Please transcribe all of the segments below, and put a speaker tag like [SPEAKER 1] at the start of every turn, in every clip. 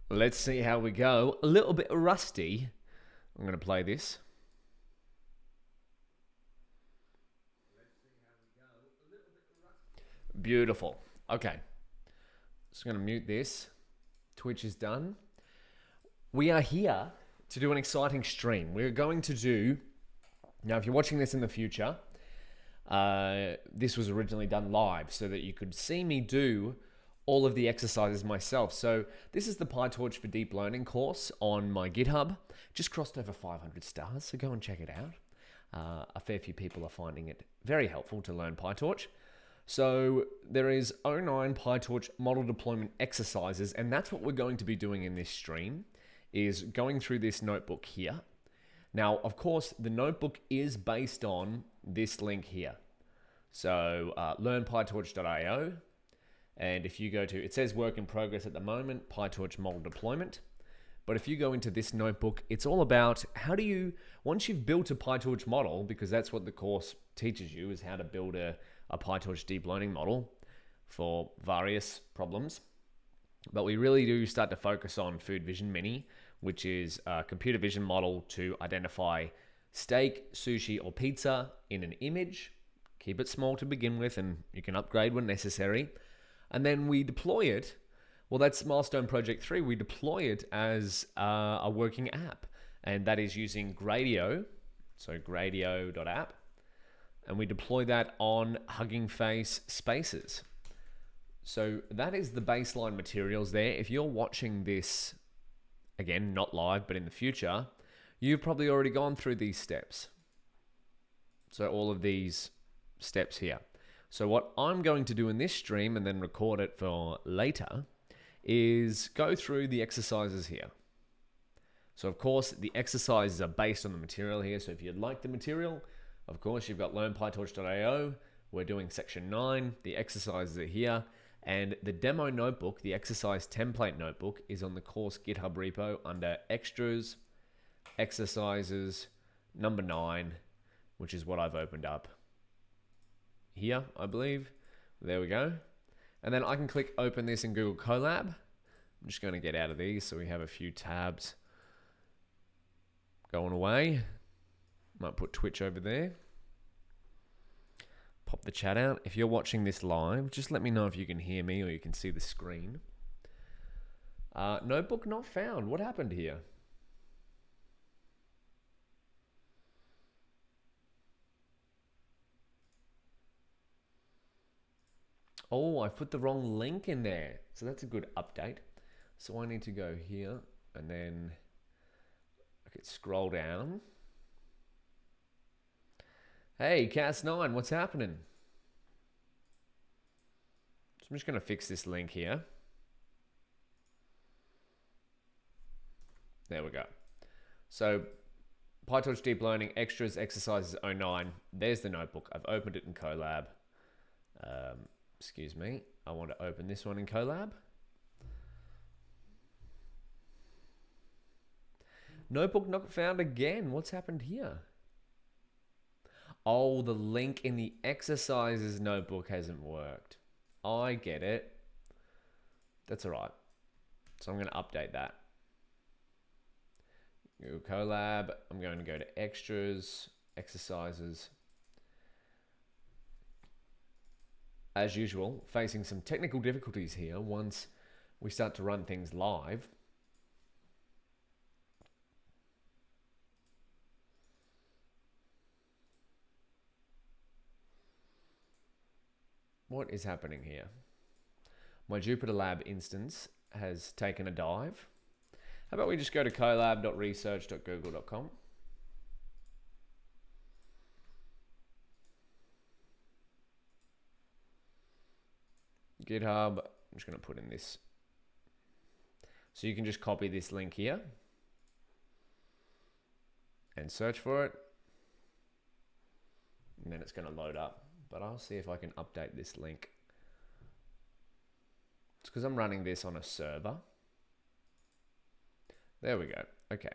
[SPEAKER 1] Let's see how we go. A little bit rusty. I'm going to play this. Beautiful. Okay. Just going to mute this. Twitch is done. We are here to do an exciting stream. We're going to do... Now, if you're watching this in the future, this was originally done live so that you could see me do all of the exercises myself. So this is the PyTorch for Deep Learning course on my GitHub. Just crossed over 500 stars, so go and check it out. A fair few people are finding it very helpful to learn PyTorch. So there is 09 PyTorch Model Deployment exercises, and that's what we're going to be doing in this stream, is going through this notebook here. Now, of course, the notebook is based on this link here. So learnpytorch.io. And if you go to, it says work in progress at the moment, PyTorch Model Deployment. But if you go into this notebook, it's all about how do you, once you've built a PyTorch model, because that's what the course teaches you, is how to build a PyTorch deep learning model for various problems. But we really do start to focus on Food Vision Mini, which is a computer vision model to identify steak, sushi, or pizza in an image. Keep it small to begin with, and you can upgrade when necessary. And then we deploy it. Well, that's milestone project 3. We deploy it as a working app, and that is using Gradio, so gradio.app, and we deploy that on Hugging Face Spaces. So that is the baseline materials there. If you're watching this, again, not live, but in the future, you've probably already gone through these steps. So all of these steps here. So what I'm going to do in this stream and then record it for later is go through the exercises here. So of course, the exercises are based on the material here. So if you'd like the material, of course, you've got learnpytorch.io. We're doing section 9. The exercises are here. And the demo notebook, the exercise template notebook, is on the course GitHub repo under extras, exercises, number 9, which is what I've opened up here, I believe. There we go. And then I can click open this in Google Colab. I'm just going to get out of these so we have a few tabs going away. Might put Twitch over there. Pop the chat out. If you're watching this live, just let me know if you can hear me or you can see the screen. Notebook not found. What happened here? Oh, I put the wrong link in there. So that's a good update. So I need to go here and then I could scroll down. Hey, Cas9, what's happening? So I'm just going to fix this link here. There we go. So PyTorch Deep Learning Extras Exercises 09. There's the notebook. I've opened it in Colab. Excuse me. I want to open this one in Colab. Notebook not found again. What's happened here? Oh, the link in the exercises notebook hasn't worked. I get it. That's all right. So I'm going to update that. Google Colab. I'm going to go to extras, exercises. As usual, facing some technical difficulties here once we start to run things live. What is happening here? My Jupyter Lab instance has taken a dive. How about we just go to colab.research.google.com. GitHub, I'm just going to put in this. So you can just copy this link here and search for it. And then it's going to load up. But I'll see if I can update this link. It's because I'm running this on a server. There we go. Okay.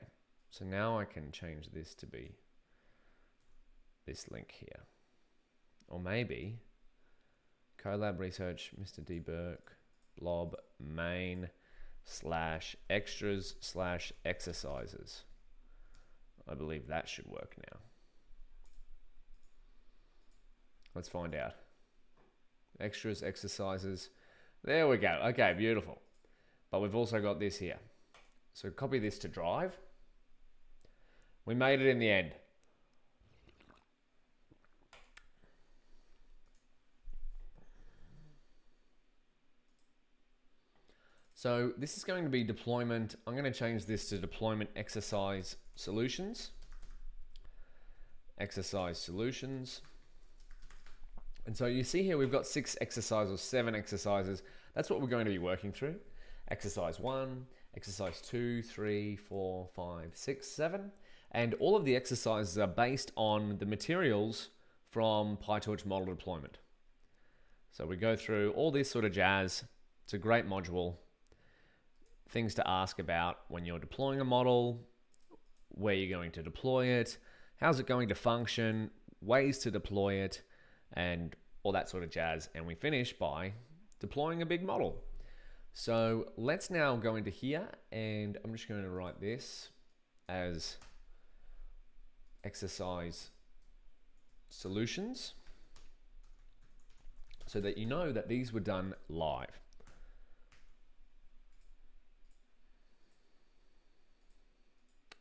[SPEAKER 1] So now I can change this to be this link here. Or maybe Colab Research, Mr. D. Burke, Blob, main. /extras/exercises. I believe that should work now. Let's find out. Extras, exercises. There we go. Okay, beautiful. But we've also got this here. So copy this to Drive. We made it in the end. So this is going to be deployment. I'm going to change this to deployment exercise solutions. Exercise solutions. And so you see here, we've got 6 exercises or 7 exercises. That's what we're going to be working through. Exercise 1, exercise 2, 3, 4, 5, 6, 7. And all of the exercises are based on the materials from PyTorch Model Deployment. So we go through all this sort of jazz. It's a great module. Things to ask about when you're deploying a model, where you're going to deploy it, how's it going to function, ways to deploy it, and all that sort of jazz. And we finish by deploying a big model. So let's now go into here, and I'm just going to write this as exercise solutions so that you know that these were done live.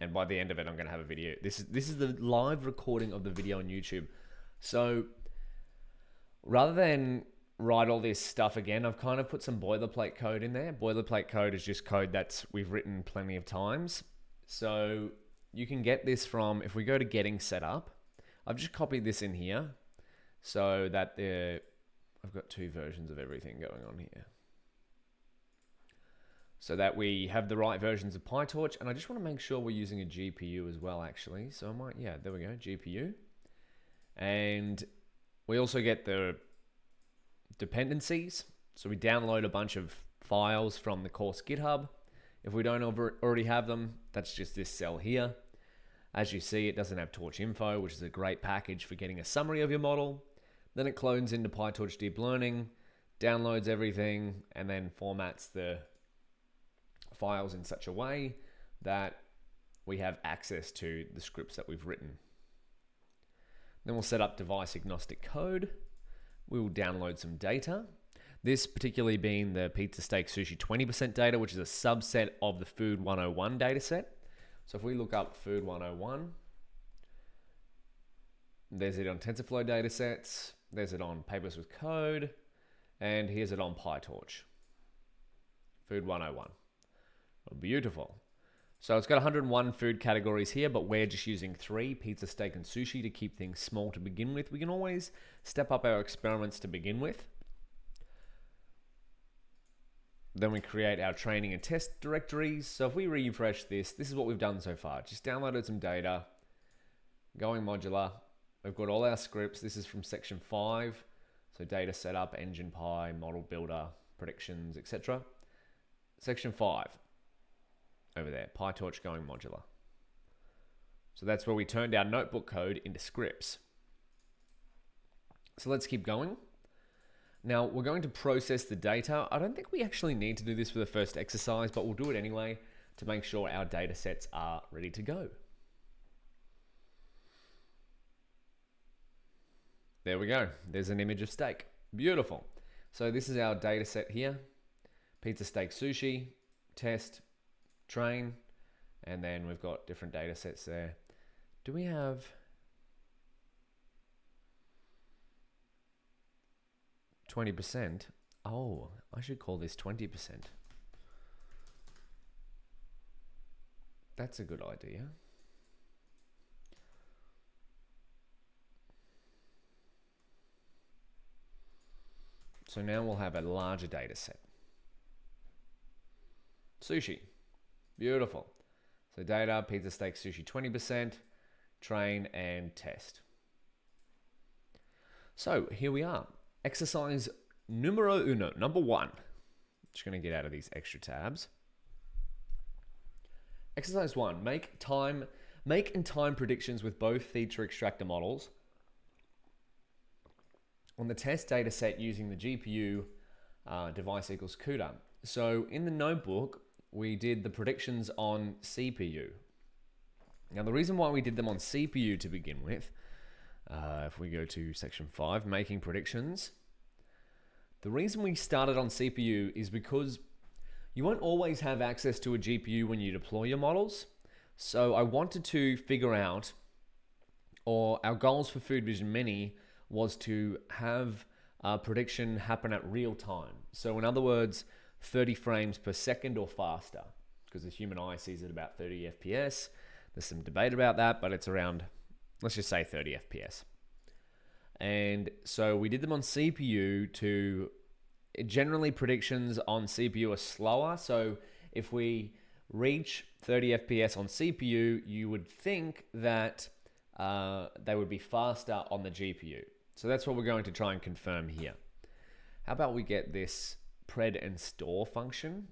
[SPEAKER 1] And by the end of it, I'm going to have a video. This is the live recording of the video on YouTube. So rather than write all this stuff again, I've kind of put some boilerplate code in there. Boilerplate code is just code that we've written plenty of times. So you can get this from, if we go to getting set up, I've just copied this in here so that I've got 2 versions of everything going on here. So that we have the right versions of PyTorch. And I just want to make sure we're using a GPU as well, actually. So I might, yeah, there we go, GPU. And we also get the dependencies. So we download a bunch of files from the course GitHub. If we don't already have them, that's just this cell here. As you see, it doesn't have torch info, which is a great package for getting a summary of your model. Then it clones into PyTorch Deep Learning, downloads everything, and then formats the files in such a way that we have access to the scripts that we've written. Then we'll set up device agnostic code. We will download some data. This particularly being the pizza, steak, sushi 20% data, which is a subset of the Food 101 dataset. So if we look up Food 101, there's it on TensorFlow datasets, there's it on Papers with Code, and here's it on PyTorch. Food 101. Oh, beautiful. So it's got 101 food categories here, but we're just using 3, pizza, steak, and sushi, to keep things small to begin with. We can always step up our experiments to begin with. Then we create our training and test directories. So if we refresh this is what we've done so far. Just downloaded some data, going modular. We've got all our scripts. This is from section 5. So data setup, engine py, model builder, predictions, etc. Section 5. Over there, PyTorch going modular. So that's where we turned our notebook code into scripts. So let's keep going. Now we're going to process the data. I don't think we actually need to do this for the first exercise, but we'll do it anyway to make sure our data sets are ready to go. There we go. There's an image of steak. Beautiful. So this is our data set here. Pizza, steak, sushi, test, train, and then we've got different data sets there. Do we have %? Oh, I should call this 20%. That's a good idea. So now we'll have a larger data set. Sushi. Beautiful. So data, pizza, steak, sushi 20%, train, and test. So here we are. Exercise numero uno, number 1. Just going to get out of these extra tabs. Exercise 1, make and time predictions with both feature extractor models on the test data set using the GPU device equals CUDA. So in the notebook, we did the predictions on CPU. Now, the reason why we did them on CPU to begin with, if we go to section 5, making predictions, the reason we started on CPU is because you won't always have access to a GPU when you deploy your models. So I wanted to figure out, or our goals for Food Vision Mini was to have a prediction happen at real time. So in other words, 30 frames per second or faster, because the human eye sees it about 30 FPS. There's some debate about that, but it's around, let's just say 30 FPS. And so we did them on CPU to, generally predictions on CPU are slower. So if we reach 30 FPS on CPU, you would think that they would be faster on the GPU. So that's what we're going to try and confirm here. How about we get this pred and store function?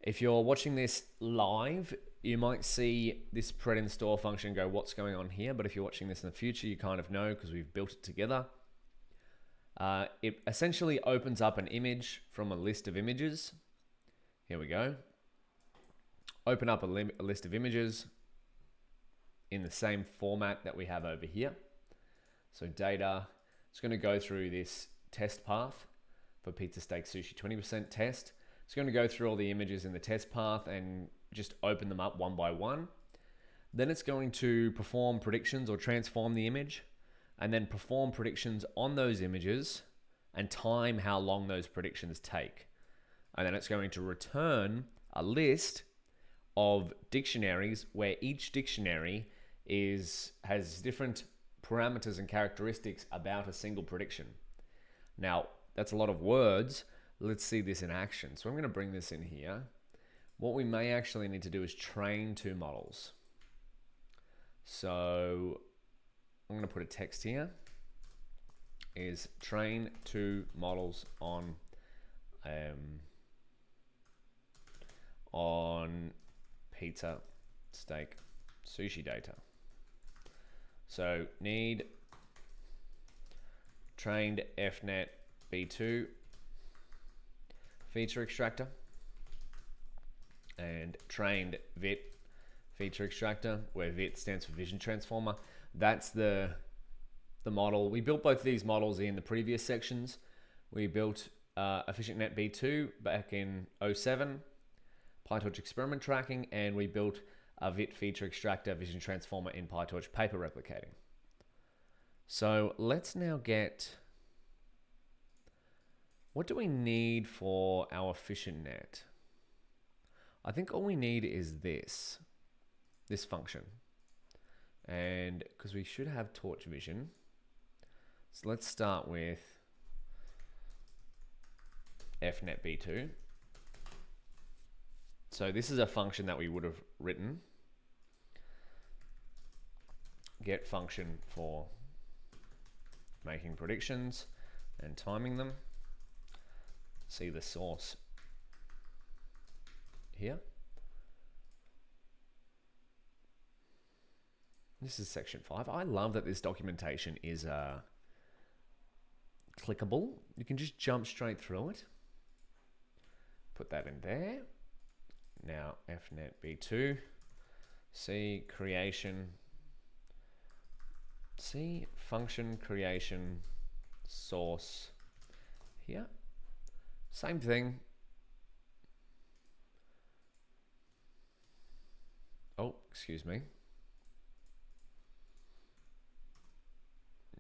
[SPEAKER 1] If you're watching this live, you might see this pred and store function go, what's going on here? But if you're watching this in the future, you kind of know because we've built it together. It essentially opens up an image from a list of images. Here we go. Open up a list of images in the same format that we have over here. So data, it's going to go through this test path for pizza, steak, sushi, 20% test. It's going to go through all the images in the test path and just open them up one by one. Then it's going to perform predictions or transform the image, and then perform predictions on those images and time how long those predictions take. And then it's going to return a list of dictionaries where each dictionary has different parameters and characteristics about a single prediction. Now, that's a lot of words. Let's see this in action. So I'm going to bring this in here. What we may actually need to do is train two models. So I'm going to put a text here, is train two models on pizza, steak, sushi data. So need trained FNet B2 feature extractor and trained VIT feature extractor, where VIT stands for vision transformer. That's the model. We built both of these models in the previous sections. We built EfficientNet B2 back in 07, PyTorch experiment tracking, and we built a VIT feature extractor vision transformer in PyTorch paper replicating. So let's now get, what do we need for our EfficientNet? I think all we need is this function. And because we should have torch vision. So let's start with FNet B2. So this is a function that we would have written. Get function for making predictions and timing them. See the source here. This is section 5. I love that this documentation is clickable. You can just jump straight through it. Put that in there. Now FNet B2, C creation, C function creation source here. Same thing. Oh, excuse me.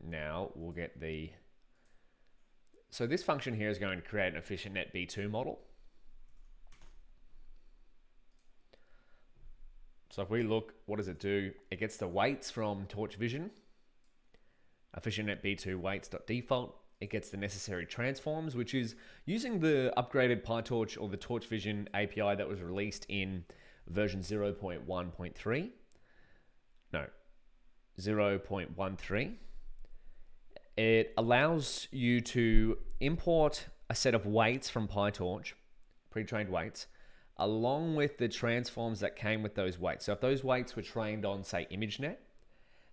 [SPEAKER 1] Now we'll get the, so this function here is going to create an EfficientNet B2 model. So if we look, what does it do? It gets the weights from Torch Vision, EfficientNet B2 weights.default. It gets the necessary transforms, which is using the upgraded PyTorch or the Torch Vision API that was released in version 0.1.3. No, 0.13. It allows you to import a set of weights from PyTorch, pre-trained weights, along with the transforms that came with those weights. So if those weights were trained on, say, ImageNet,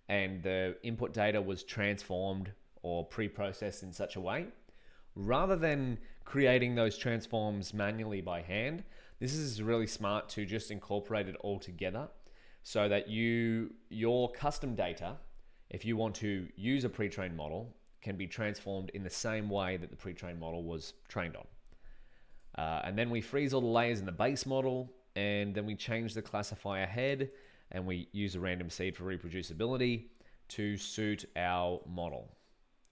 [SPEAKER 1] and the input data was transformed or pre-processed in such a way, rather than creating those transforms manually by hand, this is really smart to just incorporate it all together so that your custom data, if you want to use a pre-trained model, can be transformed in the same way that the pre-trained model was trained on. And then we freeze all the layers in the base model, and then we change the classifier head, and we use a random seed for reproducibility to suit our model,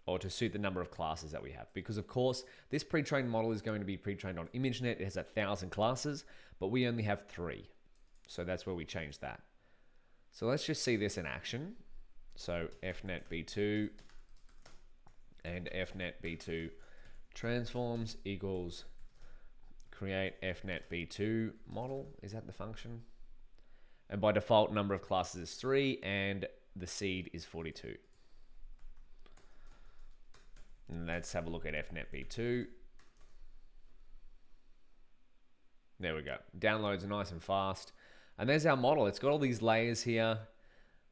[SPEAKER 1] or to suit the number of classes that we have. Because of course, this pre-trained model is going to be pre-trained on ImageNet. It has 1,000 classes, but we only have 3. So that's where we change that. So let's just see this in action. So fnet b2 and fnet b2 transforms equals create fnet b2 model. Is that the function? And by default, number of classes is 3 and the seed is 42. And let's have a look at fnet b2. There we go. Downloads are nice and fast. And there's our model. It's got all these layers here.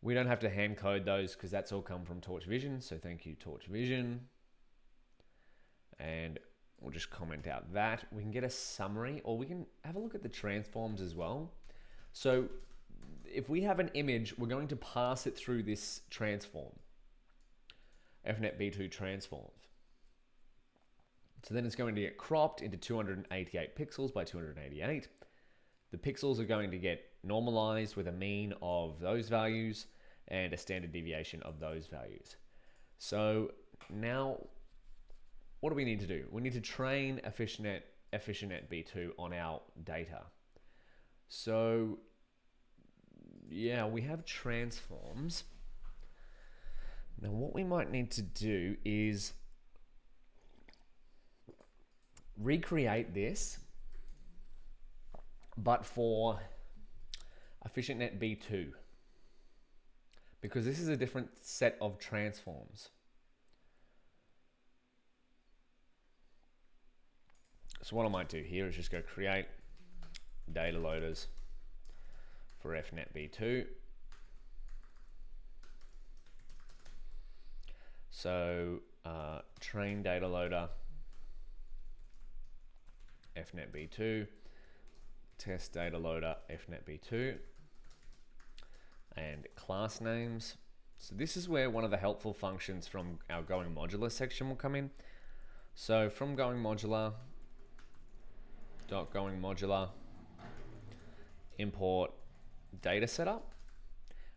[SPEAKER 1] We don't have to hand code those because that's all come from Torch Vision. So thank you, Torch Vision. And we'll just comment out that. We can get a summary, or we can have a look at the transforms as well. So if we have an image, we're going to pass it through this transform. fnet b2 transforms. So then it's going to get cropped into 288 pixels by 288. The pixels are going to get normalized with a mean of those values and a standard deviation of those values. So now, what do we need to do? We need to train efficient B2 on our data. So yeah, we have transforms. Now what we might need to do is recreate this, but for EfficientNet B2, because this is a different set of transforms. So what I might do here is just go create data loaders for FNet B2. So train data loader, FNet B2, test data loader, FNet B2, and class names. So this is where one of the helpful functions from our going modular section will come in. So from going modular, .going modular, import data setup,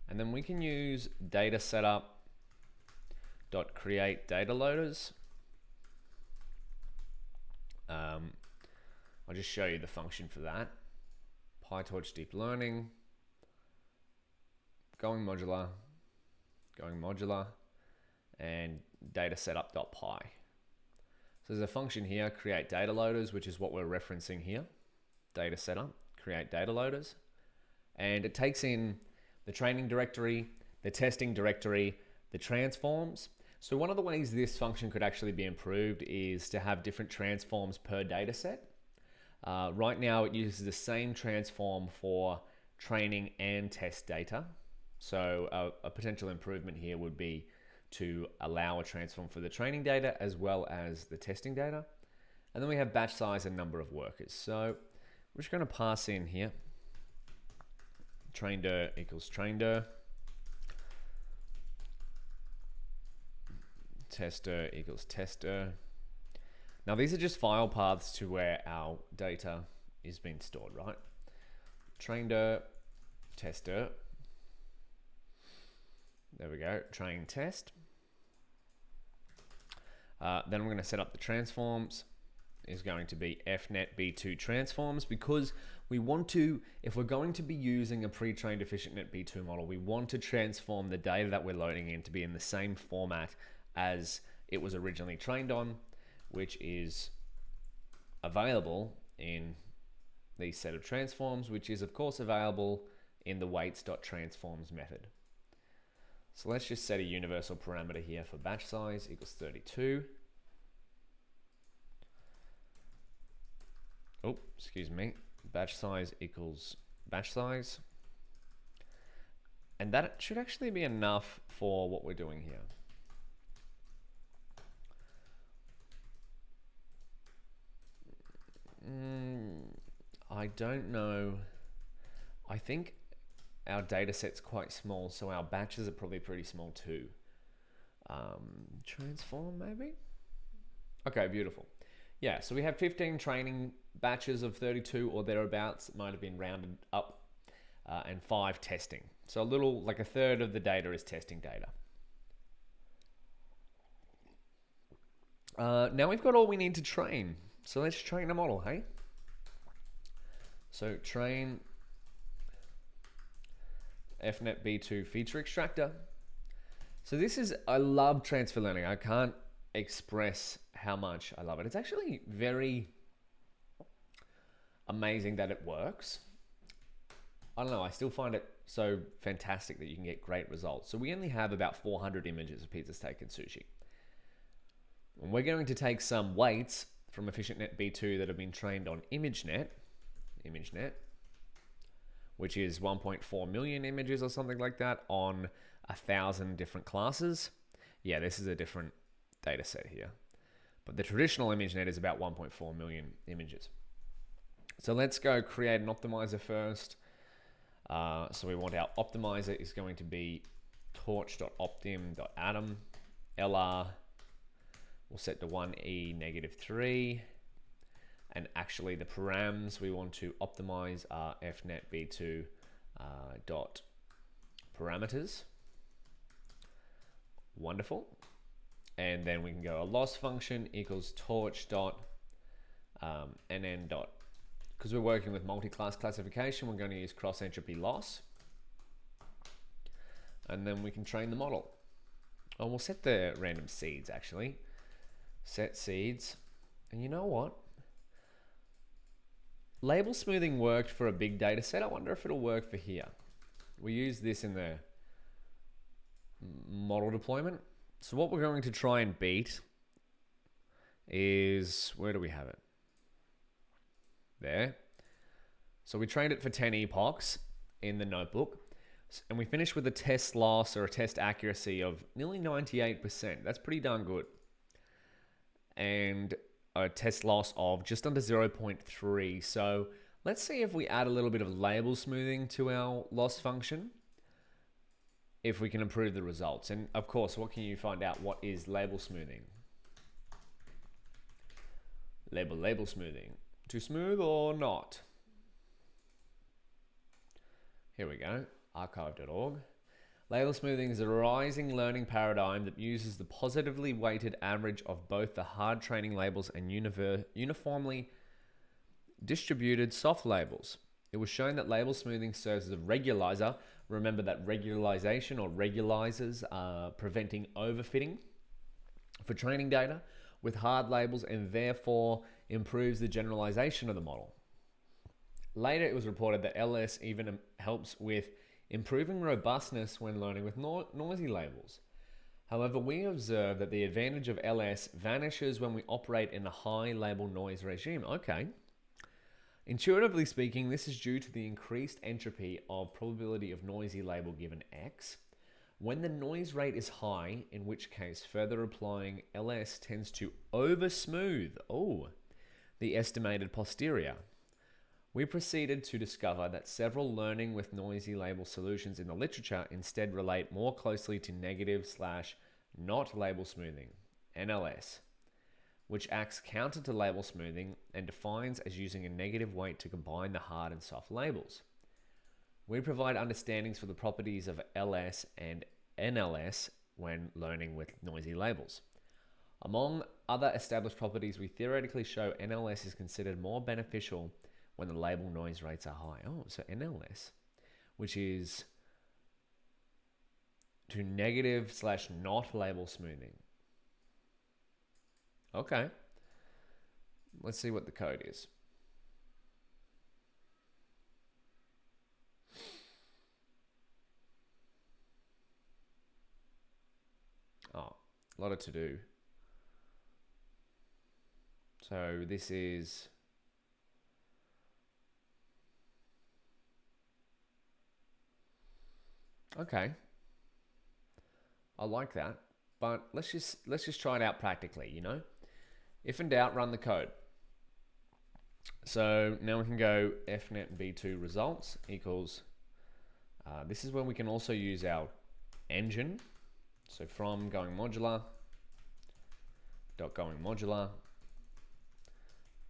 [SPEAKER 1] and then we can use data setup dot create data loaders. I'll just show you the function for that. PyTorch deep learning, going modular, and data setup.py. So there's a function here, create data loaders, which is what we're referencing here. Data setup, create data loaders. And it takes in the training directory, the testing directory, the transforms. So one of the ways this function could actually be improved is to have different transforms per data set. Right now it uses the same transform for training and test data. So a potential improvement here would be to allow a transform for the training data as well as the testing data. And then we have batch size and number of workers. So we're just going to pass in here trained equals trained, tester equals tester. Now these are just file paths to where our data is being stored, right? Trained, tester. There we go, train test. Then we're going to set up the transforms. Is going to be FNet B2 transforms, because we want to, if we're going to be using a pre-trained EfficientNet B2 model, we want to transform the data that we're loading in to be in the same format as it was originally trained on, which is available in these set of transforms, which is of course available in the weights.transforms method. So let's just set a universal parameter here for batch size equals 32. Oh, excuse me. Batch size equals batch size. And that should actually be enough for what we're doing here. I don't know. I think our data set's quite small, so our batches are probably pretty small too. Transform maybe? Okay, beautiful. Yeah, so we have 15 training batches of 32 or thereabouts. It might have been rounded up, and 5 testing. So a little, like a third of the data is testing data. Now we've got all we need to train. So let's train a model, hey? So train FNet B2 feature extractor. So this is, I love transfer learning. I can't express how much I love it. It's actually very amazing that it works. I don't know, I still find it so fantastic that you can get great results. So we only have about 400 images of pizza, steak, and sushi. And we're going to take some weights from EfficientNet B2 that have been trained on ImageNet, which is 1.4 million images or something like that on 1,000 different classes. Yeah, this is a different data set here. But the traditional ImageNet is about 1.4 million images. So let's go create an optimizer first. So we want our optimizer is going to be torch.optim.atom lr. We'll set to 1e -3. And actually the params we want to optimize are fnet b2 dot parameters. Wonderful. And then we can go a loss function equals torch dot nn dot, because we're working with multi-class classification, we're going to use cross entropy loss. And then we can train the model. Oh, we'll set the random seeds actually. Set seeds. And you know what? Label smoothing worked for a big data set. I wonder if it'll work for here. We use this in the model deployment. So what we're going to try and beat is, where do we have it? There. So we trained it for 10 epochs in the notebook. And we finished with a test loss or a test accuracy of nearly 98%. That's pretty darn good. And a test loss of just under 0.3. So let's see if we add a little bit of label smoothing to our loss function, if we can improve the results. And of course, what can you find out? What is label smoothing? Label smoothing. Too smooth or not? Here we go, archive.org. Label smoothing is a rising learning paradigm that uses the positively weighted average of both the hard training labels and uniformly distributed soft labels. It was shown that label smoothing serves as a regularizer. Remember that regularization or regularizers are preventing overfitting for training data with hard labels, and therefore improves the generalization of the model. Later, it was reported that LS even helps with improving robustness when learning with noisy labels. However, we observe that the advantage of LS vanishes when we operate in a high label noise regime. Okay. Intuitively speaking, this is due to the increased entropy of probability of noisy label given X. When the noise rate is high, in which case further applying LS tends to over-smooth the estimated posterior. We proceeded to discover that several learning with noisy label solutions in the literature instead relate more closely to negative/not label smoothing, NLS, which acts counter to label smoothing and defines as using a negative weight to combine the hard and soft labels. We provide understandings for the properties of LS and NLS when learning with noisy labels. Among other established properties, we theoretically show NLS is considered more beneficial when the label noise rates are high. Oh, so NLS, which is to negative/not label smoothing. Okay. Let's see what the code is. Oh, a lot of to do. So this is okay. I like that, but let's just try it out practically, you know? If in doubt, run the code. So now we can go fnet v2 results equals, this is where we can also use our engine. So from going modular, dot going modular,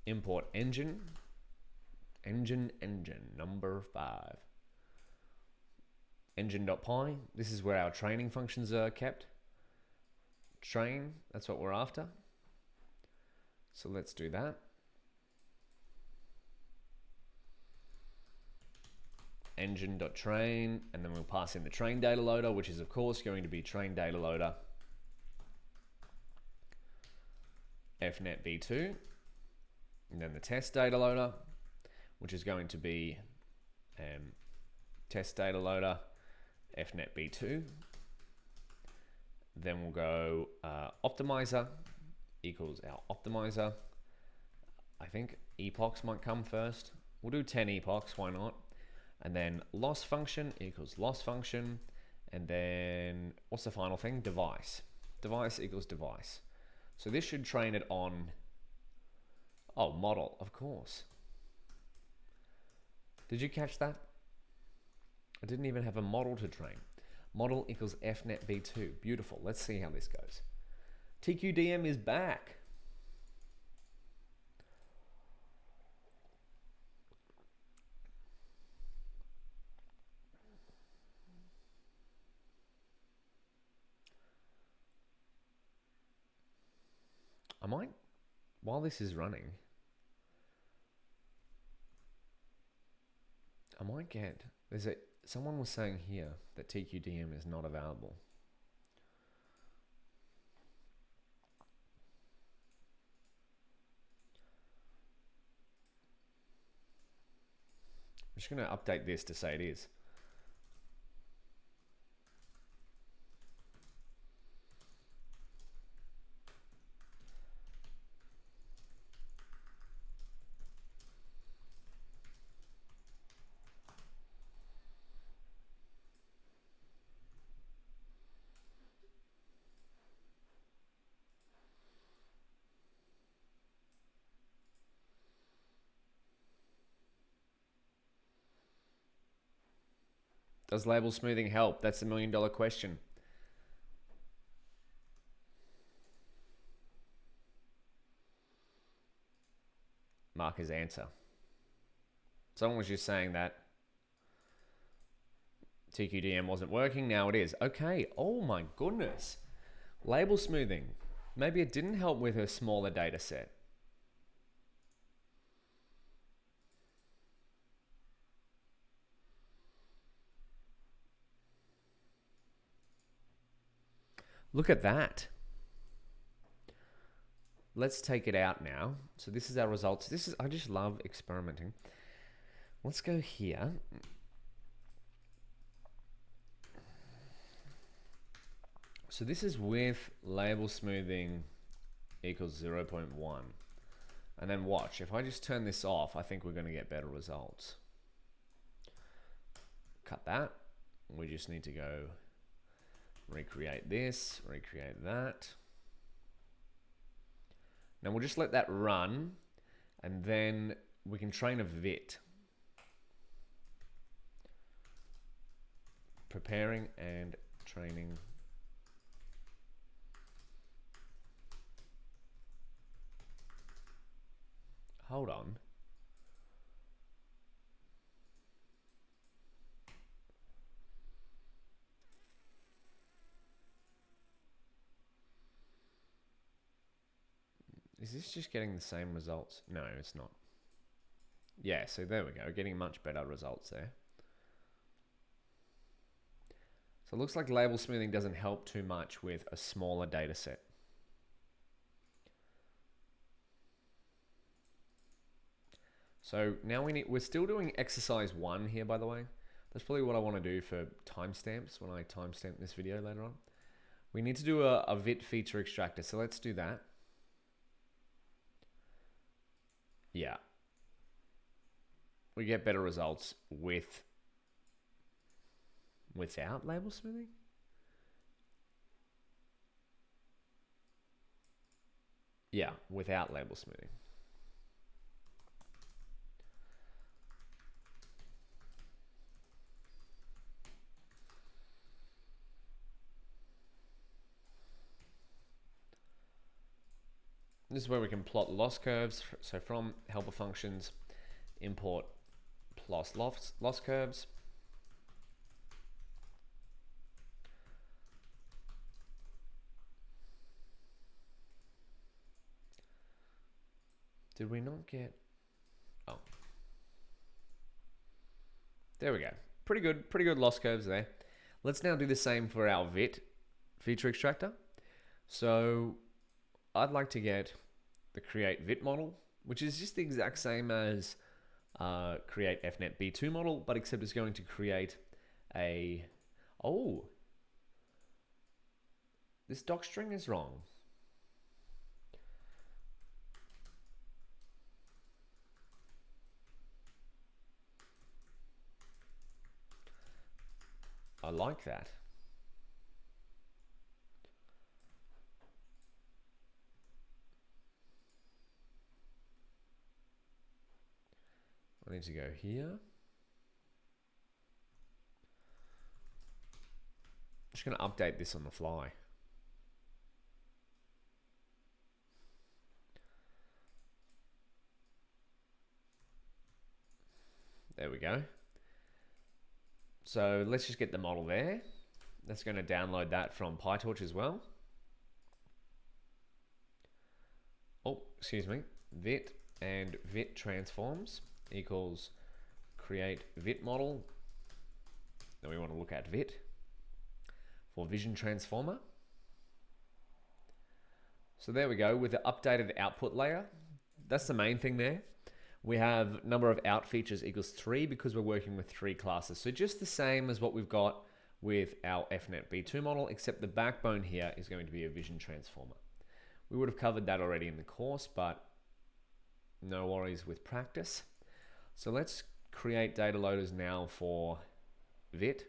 [SPEAKER 1] import engine, engine, number 5. Engine.py, this is where our training functions are kept. Train, that's what we're after. So let's do that. Engine.train, and then we'll pass in the train data loader, which is of course going to be train data loader fnet v2, and then the test data loader, which is going to be test data loader fnet v2. Then we'll go optimizer equals our optimizer. I think epochs might come first. We'll do 10 epochs, why not? And then loss function equals loss function. And then what's the final thing? Device. Device equals device. So this should train it on, oh, model, of course. Did you catch that? I didn't even have a model to train. Model equals fnet v2. Beautiful. Let's see how this goes. TQDM is back. I might, while this is running, I might get, someone was saying here that TQDM is not available. I'm just going to update this to say it is. Does label smoothing help? That's the $1 million question. Marker's answer. Someone was just saying that TQDM wasn't working. Now it is. Okay. Oh my goodness. Label smoothing. Maybe it didn't help with a smaller data set. Look at that. Let's take it out now. So this is our results. I just love experimenting. Let's go here. So this is with label smoothing equals 0.1. And then watch, if I just turn this off, I think we're going to get better results. Cut that. We just need to go recreate this, recreate that. Now we'll just let that run, and then we can train a VIT. Preparing and training. Hold on. Is this just getting the same results? No, it's not. Yeah, so there we go. Getting much better results there. So it looks like label smoothing doesn't help too much with a smaller data set. So now we're still doing exercise 1 here, by the way. That's probably what I want to do for timestamps when I timestamp this video later on. We need to do a VIT feature extractor. So let's do that. Yeah. We get better results without label smoothing. Yeah, without label smoothing. This is where we can plot loss curves. So from helper functions, import plus loss curves. Did we not get... Oh. There we go. Pretty good loss curves there. Let's now do the same for our VIT feature extractor. So I'd like to get the create VIT model, which is just the exact same as create FNet B2 model, but except it's going to create a... Oh, this docstring is wrong. I like that. I need to go here. I'm just going to update this on the fly. There we go. So let's just get the model there. That's going to download that from PyTorch as well. Oh, excuse me. VIT and VIT transforms equals create VIT model. Then we want to look at VIT for vision transformer. So there we go with the updated output layer. That's the main thing there. We have number of out features equals 3 because we're working with 3 classes. So just the same as what we've got with our FNet B2 model, except the backbone here is going to be a vision transformer. We would have covered that already in the course, but no worries with practice. So let's create data loaders now for VIT.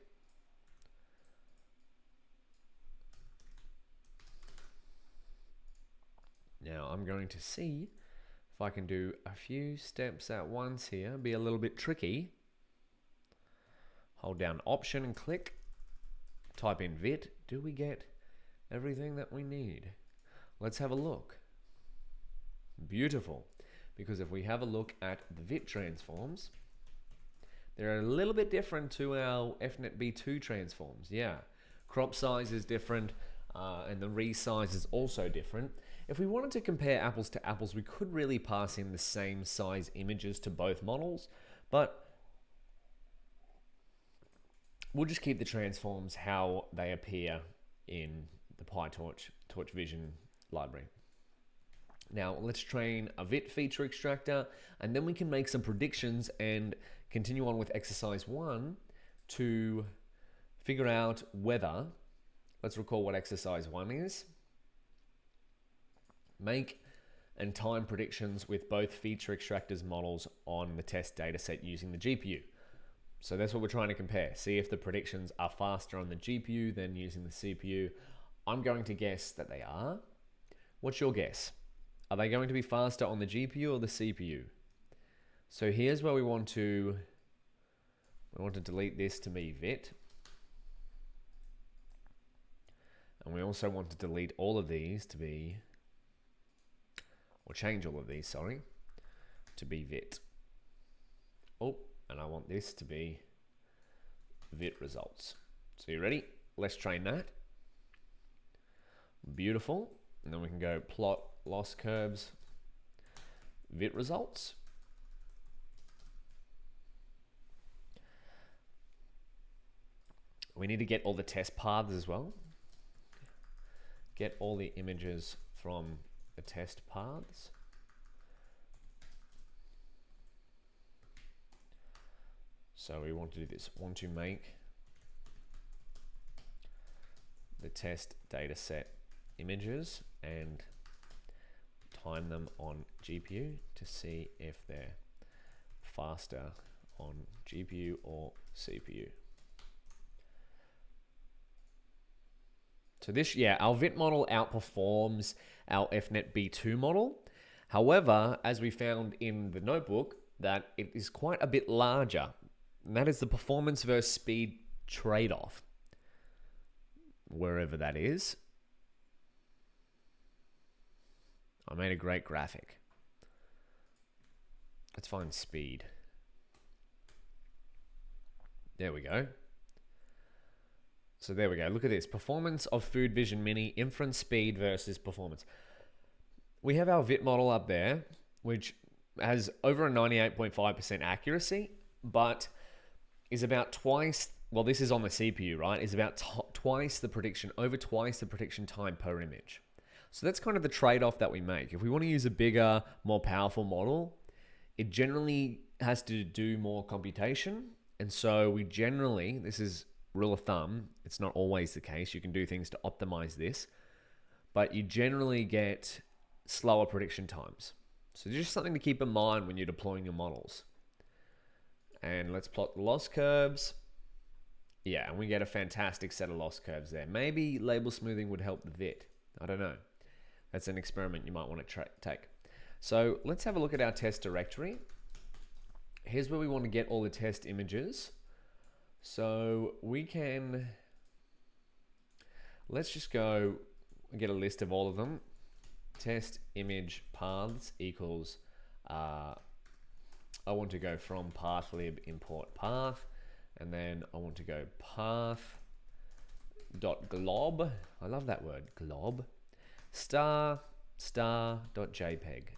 [SPEAKER 1] Now I'm going to see if I can do a few steps at once here, be a little bit tricky. Hold down Option and click. Type in VIT. Do we get everything that we need? Let's have a look. Beautiful. Because if we have a look at the VIT transforms, they're a little bit different to our FNet B2 transforms. Yeah, crop size is different, and the resize is also different. If we wanted to compare apples to apples, we could really pass in the same size images to both models, but we'll just keep the transforms how they appear in the PyTorch Torch Vision library. Now let's train a VIT feature extractor, and then we can make some predictions and continue on with exercise 1 to figure out whether, let's recall what exercise 1 is. Make and time predictions with both feature extractors models on the test dataset using the GPU. So that's what we're trying to compare. See if the predictions are faster on the GPU than using the CPU. I'm going to guess that they are. What's your guess? Are they going to be faster on the GPU or the CPU? So here's where we want to delete this to be VIT. And we also want to delete all of these to be, or change all of these, sorry, to be VIT. Oh, and I want this to be VIT results. So you ready? Let's train that. Beautiful. And then we can go plot loss curves, VIT results. We need to get all the test paths as well. Get all the images from the test paths. So we want to do this. Want to make the test dataset images and time them on GPU to see if they're faster on GPU or CPU. So this, yeah, our VIT model outperforms our FNet B2 model. However, as we found in the notebook, that it is quite a bit larger. And that is the performance versus speed trade-off, wherever that is. I made a great graphic. Let's find speed. There we go. So there we go. Look at this. Performance of Food Vision Mini, inference speed versus performance. We have our VIT model up there, which has over a 98.5% accuracy, but is about twice, well, this is on the CPU, right? Is about twice the prediction, over twice the prediction time per image. So that's kind of the trade-off that we make. If we want to use a bigger, more powerful model, it generally has to do more computation. And so we generally, this is rule of thumb, it's not always the case. You can do things to optimize this, but you generally get slower prediction times. So just something to keep in mind when you're deploying your models. And let's plot the loss curves. Yeah, and we get a fantastic set of loss curves there. Maybe label smoothing would help the VIT. I don't know. That's an experiment you might want to take. So let's have a look at our test directory. Here's where we want to get all the test images. So we can, let's just go and get a list of all of them. Test image paths equals, I want to go from pathlib import path, and then I want to go path.glob, I love that word, glob, star.jpg.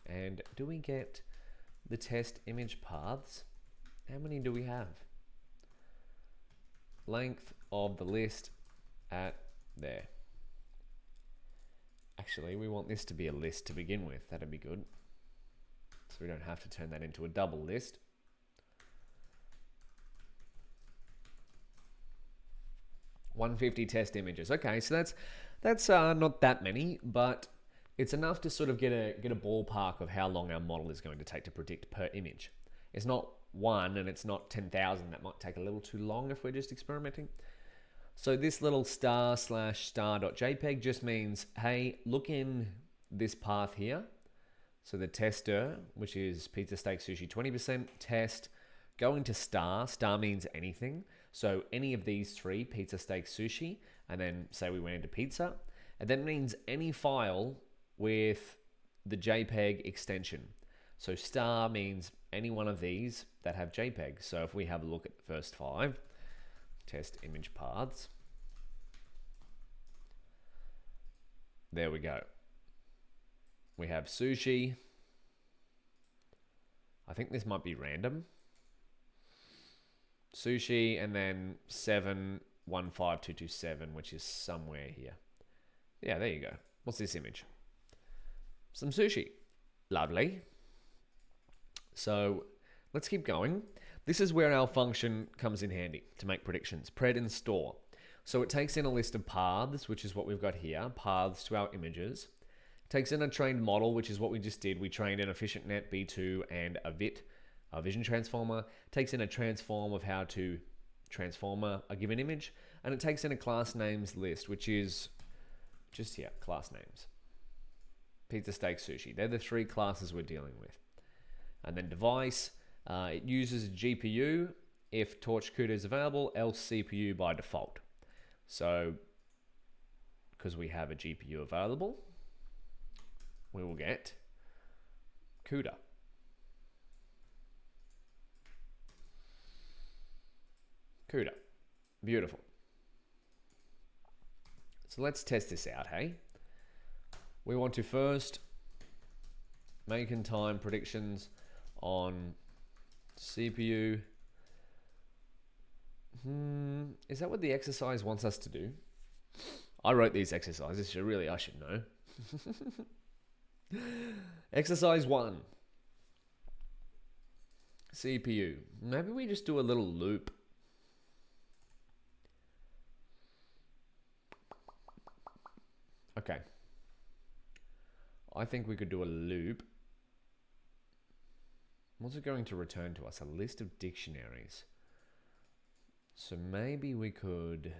[SPEAKER 1] And do we get the test image paths? How many do we have? Length of the list at there. Actually, we want this to be a list to begin with. That'd be good. So we don't have to turn that into a double list. $150 test images. Okay, so that's not that many, but it's enough to sort of get a ballpark of how long our model is going to take to predict per image. It's not one and it's not 10,000. That might take a little too long if we're just experimenting. So this little star/star.jpg just means, hey, look in this path here. So the tester, which is pizza, steak, sushi, 20%, test, go into star. Star means anything. So any of these three, pizza, steak, sushi, and then say we went into pizza. And that means any file with the JPEG extension. So star means any one of these that have JPEG. So if we have a look at the first 5, test image paths. There we go. We have sushi. I think this might be random. Sushi, and then 715227, which is somewhere here. Yeah, there you go. What's this image? Some sushi. Lovely. So let's keep going. This is where our function comes in handy to make predictions. Pred and store. So it takes in a list of paths, which is what we've got here, paths to our images. It takes in a trained model, which is what we just did. We trained an EfficientNet B2 and a VIT, a vision transformer. It takes in a transform of how to transform a given image. And it takes in a class names list, which is just here, class names. Pizza, steak, sushi. They're the 3 classes we're dealing with. And then device, it uses a GPU if Torch CUDA is available, else CPU by default. So, because we have a GPU available, we will get CUDA. CUDA. Beautiful. So let's test this out, hey? We want to first make in time predictions on CPU. Is that what the exercise wants us to do? I wrote these exercises, so really I should know. Exercise 1. CPU. Maybe we just do a little loop. Okay. I think we could do a loop. What's it going to return to us? A list of dictionaries. So maybe we could...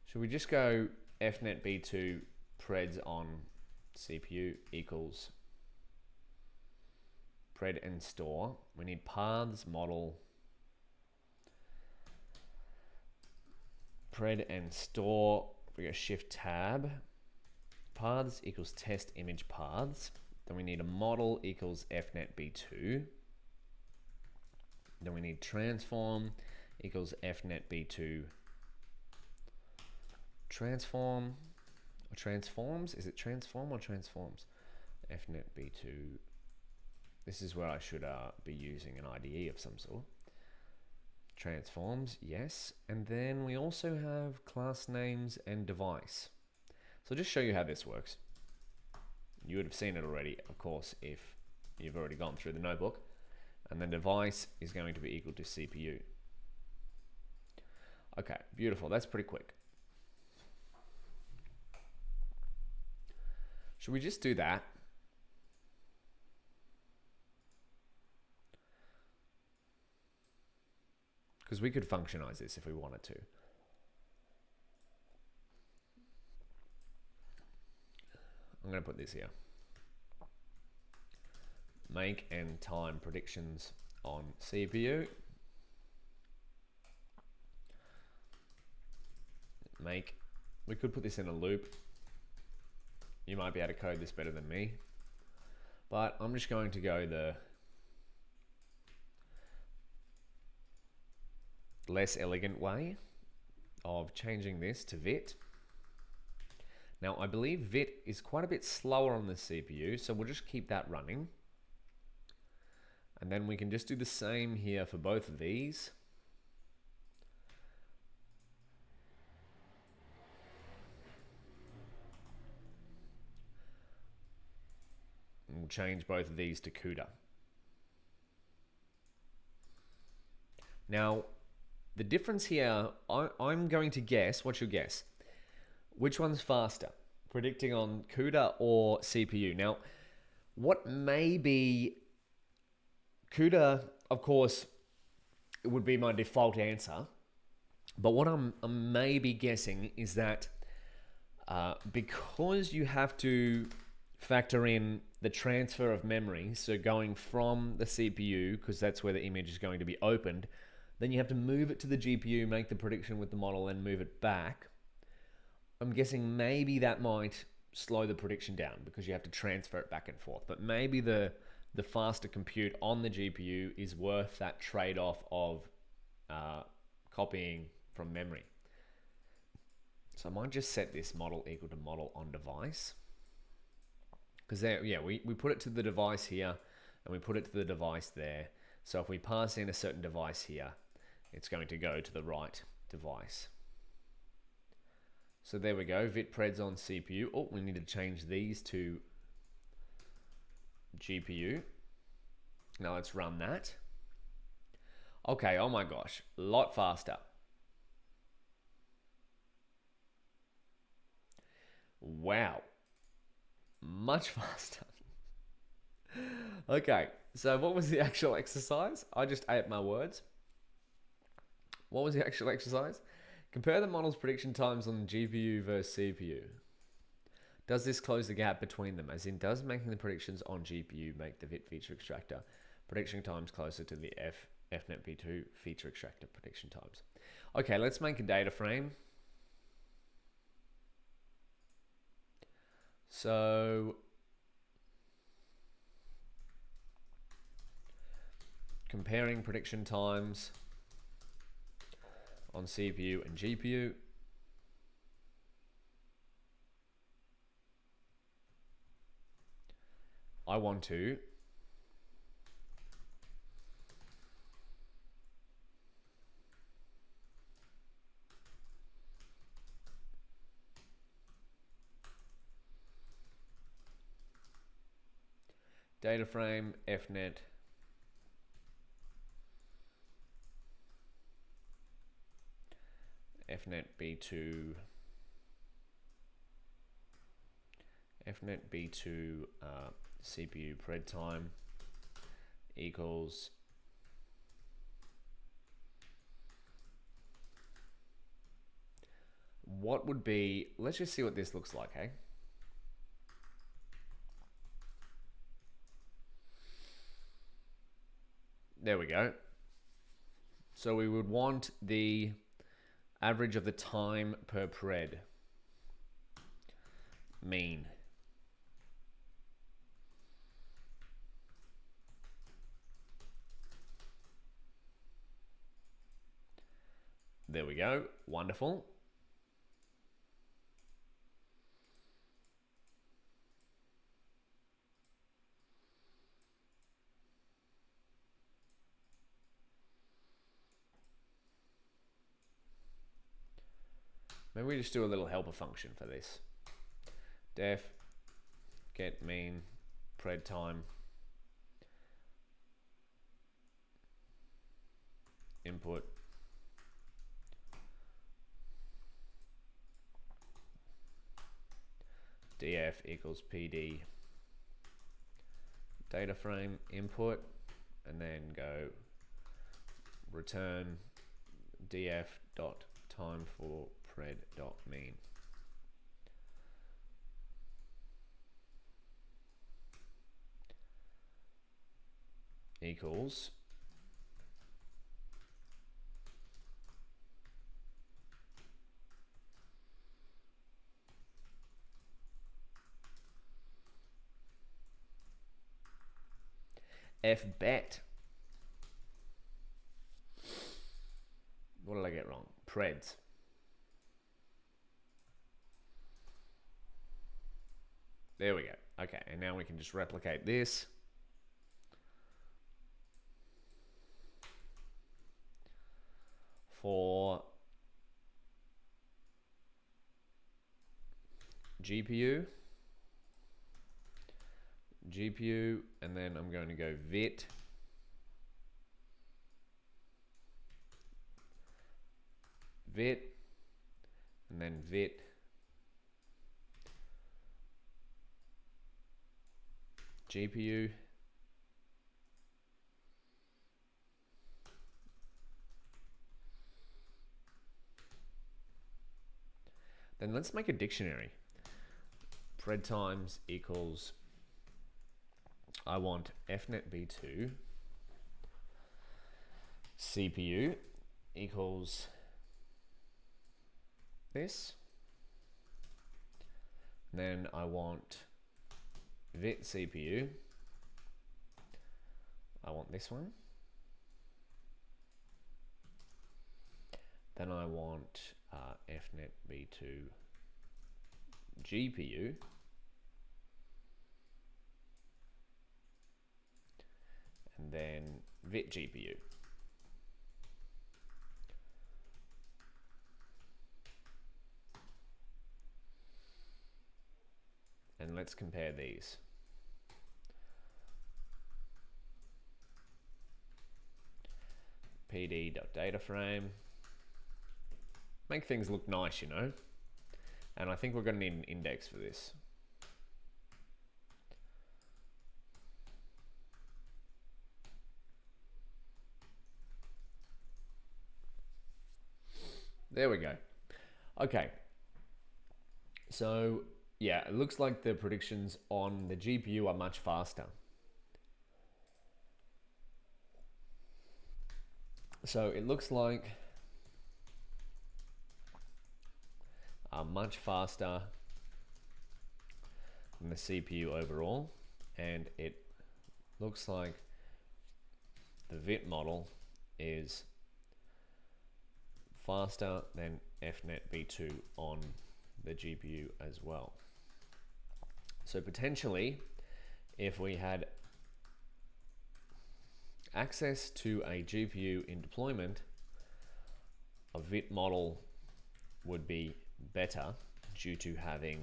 [SPEAKER 1] Should we just go fnet b2 preds on CPU equals pred and store. We need paths model pred and store. We go shift tab. Paths equals test image paths. Then we need a model equals fnet b2. Then we need transform equals fnet b2 transform or transforms. Is it transform or transforms? Fnet b2. This is where I should be using an IDE of some sort. Transforms, yes. And then we also have class names and device. So I'll just show you how this works. You would have seen it already, of course, if you've already gone through the notebook. And then device is going to be equal to CPU. Okay, beautiful. That's pretty quick. Should we just do that? Because we could functionize this if we wanted to. I'm going to put this here. Make and time predictions on CPU. Make. We could put this in a loop. You might be able to code this better than me. But I'm just going to go the less elegant way of changing this to VIT. Now I believe VIT is quite a bit slower on the CPU, so we'll just keep that running. And then we can just do the same here for both of these. And we'll change both of these to CUDA. Now, the difference here, I'm going to guess, what's your guess? Which one's faster? Predicting on CUDA or CPU? Now, what may be CUDA, of course, it would be my default answer. But what I'm maybe guessing is that because you have to factor in the transfer of memory, so going from the CPU, because that's where the image is going to be opened, then you have to move it to the GPU, make the prediction with the model, and move it back. I'm guessing maybe that might slow the prediction down because you have to transfer it back and forth. But maybe the faster compute on the GPU is worth that trade-off of copying from memory. So I might just set this model equal to model on device. Because there, yeah, we put it to the device here and we put it to the device there. So if we pass in a certain device here, it's going to go to the right device. So there we go, VIT preds on CPU. Oh, we need to change these to GPU. Now let's run that. Okay, oh my gosh, a lot faster. Wow, much faster. Okay, so what was the actual exercise? I just ate my words. What was the actual exercise? Compare the model's prediction times on GPU versus CPU. Does this close the gap between them? As in, does making the predictions on GPU make the VIT feature extractor prediction times closer to the fnet b2 feature extractor prediction times? Okay, let's make a data frame. So comparing prediction times on CPU and GPU. I want to data frame fnet fnet b2 CPU pred time equals what would be, let's just see what this looks like, hey? There we go. So we would want the average of the time per pred. Mean. There we go. Wonderful. Maybe we just do a little helper function for this. Def get mean pred time input df equals pd data frame input, and then go return df dot time for pred dot mean. Equals fbet. What did I get wrong? Preds. There we go. Okay, and now we can just replicate this. For GPU, and then I'm going to go vit and then vit GPU, then let's make a dictionary. Pred times equals, I want fnet_b2 CPU equals this. And then I want vit CPU. I want this one. Then I want fnet_b2 GPU. And then vit GPU. And let's compare these. pd.dataframe. Make things look nice, you know. And I think we're going to need an index for this. There we go. Okay. So, yeah, it looks like the predictions on the GPU are much faster. So it looks like much faster than the CPU overall, and it looks like the VIT model is faster than fnet_b2 on the GPU as well. So potentially, if we had access to a GPU in deployment, a VIT model would be better due to having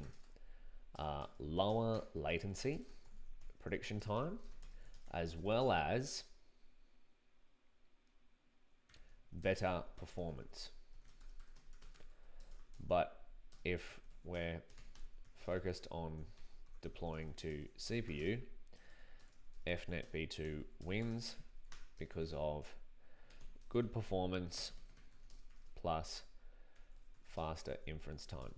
[SPEAKER 1] lower latency prediction time, as well as better performance. But if we're focused on deploying to CPU, fnet_b2 wins because of good performance plus faster inference time.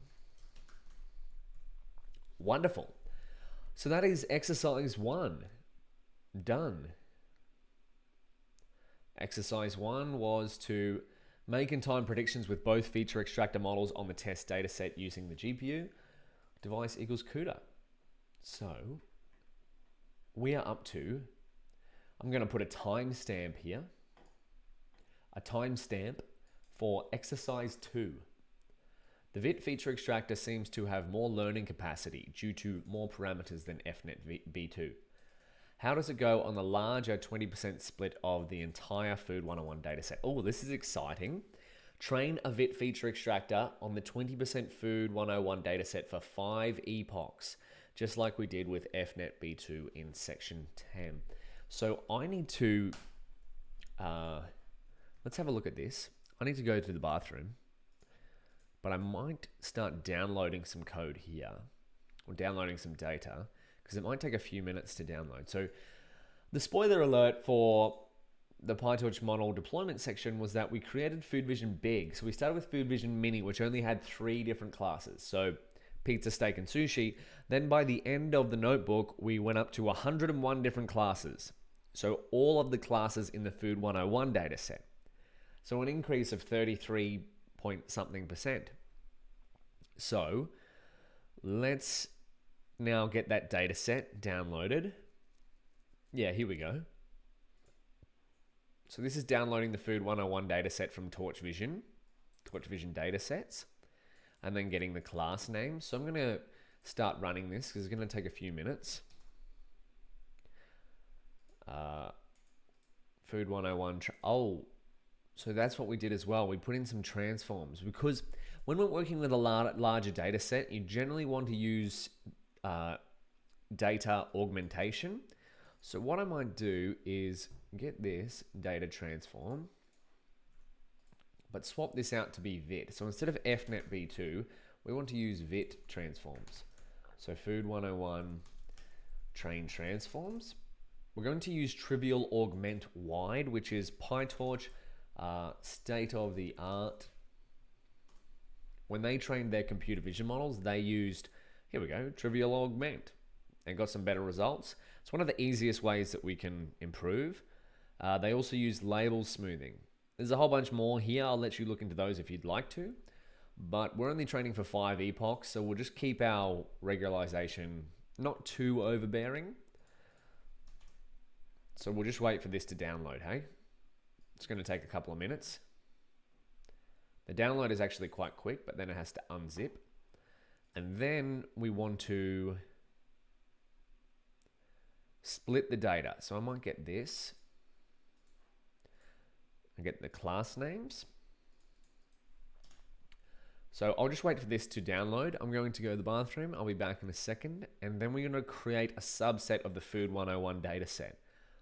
[SPEAKER 1] Wonderful. So that is exercise 1 done. Exercise 1 was to make and time predictions with both feature extractor models on the test dataset using the GPU. Device equals CUDA. So we are up to, I'm going to put a timestamp here, a timestamp for exercise 2. The VIT feature extractor seems to have more learning capacity due to more parameters than FNet B2. How does it go on the larger 20% split of the entire Food 101 dataset? Oh, this is exciting. Train a VIT feature extractor on the 20% Food 101 dataset for 5 epochs, just like we did with FNet B2 in section 10. So I need to, let's have a look at this. I need to go to the bathroom, but I might start downloading some code here, or downloading some data, because it might take a few minutes to download. So the spoiler alert for the PyTorch model deployment section was that we created Food Vision Big. So we started with Food Vision Mini, which only had 3 different classes. So pizza, steak, and sushi. Then by the end of the notebook, we went up to 101 different classes. So all of the classes in the Food 101 dataset. So an increase of 33 point something %. So let's now get that data set downloaded. Yeah, here we go. So this is downloading the Food 101 dataset from Torch Vision datasets, and then getting the class name. So I'm going to start running this because it's going to take a few minutes. Food 101. So that's what we did as well. We put in some transforms because when we're working with a larger data set, you generally want to use data augmentation. So what I might do is get this data transform, but swap this out to be VIT. So instead of FNet V2, we want to use VIT transforms. So Food 101 train transforms. We're going to use trivial augment wide, which is PyTorch state of the art. When they trained their computer vision models, they used, here we go, trivial augment, and got some better results. It's one of the easiest ways that we can improve. They also use label smoothing. There's a whole bunch more here. I'll let you look into those if you'd like to, but we're only training for 5 epochs, so we'll just keep our regularization not too overbearing. So we'll just wait for this to download, hey? It's going to take a couple of minutes. The download is actually quite quick, but then it has to unzip. And then we want to split the data. So I might get this. I get the class names. So I'll just wait for this to download. I'm going to go to the bathroom. I'll be back in a second. And then we're going to create a subset of the Food 101 dataset.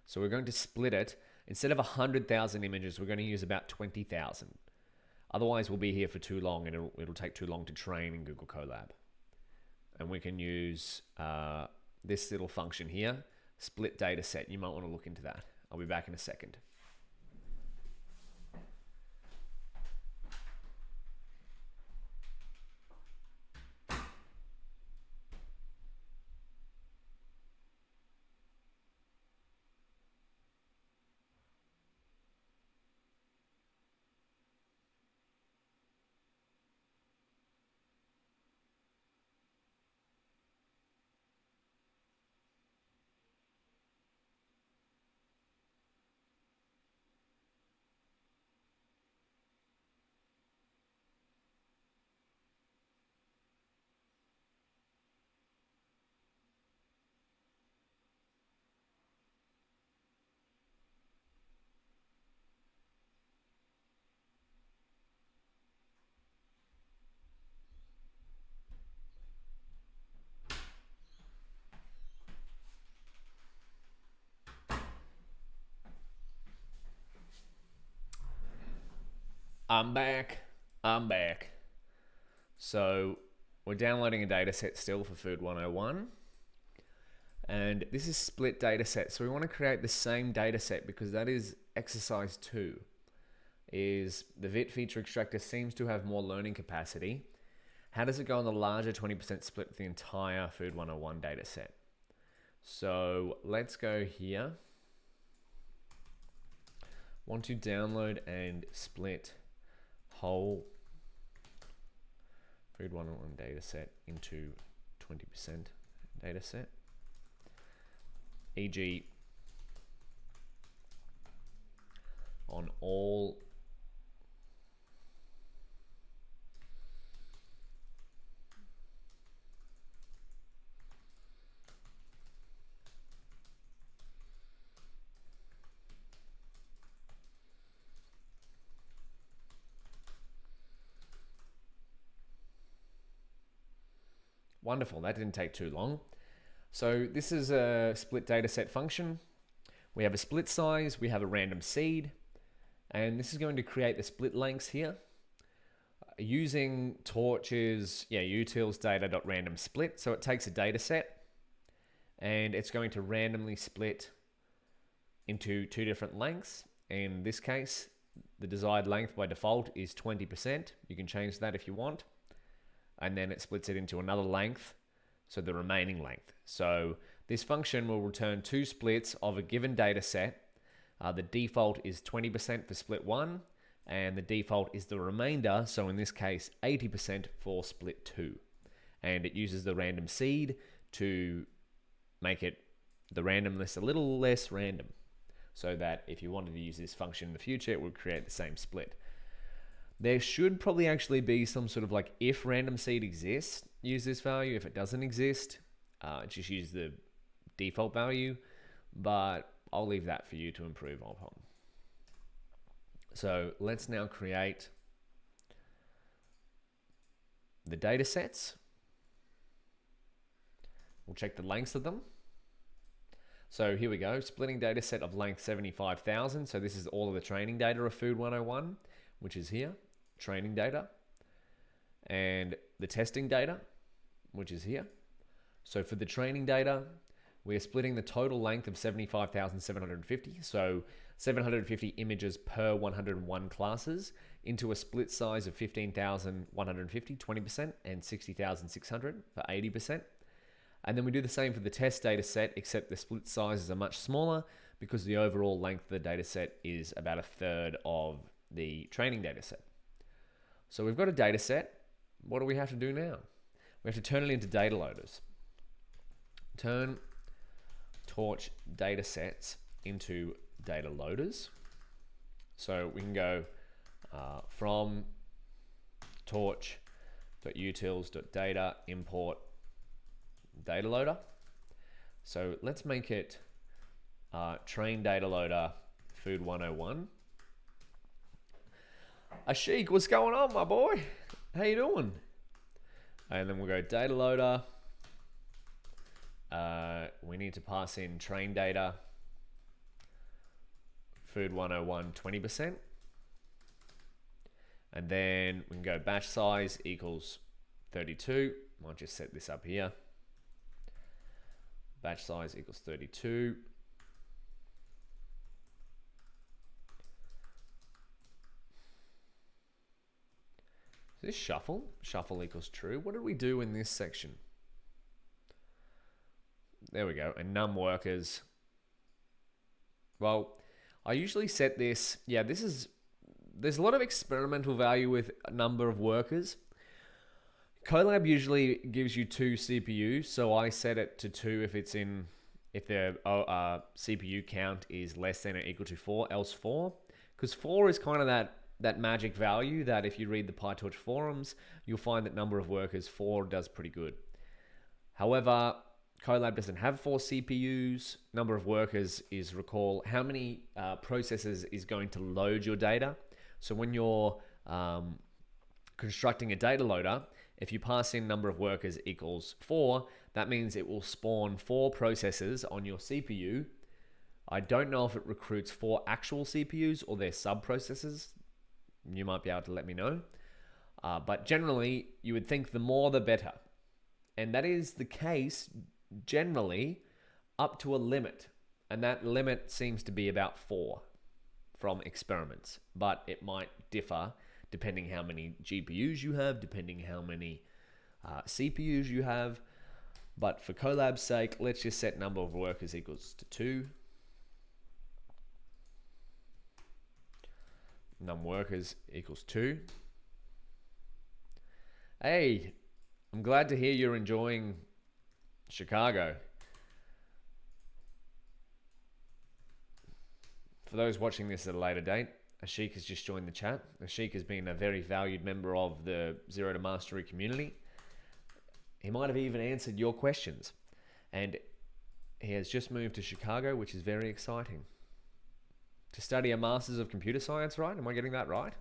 [SPEAKER 1] So we're going to split it. Instead of 100,000 images, we're going to use about 20,000. Otherwise, we'll be here for too long and it'll take too long to train in Google Colab. And we can use this little function here, split data set. You might want to look into that. I'll be back in a second. I'm back. So we're downloading a data set still for Food 101. And this is split data set. So we want to create the same data set because that is exercise 2. Is the VIT feature extractor seems to have more learning capacity. How does it go on the larger 20% split with the entire Food 101 data set? So let's go here. Want to download and split whole food 101 data set into 20% data set, e.g. on all Wonderful, that didn't take too long. So this is a split dataset function. We have a split size, we have a random seed, and this is going to create the split lengths here. Using Torch's utils data.random split. So it takes a dataset and it's going to randomly split into two different lengths. In this case, the desired length by default is 20%. You can change that if you want. And then it splits it into another length, so the remaining length. So this function will return two splits of a given data set. The default is 20% for split 1, and the default is the remainder, so in this case 80% for split 2. And it uses the random seed to make it the randomness a little less random, so that if you wanted to use this function in the future, it would create the same split. There should probably actually be some sort of like, if random seed exists, use this value. If it doesn't exist, just use the default value, but I'll leave that for you to improve upon. So let's now create the data sets. We'll check the lengths of them. So here we go, splitting data set of length 75,000. So this is all of the training data of Food 101, which is here. Training data, and the testing data, which is here. So for the training data, we're splitting the total length of 75,750, so 750 images per 101 classes, into a split size of 15,150, 20%, and 60,600 for 80%. And then we do the same for the test data set, except the split sizes are much smaller because the overall length of the data set is about a third of the training data set. So we've got a data set. What do we have to do now? We have to turn it into data loaders. Turn Torch data sets into data loaders. So we can go from torch.utils.data import data loader. So let's make it train data loader food 101. Ashik, what's going on, my boy? How you doing? And then we'll go data loader. We need to pass in train data. Food 101, 20%. And then we can go batch size equals 32. Might just set this up here. Batch size equals 32. This shuffle equals true. What did we do in this section? There we go. And num workers. Well, I usually set this. Yeah, there's a lot of experimental value with a number of workers. Colab usually gives you 2 CPUs, so I set it to 2 if their CPU count is less than or equal to 4, else 4. Because 4 is kind of that magic value that if you read the PyTorch forums, you'll find that number of workers 4 does pretty good. However, Colab doesn't have 4 CPUs. Number of workers is, recall, how many processors is going to load your data. So when you're constructing a data loader, if you pass in number of workers equals 4, that means it will spawn 4 processors on your CPU. I don't know if it recruits 4 actual CPUs or their sub-processors. You might be able to let me know. But generally, you would think the more the better. And that is the case generally up to a limit. And that limit seems to be about 4 from experiments. But it might differ depending how many GPUs you have, depending how many CPUs you have. But for Colab's sake, let's just set number of workers equals to 2. num workers equals 2. Hey, I'm glad to hear you're enjoying Chicago. For those watching this at a later date, Ashik has just joined the chat. Ashik has been a very valued member of the Zero to Mastery community. He might have even answered your questions. And he has just moved to Chicago, which is very exciting. To study a Masters of Computer Science, right? Am I getting that right?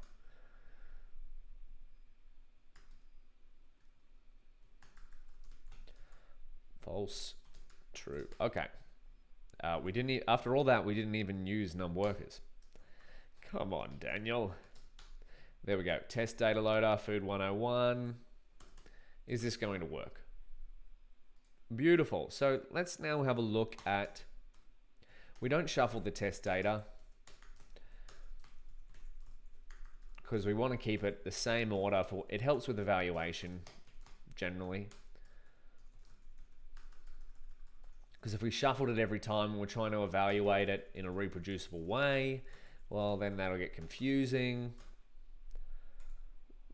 [SPEAKER 1] False. True. Okay. We didn't. After all that, we didn't even use num workers. Come on, Daniel. There we go. Test data loader, food 101. Is this going to work? Beautiful. So let's now have a look at. We don't shuffle the test data because we want to keep it the same order. For it helps with evaluation generally. Because if we shuffled it every time and we're trying to evaluate it in a reproducible way, well, then that'll get confusing.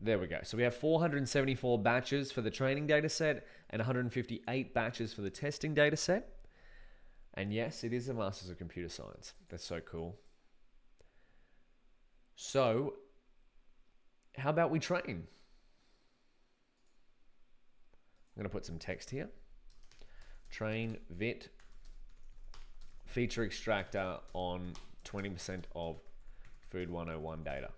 [SPEAKER 1] There we go. So we have 474 batches for the training data set and 158 batches for the testing data set. And yes, it is a Masters of Computer Science. That's so cool. So, how about we train? I'm going to put some text here. Train vit feature extractor on 20% of food 101 data.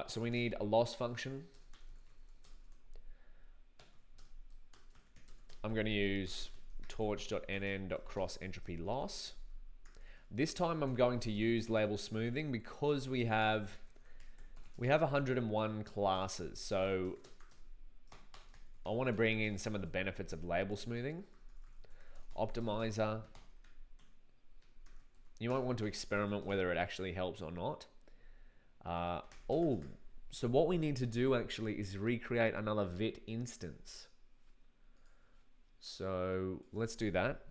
[SPEAKER 1] So we need a loss function. I'm going to use torch.nn.cross-entropy loss. This time I'm going to use label smoothing because we have 101 classes. So I want to bring in some of the benefits of label smoothing. Optimizer. You might want to experiment whether it actually helps or not. So what we need to do actually is recreate another vit instance. So let's do that.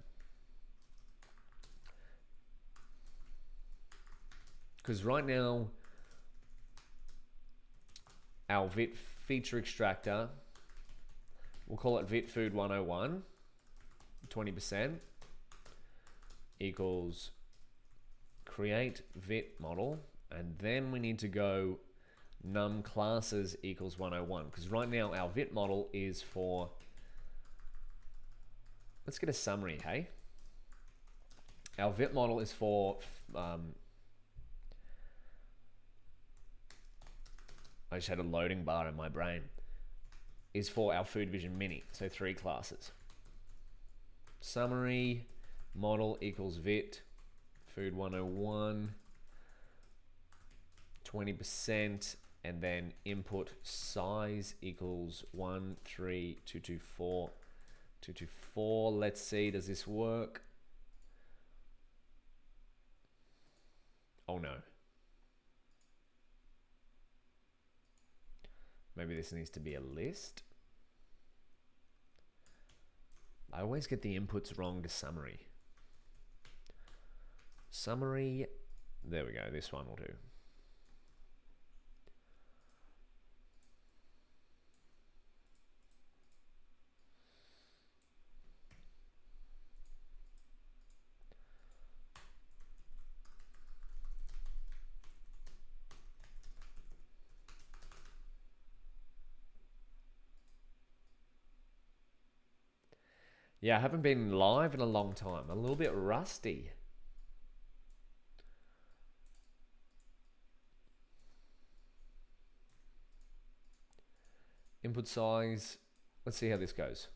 [SPEAKER 1] Because right now, our vit feature extractor, we'll call it vit food 101, 20% equals create vit model. And then we need to go num classes equals 101. Because right now our vit model is for, let's get a summary, hey? Our vit model is for, I just had a loading bar in my brain, is for our Food Vision Mini. So 3 classes. Summary model equals vit food 101. 20%, and then input size equals 13224. Let's see, does this work? Oh no. Maybe this needs to be a list. I always get the inputs wrong to summary. Summary, there we go, this one will do. Yeah, I haven't been live in a long time. A little bit rusty. Input size. Let's see how this goes.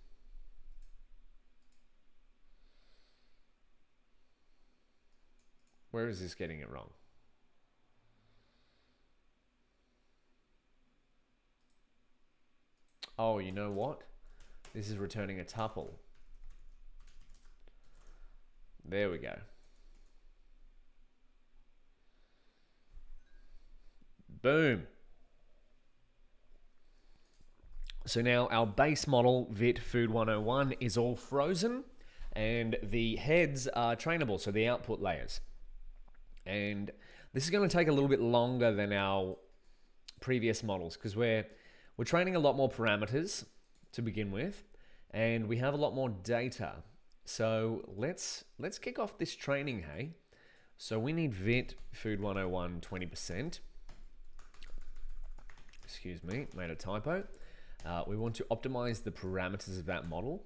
[SPEAKER 1] Where is this getting it wrong? Oh, you know what? This is returning a tuple. There we go. Boom. So now our base model vit food 101 is all frozen and the heads are trainable, so the output layers. And This is going to take a little bit longer than our previous models because we're training a lot more parameters to begin with, and we have a lot more data. So let's kick off this training, hey? So we need vit food 101 20%. Excuse me, made a typo. We want to optimize the parameters of that model.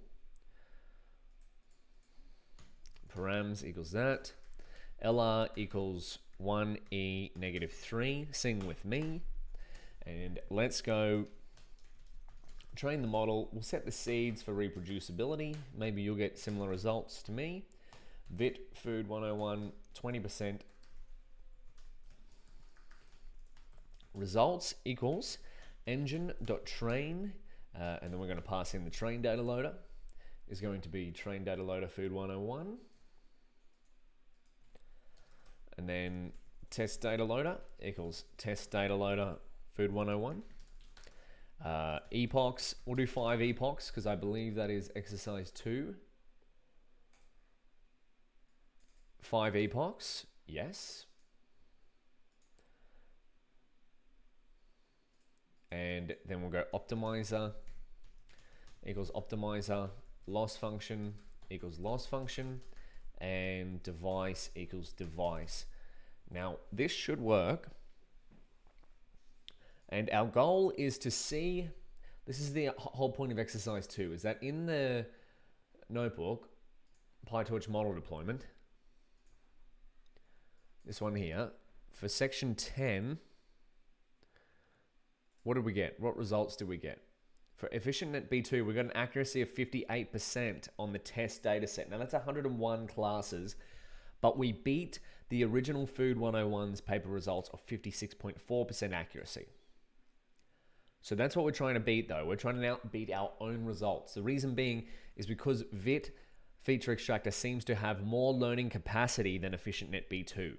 [SPEAKER 1] Params equals that. LR equals 1e negative 3. Sing with me. And let's go train the model. We'll set the seeds for reproducibility. Maybe you'll get similar results to me. Vit food 101 20%. Results equals engine.train, and then we're going to pass in the train data loader. Is going to be train data loader food 101, and then test data loader equals test data loader food 101. Epochs, we'll do 5 epochs because I believe that is exercise 2. 5 epochs, yes. And then we'll go optimizer equals optimizer, loss function equals loss function, and device equals device. Now this should work. And our goal is to see, this is the whole point of exercise 2, is that in the notebook, PyTorch Model Deployment, this one here, for section 10, what did we get? What results did we get? For EfficientNet B2, we got an accuracy of 58% on the test data set. Now that's 101 classes, but we beat the original Food 101's paper results of 56.4% accuracy. So that's what we're trying to beat though. We're trying to beat our own results. The reason being is because VIT feature extractor seems to have more learning capacity than EfficientNet B2.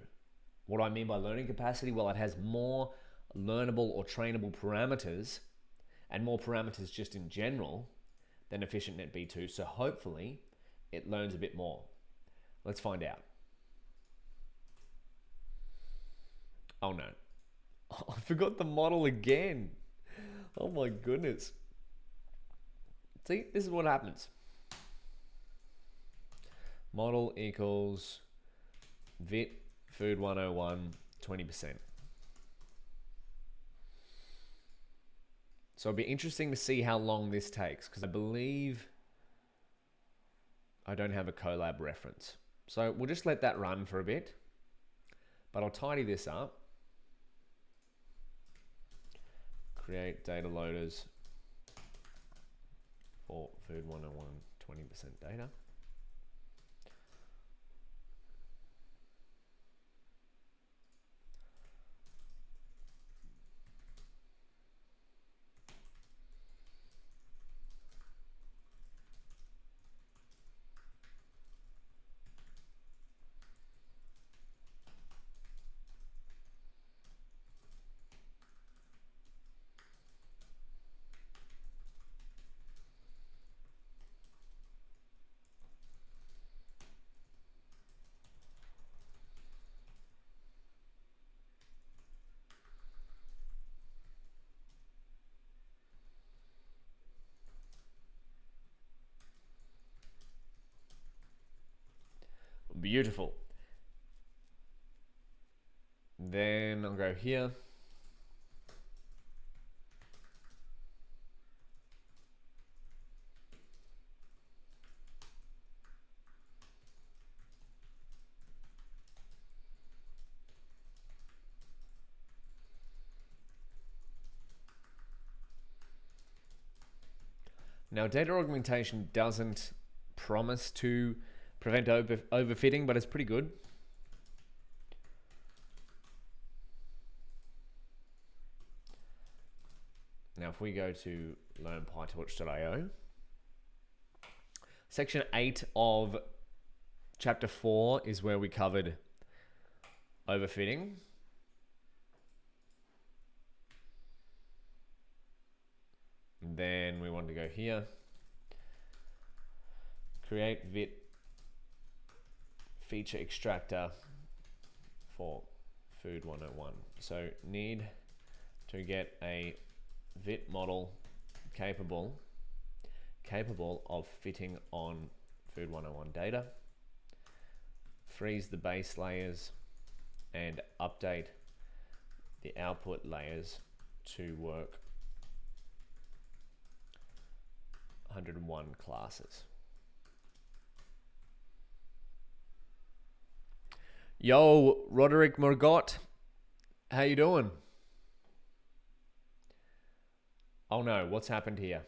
[SPEAKER 1] What do I mean by learning capacity? Well, it has more learnable or trainable parameters and more parameters just in general than EfficientNet B2. So hopefully it learns a bit more. Let's find out. Oh no, I forgot the model again. Oh my goodness. See, this is what happens. Model equals vit food 101 20%. So it'll be interesting to see how long this takes because I believe I don't have a collab reference. So we'll just let that run for a bit, but I'll tidy this up. Create data loaders for food 101 20% data. Beautiful. Then I'll go here. Now, data augmentation doesn't promise to prevent overfitting, but it's pretty good. Now, if we go to learnpytorch.io, section 8 of chapter 4 is where we covered overfitting. Then we want to go here, create vit feature extractor for food 101. So need to get a VIT model capable of fitting on food 101 data, freeze the base layers, and update the output layers to work 101 classes. Yo, Roderick Morgott, how you doing? Oh no, what's happened here?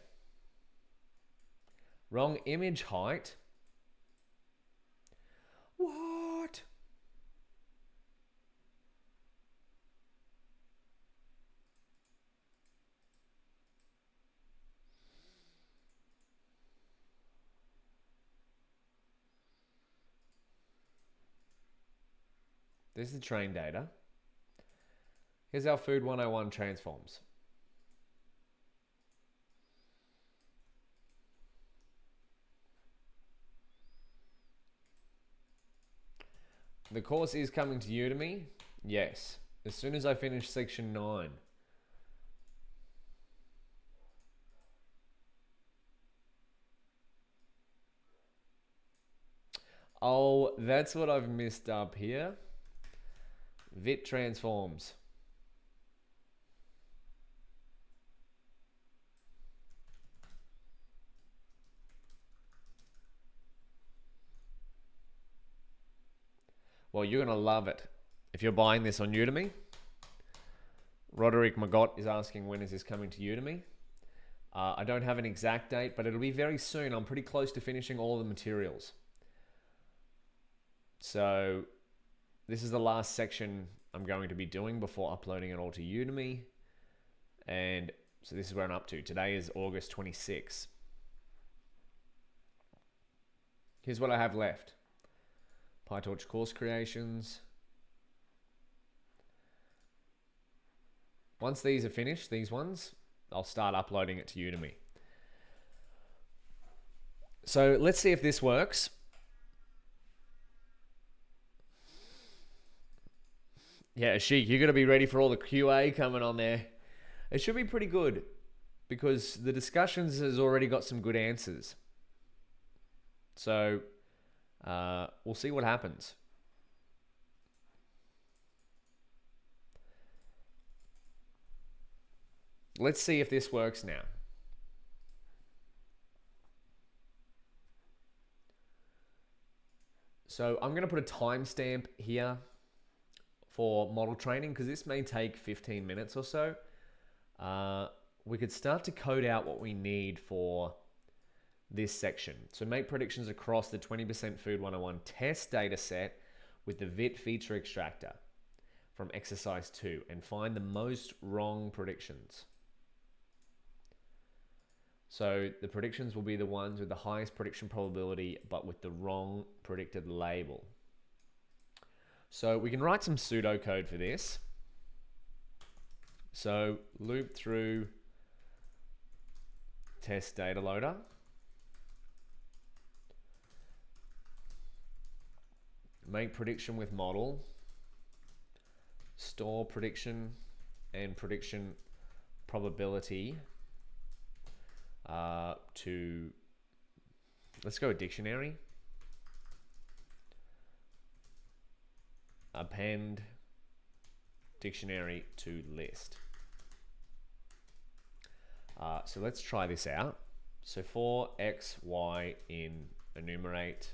[SPEAKER 1] Wrong image height? What? This is the train data. Here's our food 101 transforms. The course is coming to Udemy. Yes, as soon as I finish section 9. Oh, that's what I've missed up here. VIT transforms. Well, you're going to love it. If you're buying this on Udemy, Roderick Magot is asking when is this coming to Udemy. I don't have an exact date, but it'll be very soon. I'm pretty close to finishing all the materials. So this is the last section I'm going to be doing before uploading it all to Udemy. And so this is where I'm up to. Today is August 26th. Here's what I have left. PyTorch course creations. Once these are finished, these ones, I'll start uploading it to Udemy. So let's see if this works. Yeah, Ashik, you're going to be ready for all the QA coming on there. It should be pretty good because the discussions has already got some good answers. So we'll see what happens. Let's see if this works now. So I'm going to put a timestamp here for model training because this may take 15 minutes or so. We could start to code out what we need for this section. So make predictions across the 20% Food 101 test data set with the VIT feature extractor from exercise 2 and find the most wrong predictions. So the predictions will be the ones with the highest prediction probability but with the wrong predicted label. So we can write some pseudocode for this. So loop through test data loader. Make prediction with model. Store prediction and prediction probability to, let's go dictionary. Append dictionary to list. So let's try this out. So for x, y in enumerate,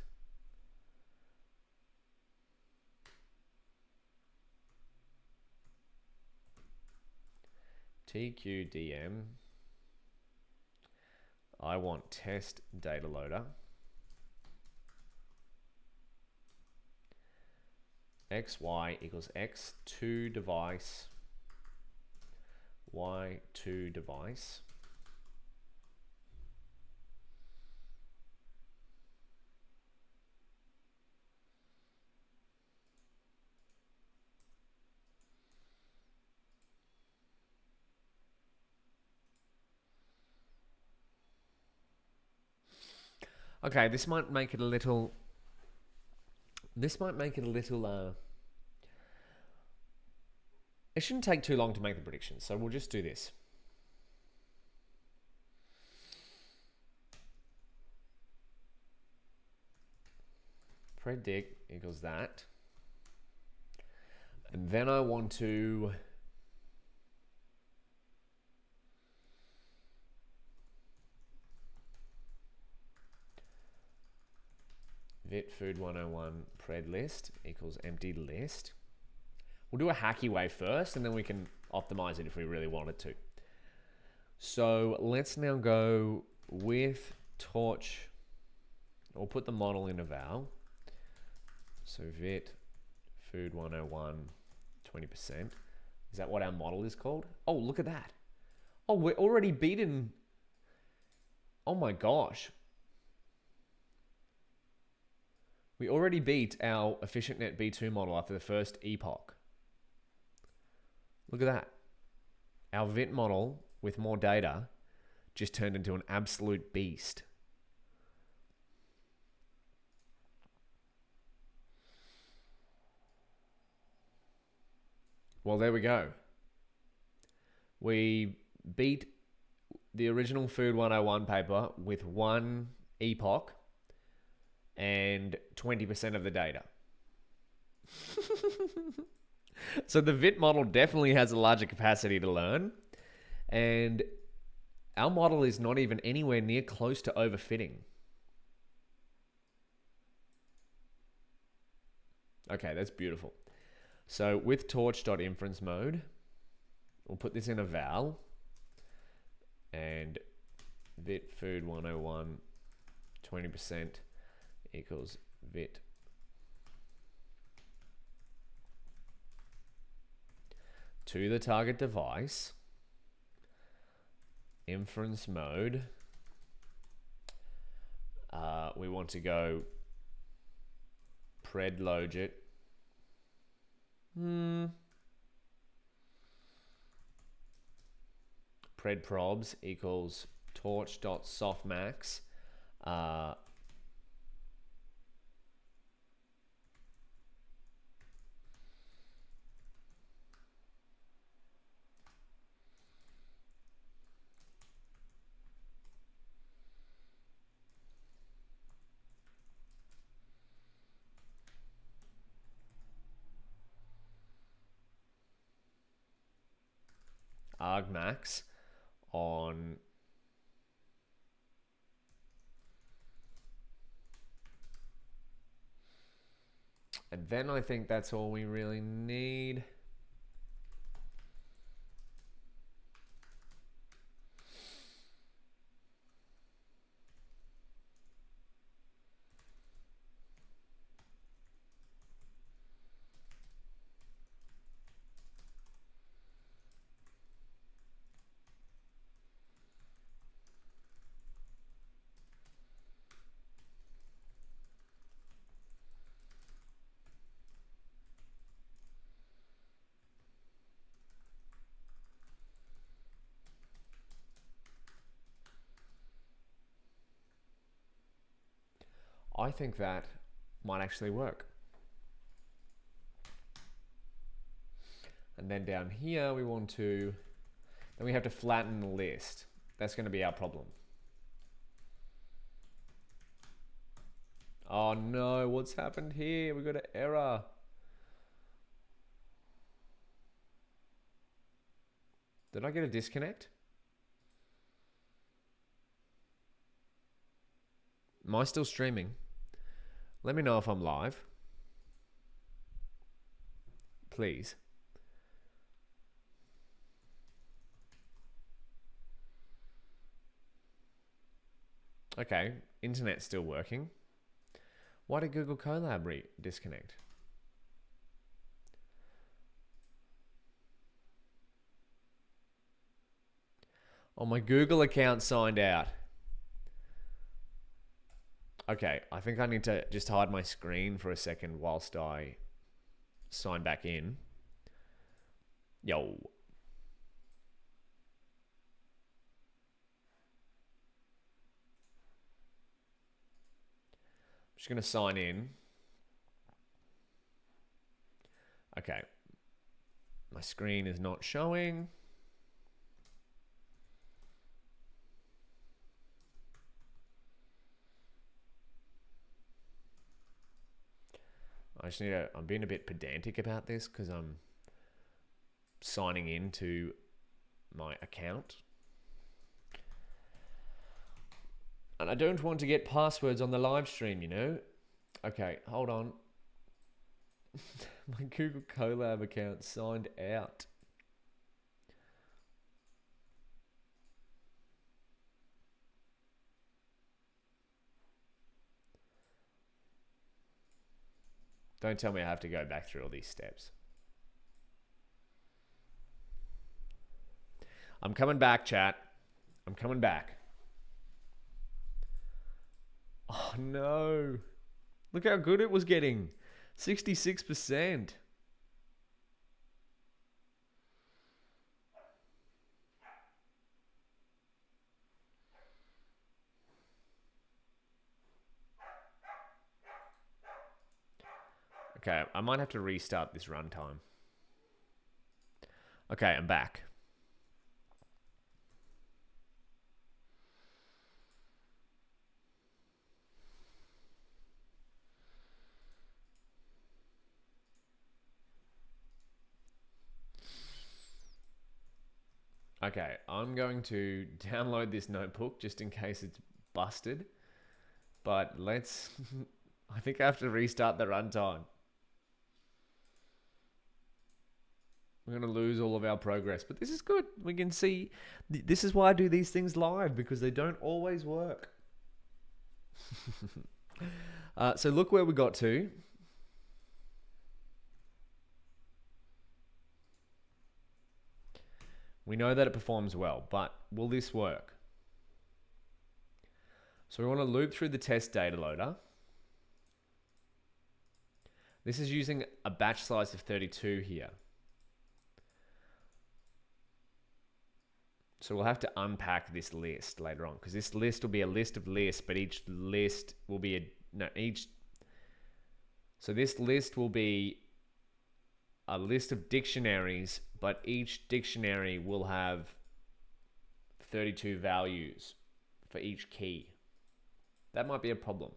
[SPEAKER 1] TQDM, I want test data loader. XY equals X to device, Y to device. Okay, this might make it a little It shouldn't take too long to make the prediction, so we'll just do this. Predict equals that. And then I want to vit food 101 pred list equals empty list. We'll do a hacky way first, and then we can optimize it if we really wanted to. So let's now go with torch. We'll put the model in a val. So vit food 101 20%. Is that what our model is called? Oh, look at that. Oh, we're already beaten. Oh my gosh. We already beat our EfficientNet B2 model after the first epoch. Look at that. Our vit model with more data just turned into an absolute beast. Well, there we go. We beat the original Food 101 paper with one epoch and 20% of the data. So the VIT model definitely has a larger capacity to learn, and our model is not even anywhere near close to overfitting. Okay, that's beautiful. So with torch.inference mode, we'll put this in a val, and vit food 101 20% equals vit to the target device, inference mode. We want to go pred logit. Pred probs equals torch.softmax. argmax on and then I think that's all we really need. I think that might actually work. And then down here we want to, then we have to flatten the list. That's going to be our problem. Oh no, what's happened here? We got an error. Did I get a disconnect? Am I still streaming? Let me know if I'm live. Please. Okay, internet's still working. Why did Google Colab disconnect? Oh, my Google account signed out. Okay, I think I need to just hide my screen for a second whilst I sign back in. Yo. I'm just going to sign in. Okay. My screen is not showing. I just need to, I'm being a bit pedantic about this because I'm signing into my account. And I don't want to get passwords on the live stream, you know? Okay, hold on. My Google Colab account signed out. Don't tell me I have to go back through all these steps. I'm coming back, chat. I'm coming back. Oh no. Look how good it was getting. 66%. Okay, I might have to restart this runtime. Okay, I'm back. Okay, I'm going to download this notebook just in case it's busted. But let's... I think I have to restart the runtime. We're going to lose all of our progress. But this is good. We can see... This is why I do these things live, because they don't always work. So look where we got to. We know that it performs well, but will this work? So we want to loop through the test data loader. This is using a batch size of 32 here. So we'll have to unpack this list later on, because this list will be a list of lists, but each list will be so this list will be a list of dictionaries, but each dictionary will have 32 values for each key. That might be a problem.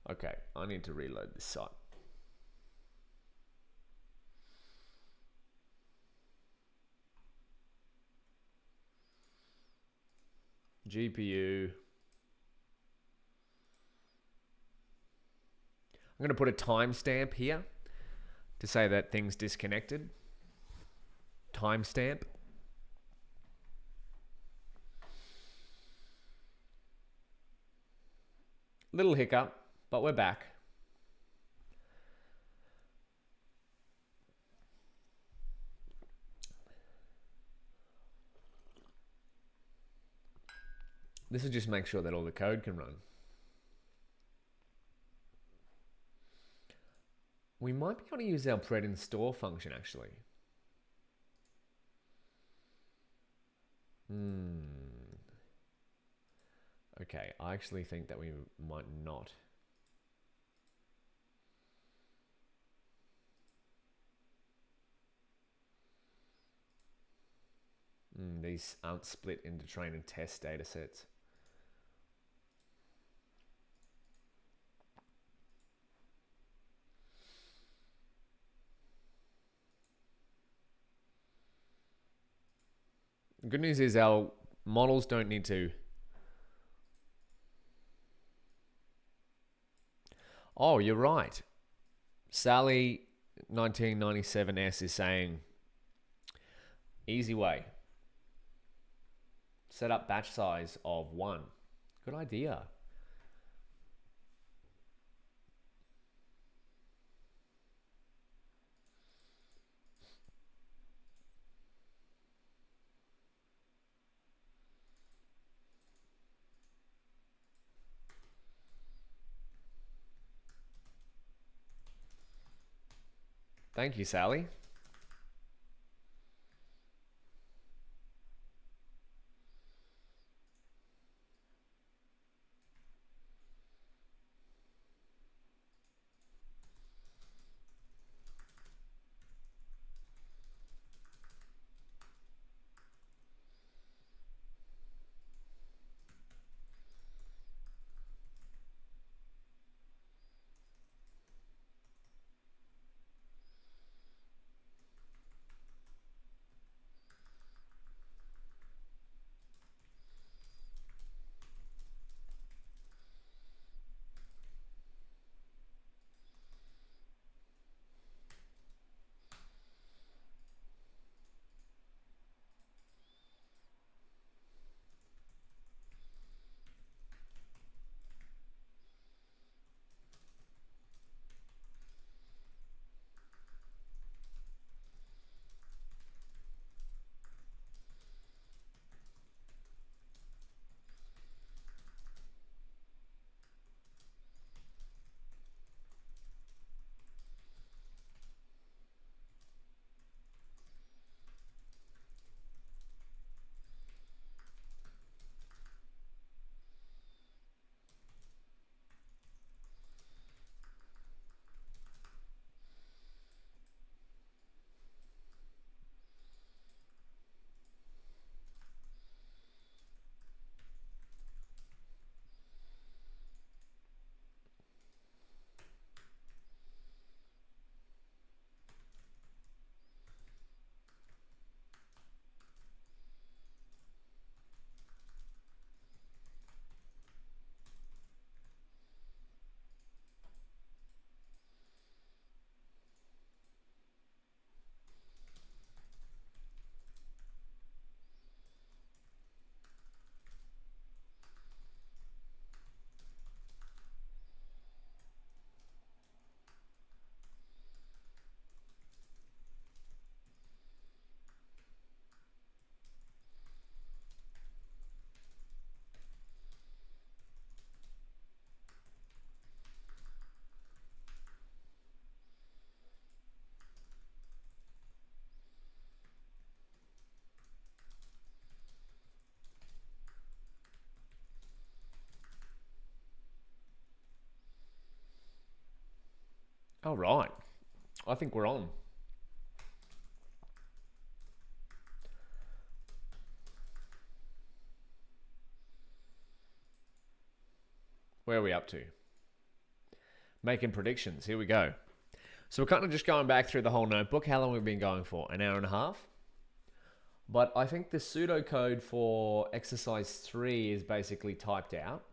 [SPEAKER 1] Okay, I need to reload this site. GPU. I'm going to put a timestamp here to say that thing's disconnected. Timestamp. Little hiccup, but we're back. This will just make sure that all the code can run. We might be able to use our pred install function actually. Okay, I actually think that we might not. These aren't split into train and test data sets. The good news is our models don't need to. Oh, you're right. Sally 1997S is saying, easy way. Set up batch size of 1. Good idea. Thank you, Sally. All right. I think we're on. Where are we up to? Making predictions. Here we go. So we're kind of just going back through the whole notebook. How long have we been going for? An hour and a half? But I think the pseudocode for exercise 3 is basically typed out.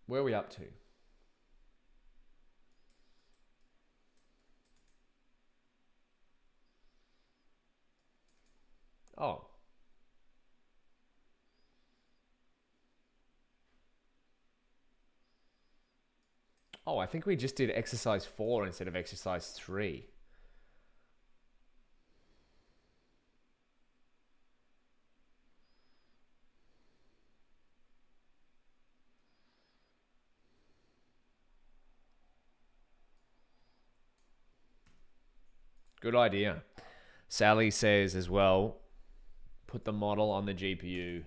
[SPEAKER 1] Where are we up to? Oh. Oh, I think we just did exercise 4 instead of exercise 3. Good idea. Sally says as well, put the model on the GPU.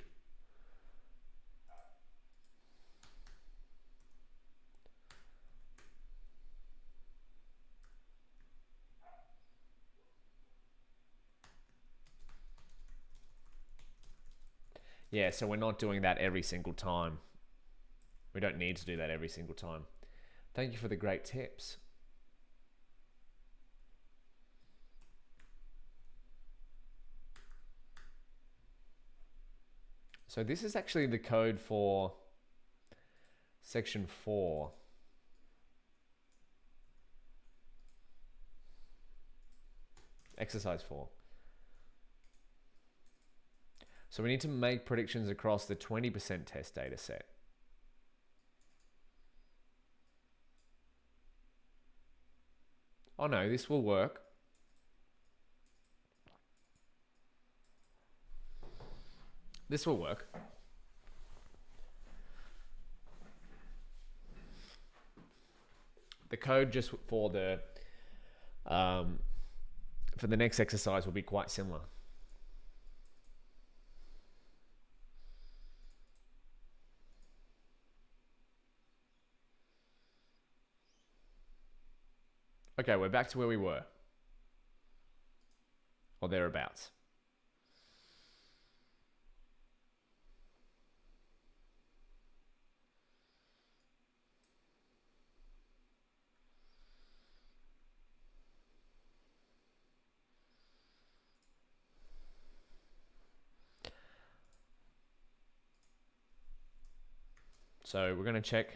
[SPEAKER 1] Yeah, so we're not doing that every single time. We don't need to do that every single time. Thank you for the great tips. So this is actually the code for section 4. Exercise 4. So we need to make predictions across the 20% test data set. Oh no, this will work. This will work. the code just for the next exercise will be quite similar. Okay, we're back to where we were. Or thereabouts. So we're going to check.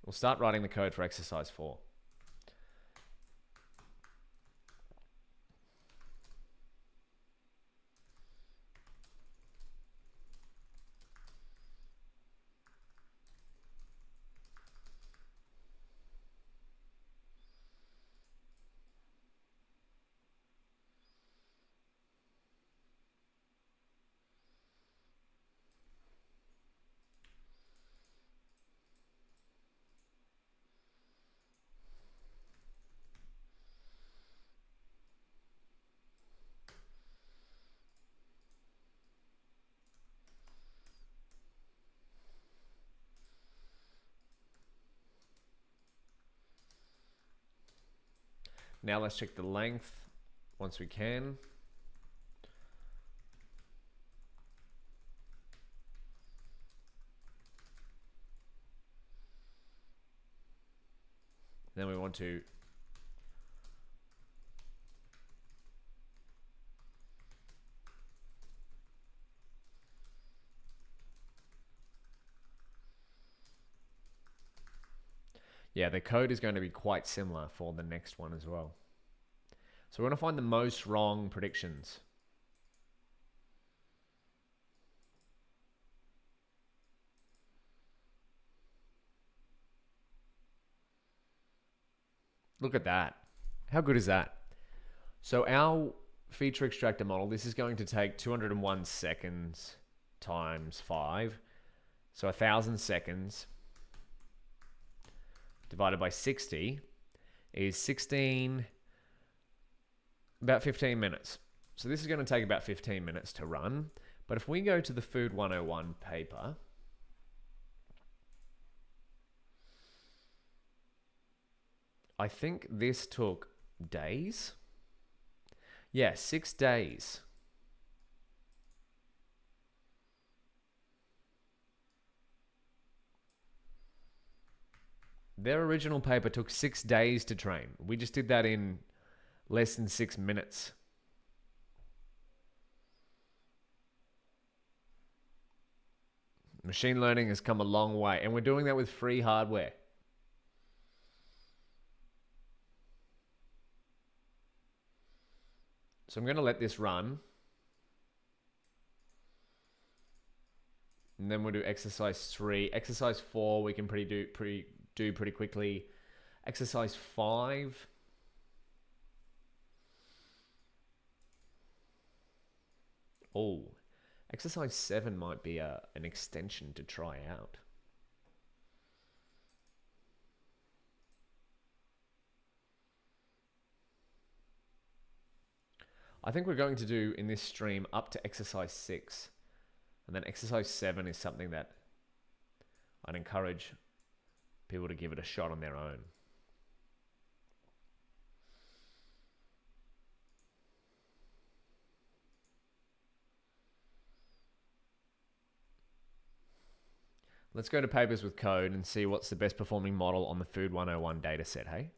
[SPEAKER 1] We'll start writing the code for exercise 4. Now let's check the length once we can. Then we want to yeah, the code is going to be quite similar for the next one as well. So we're going to find the most wrong predictions. Look at that. How good is that? So our feature extractor model, this is going to take 201 seconds times 5. So 1,000 seconds divided by 60 is about 15 minutes. So this is going to take about 15 minutes to run. But if we go to the Food 101 paper, I think this took days. Yeah, 6 days. Their original paper took 6 days to train. We just did that in less than 6 minutes. Machine learning has come a long way, and we're doing that with free hardware. So I'm going to let this run. And then we'll do exercise 3. Exercise 4 we can do pretty quickly. Exercise 5. Oh, exercise 7 might be an extension to try out. I think we're going to do in this stream up to exercise 6. And then exercise 7 is something that I'd encourage people to give it a shot on their own. Let's go to papers with code and see what's the best performing model on the Food 101 dataset, hey?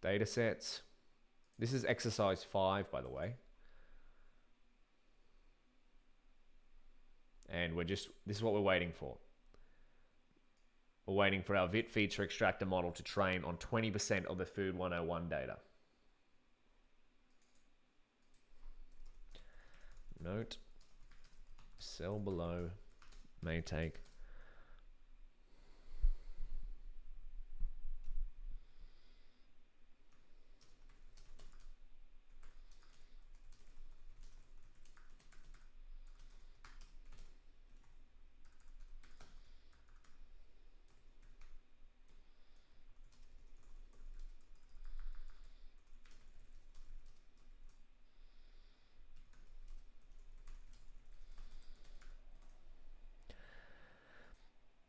[SPEAKER 1] Datasets. This is exercise 5, by the way. And this is what we're waiting for. We're waiting for our VIT feature extractor model to train on 20% of the Food 101 data. Note. cell below may take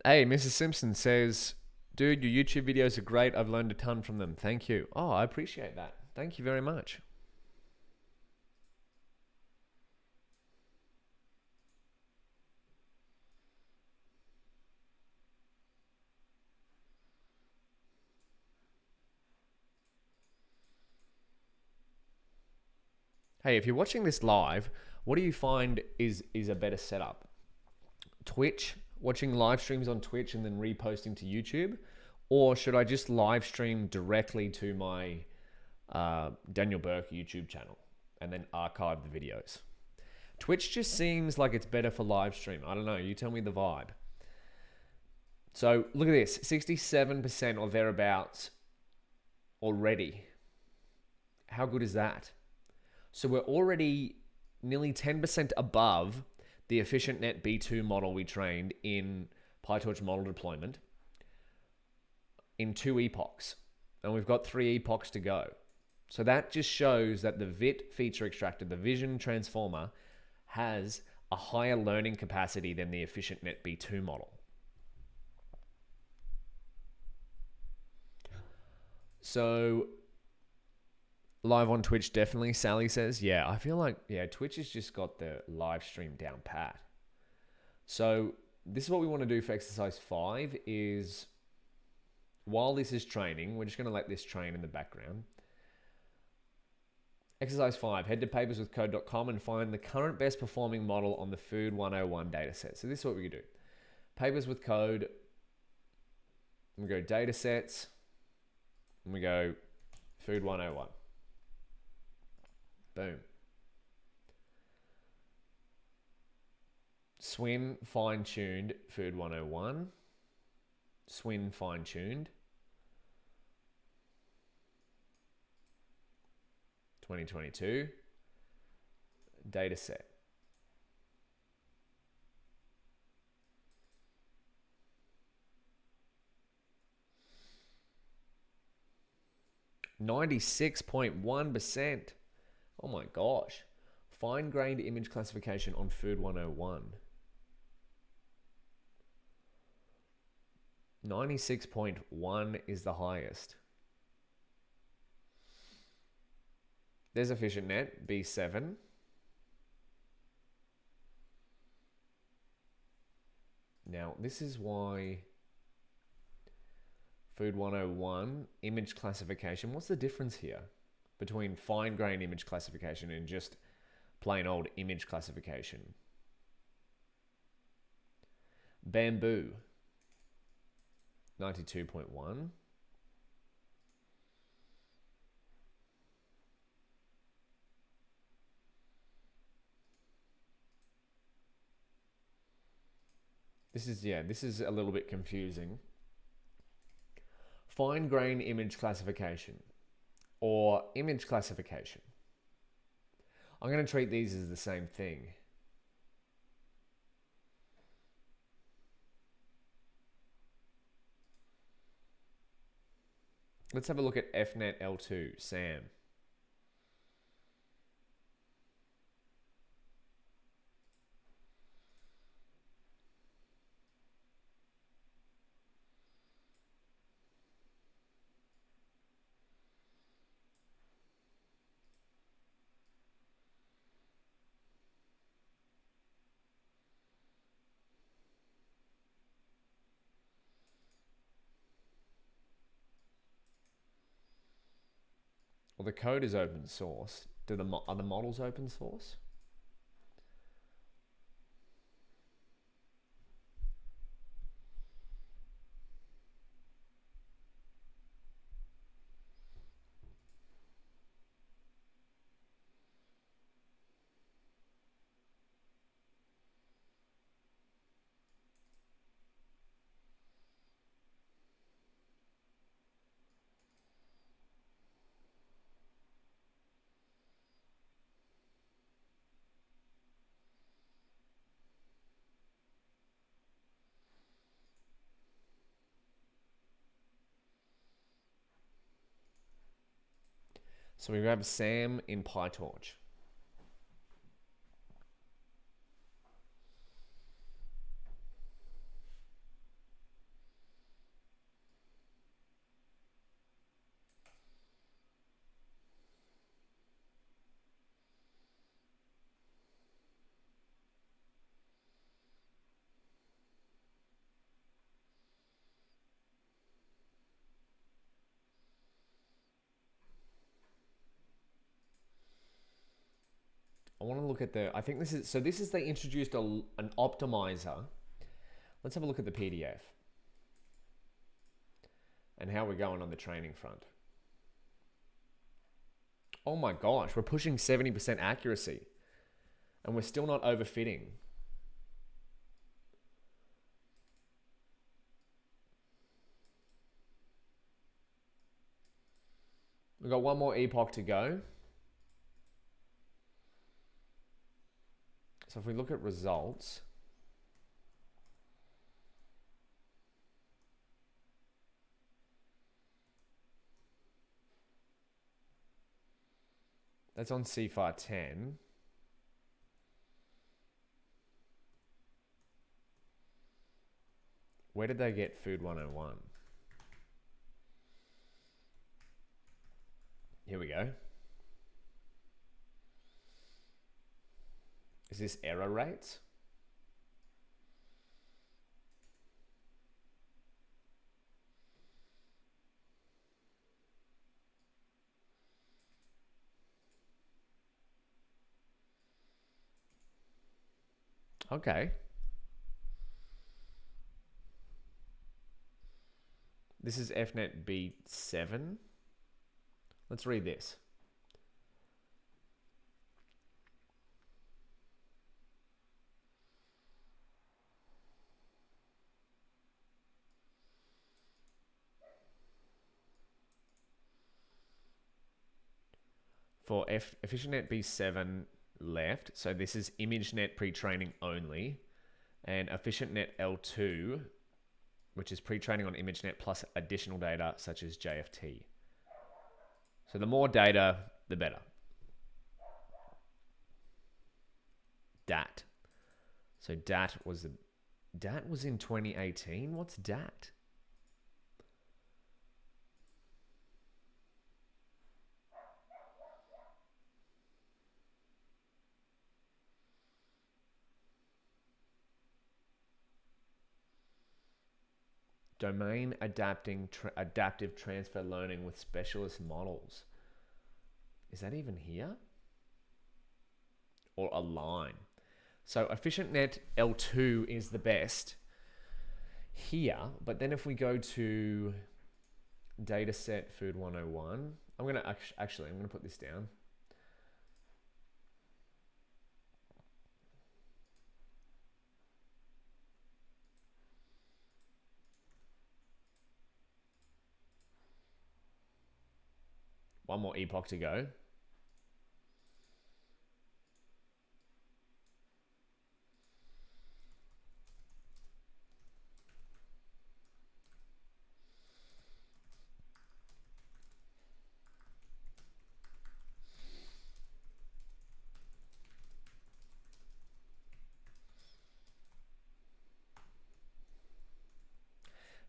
[SPEAKER 1] Hey, Mrs. Simpson says, dude, your YouTube videos are great. I've learned a ton from them. Thank you. Oh, I appreciate that. Thank you very much. Hey, if you're watching this live, what do you find is a better setup? Twitch, watching live streams on Twitch and then reposting to YouTube? Or should I just live stream directly to my Daniel Burke YouTube channel and then archive the videos? Twitch just seems like it's better for live stream. I don't know. You tell me the vibe. So look at this, 67% or thereabouts already. How good is that? So we're already nearly 10% above the efficient net B2 model we trained in PyTorch Model Deployment in 2 epochs. And we've got 3 epochs to go. So that just shows that the VIT feature extractor, the vision transformer, has a higher learning capacity than the efficient net B2 model. So live on Twitch, definitely, Sally says. Yeah, I feel like, Twitch has just got the live stream down pat. So this is what we want to do for exercise 5 is, while this is training, we're just going to let this train in the background. Exercise 5, head to paperswithcode.com and find the current best performing model on the Food 101 dataset. So this is what we can do. Papers with Code, we go datasets, and we go Food 101. Boom. Swin fine-tuned Food 101. Swin fine-tuned. 2022. Dataset. %96.1%. Oh my gosh. Fine-grained image classification on Food 101. 96.1 is the highest. There's efficient net, B7. Now, this is why Food 101, image classification. What's the difference here between fine-grained image classification and just plain old image classification? Bamboo, 92.1. This is a little bit confusing. Fine grain image classification or image classification. I'm going to treat these as the same thing. Let's have a look at FNet L2, SAM. Well, the code is open source. Are the models open source? So we grab Sam in PyTorch. I want to look at I think this is they introduced an optimizer. Let's have a look at the PDF and how we're going on the training front. Oh my gosh, we're pushing 70% accuracy and we're still not overfitting. We've got one more epoch to go. So if we look at results, that's on CFAR 10. Where did they get Food 101? Here we go. Is this error rates? Okay. This is FNet B7. Let's read this. For EfficientNet B7 left, so this is ImageNet pre-training only, and EfficientNet L2, which is pre-training on ImageNet plus additional data such as JFT. So the more data, the better. DAT. So DAT was in 2018. What's DAT? Domain adaptive transfer learning with specialist models. Is that even here? Or align? So EfficientNet L2 is the best here, but then if we go to dataset Food 101, I'm going to put this down. One more epoch to go.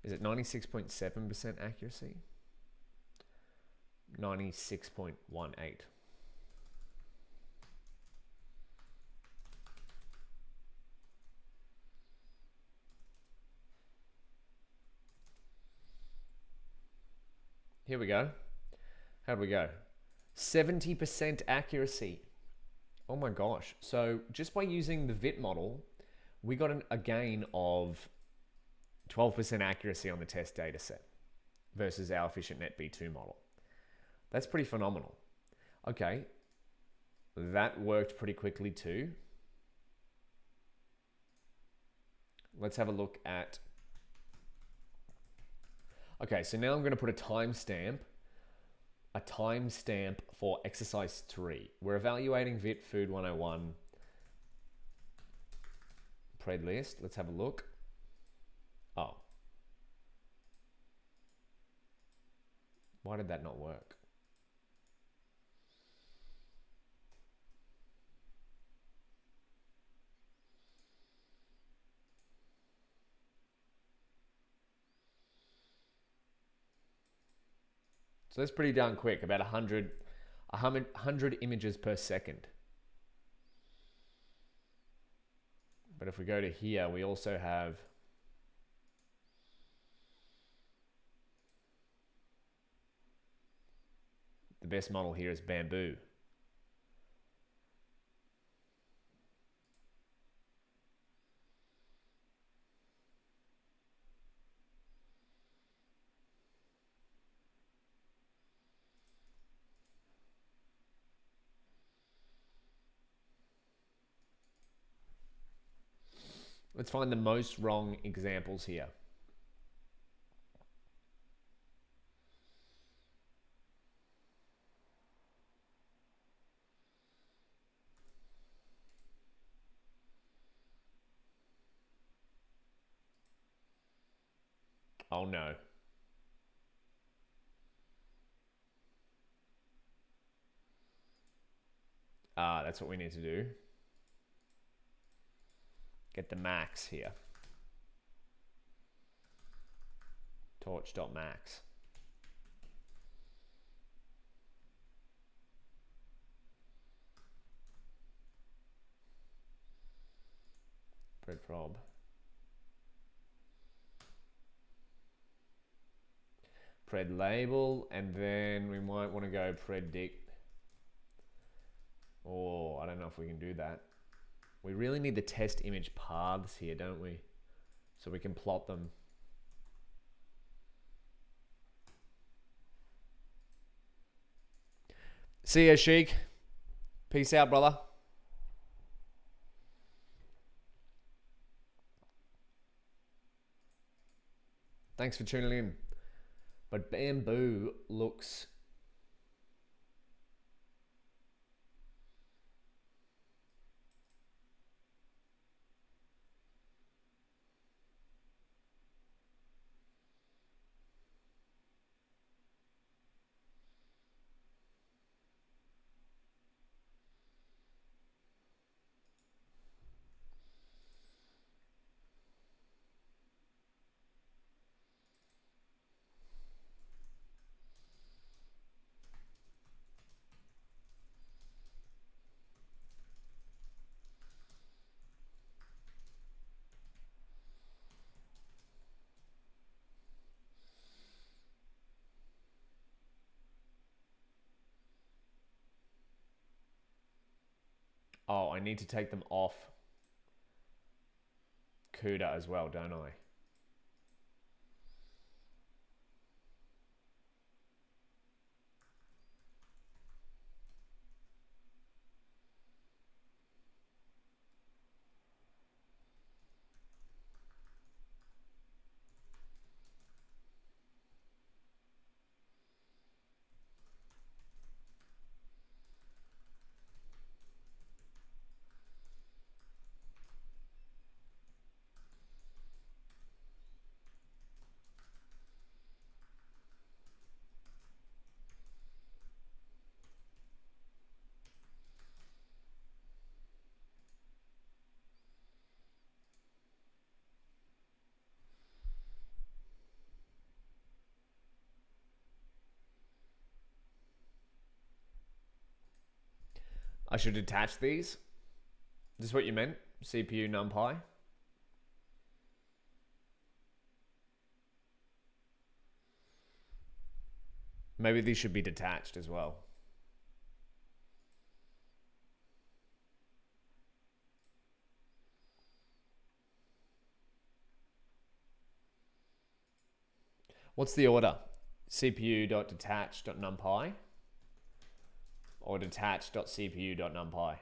[SPEAKER 1] Is it 96.7% accuracy? 96.18. Here we go. How'd we go? 70% accuracy. Oh my gosh. So just by using the VIT model, we got a gain of 12% accuracy on the test data set versus our EfficientNet B2 model. That's pretty phenomenal. Okay, that worked pretty quickly too. Let's have a look at... Okay, so now I'm going to put a timestamp for exercise 3. We're evaluating VIT Food 101 pred list. Let's have a look. Oh. Why did that not work? So that's pretty darn quick, about 100 images per second. But if we go to here, we also have the best model here is Bamboo. Let's find the most wrong examples here. Oh no. That's what we need to do. Get the max here. Torch.max. Predprob. Pred label, and then we might want to go predict. Oh, I don't know if we can do that. We really need the test image paths here, don't we? So we can plot them. See ya, Sheik. Peace out, brother. Thanks for tuning in. But Bamboo looks... Oh, I need to take them off CUDA as well, don't I? I should attach these. Is this what you meant? CPU NumPy? Maybe these should be detached as well. What's the order? CPU.detach.numpy or detach.cpu.numpy?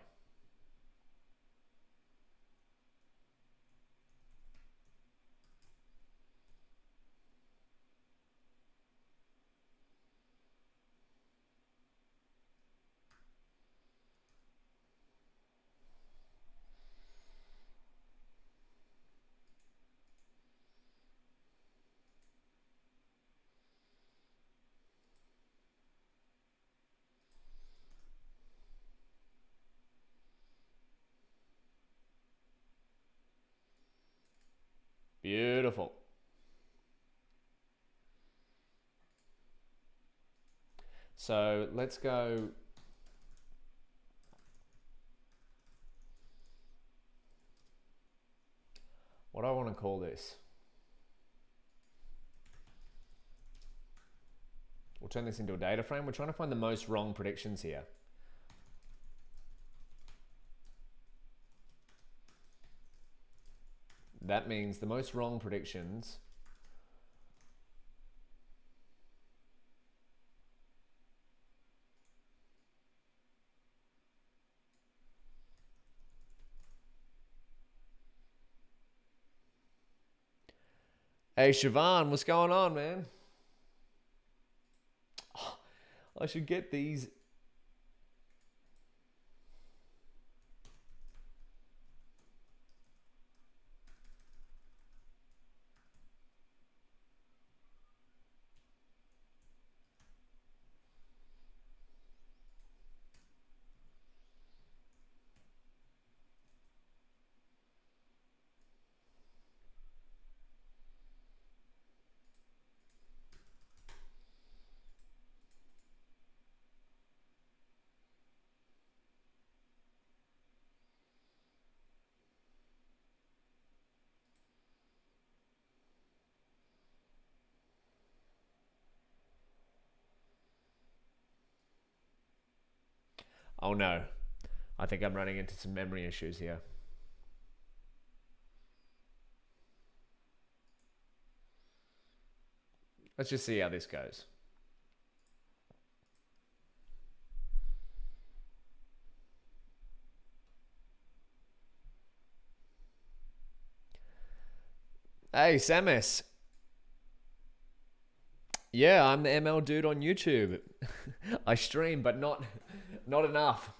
[SPEAKER 1] Beautiful. So let's go. What do I want to call this? We'll turn this into a data frame. We're trying to find the most wrong predictions here. That means the most wrong predictions Hey Siobhan, what's going on, man? Oh, I should get these. Oh no, I think I'm running into some memory issues here. Let's just see how this goes. Hey, Samus. Yeah, I'm the ML dude on YouTube. I stream, but not enough.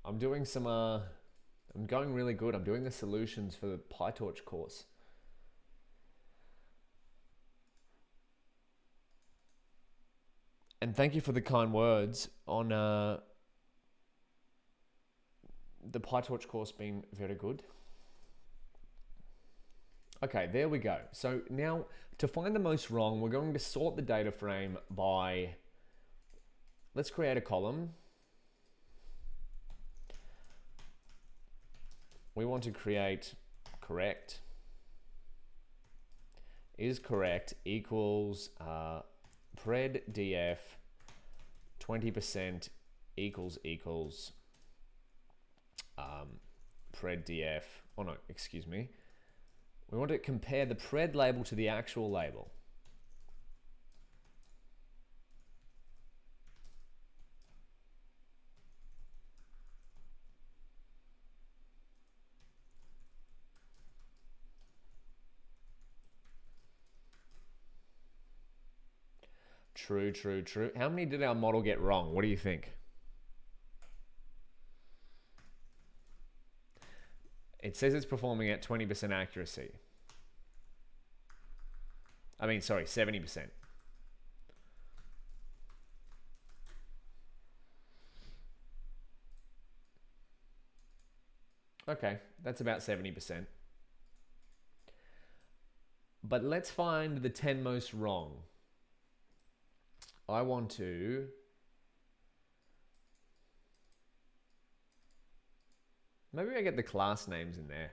[SPEAKER 1] I'm doing some, I'm going really good. I'm doing the solutions for the PyTorch course. And thank you for the kind words on the PyTorch course being very good. Okay, there we go. So now to find the most wrong, we're going to sort the data frame by, let's create a column. We want to create correct, is correct, equals pred df 20% equals pred df, oh no, excuse me. We want to compare the pred label to the actual label. True, true, true. How many did our model get wrong? What do you think? It says it's performing at 20% accuracy. I mean, sorry, 70%. Okay, that's about 70%. But let's find the 10 most wrong. I want to maybe I get the class names in there.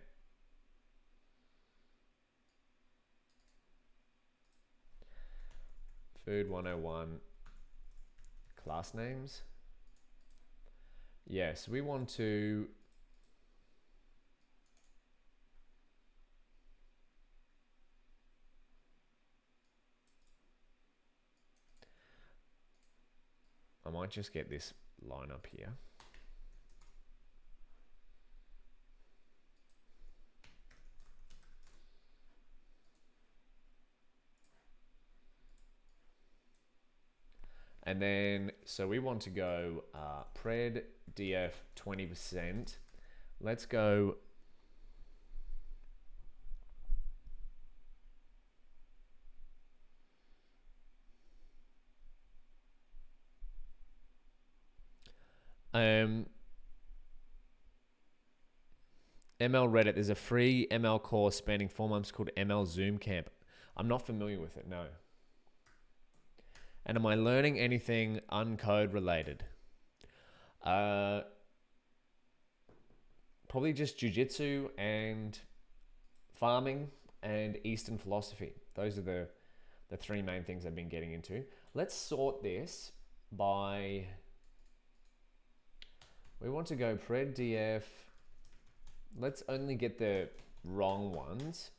[SPEAKER 1] Food 101 class names. Yes, we want to I might just get this line up here. And then, so we want to go pred df 20%. Let's go ML Reddit. There's a free ML course spanning 4 months called ML Zoom Camp. I'm not familiar with it, no. And am I learning anything uncode related? Probably just jujitsu and farming and Eastern philosophy. Those are the three main things I've been getting into. Let's sort this by, we want to go pred df. Let's only get the wrong ones.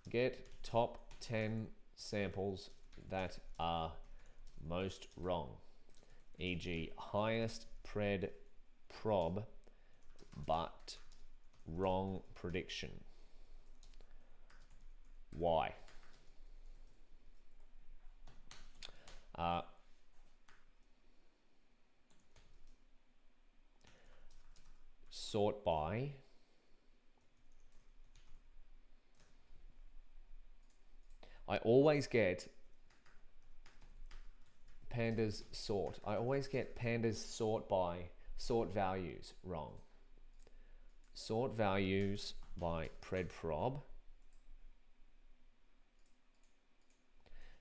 [SPEAKER 1] Get top 10 samples that are most wrong, e.g. highest pred prob but wrong prediction. Why? Sort by I always get pandas sort. I always get pandas sort by sort values wrong. Sort values by pred prob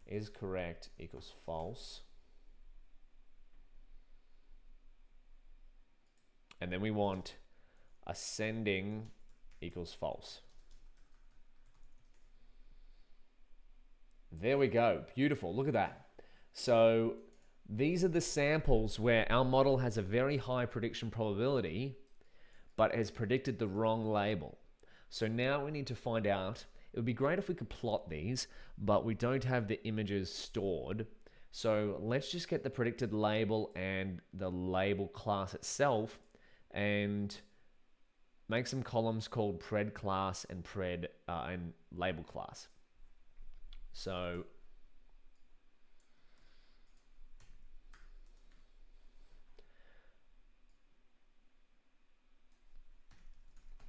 [SPEAKER 1] is correct equals false. And then we want ascending equals false. There we go. Beautiful. Look at that. So these are the samples where our model has a very high prediction probability, but has predicted the wrong label. So now we need to find out, it would be great if we could plot these, but we don't have the images stored. So let's just get the predicted label and the label class itself and make some columns called pred class and pred and label class. So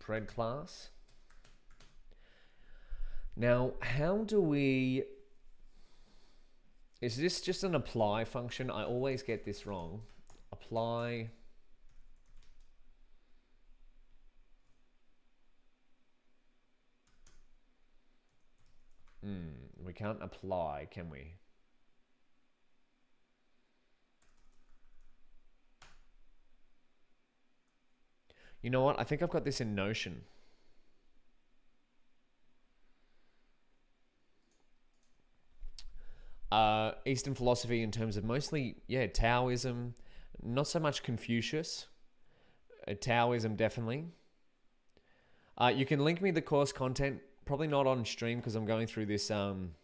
[SPEAKER 1] pred class. Now, how do we, is this just an apply function? I always get this wrong. Apply. We can't apply, can we? You know what? I think I've got this in Notion. Eastern philosophy in terms of mostly, yeah, Taoism, not so much Confucius. Taoism, definitely. You can link me the course content. Probably not on stream because I'm going through this. I'm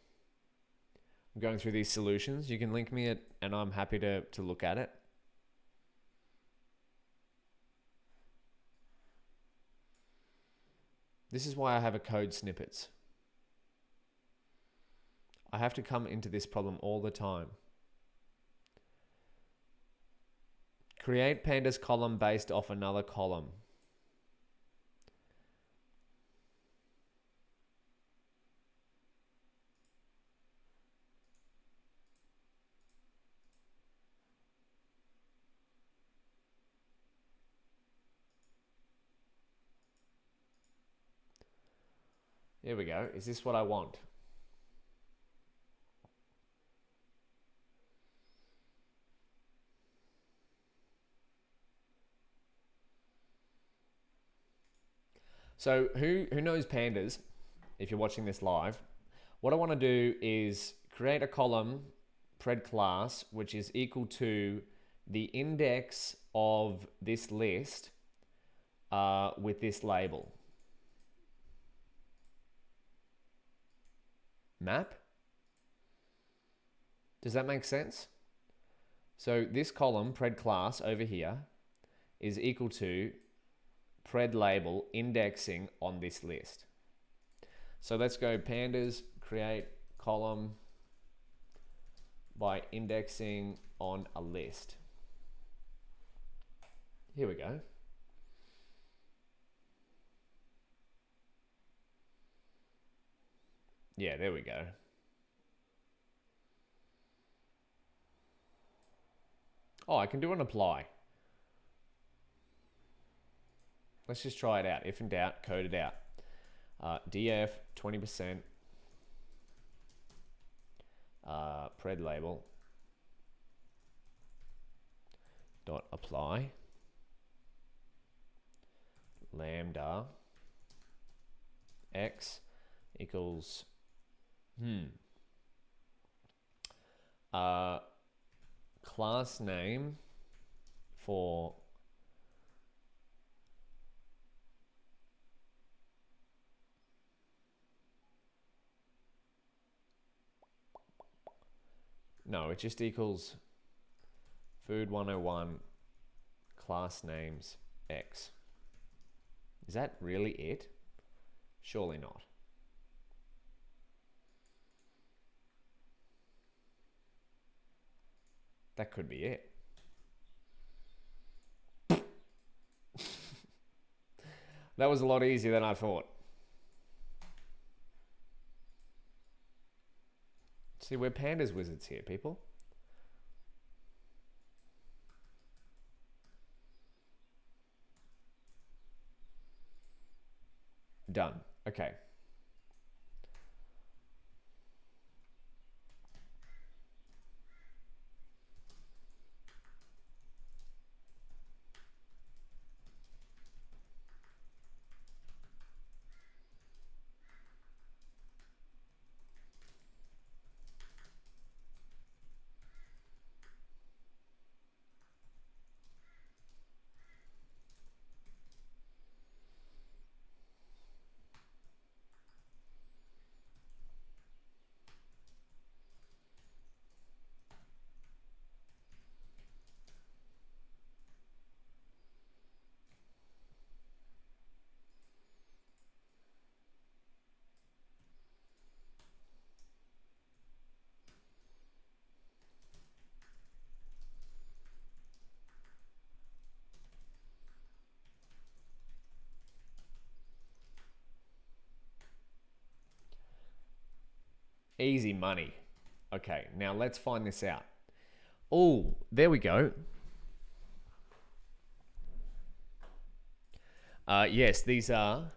[SPEAKER 1] going through these solutions. You can link me it, and I'm happy to look at it. This is why I have a code snippets. I have to come into this problem all the time. Create pandas column based off another column. There we go. Is this what I want? So who knows pandas, if you're watching this live, what I want to do is create a column, pred class, which is equal to the index of this list with this label. Map? Does that make sense? So this column, pred class over here, is equal to pred label indexing on this list. So let's go pandas, create column by indexing on a list. Here we go. Yeah, there we go. Oh, I can do an apply. Let's just try it out. If in doubt, code it out. df 20% pred label dot apply lambda x equals class name for no, it just equals food 101 class names x. Is that really it? Surely not. That could be it. That was a lot easier than I thought. See, we're pandas wizards here, people. Done. Okay. Easy money. Okay, now let's find this out. Oh, there we go. Yes, these are...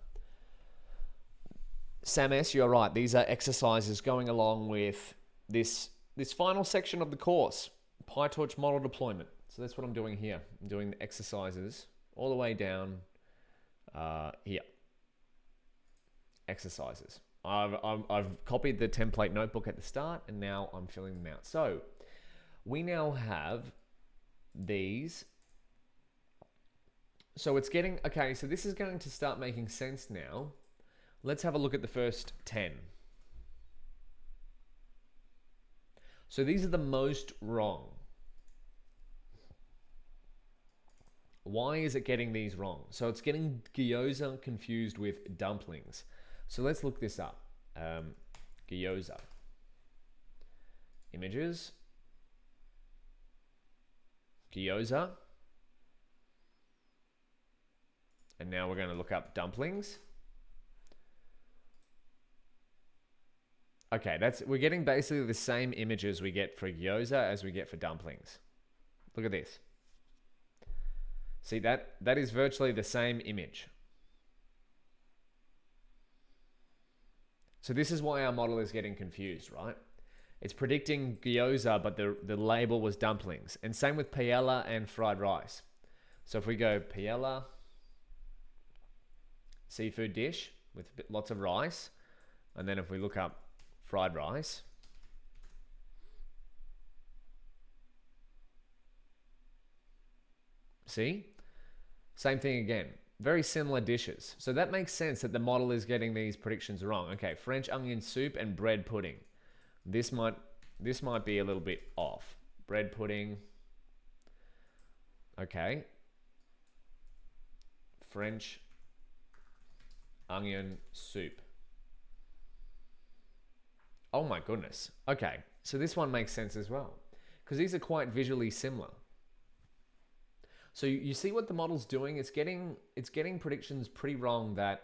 [SPEAKER 1] Samus, you're right. These are exercises going along with this final section of the course, PyTorch Model Deployment. So that's what I'm doing here. I'm doing the exercises all the way down here. Exercises. I've copied the template notebook at the start, and now I'm filling them out. So we now have these. So it's getting, okay, so this is going to start making sense now. Let's have a look at the first 10. So these are the most wrong. Why is it getting these wrong? So it's getting gyoza confused with dumplings. So let's look this up. Gyoza. Images. Gyoza. And now we're going to look up dumplings. Okay, we're getting basically the same images we get for gyoza as we get for dumplings. Look at this. See, that is virtually the same image. So this is why our model is getting confused, right? It's predicting gyoza, but the label was dumplings. And same with paella and fried rice. So if we go paella, seafood dish with lots of rice, and then if we look up fried rice, see? Same thing again. Very similar dishes. So that makes sense that the model is getting these predictions wrong. Okay, French onion soup and bread pudding. This might be a little bit off. Bread pudding. Okay. French onion soup. Oh my goodness. Okay, so this one makes sense as well, because these are quite visually similar. So you see what the model's doing? It's getting predictions pretty wrong that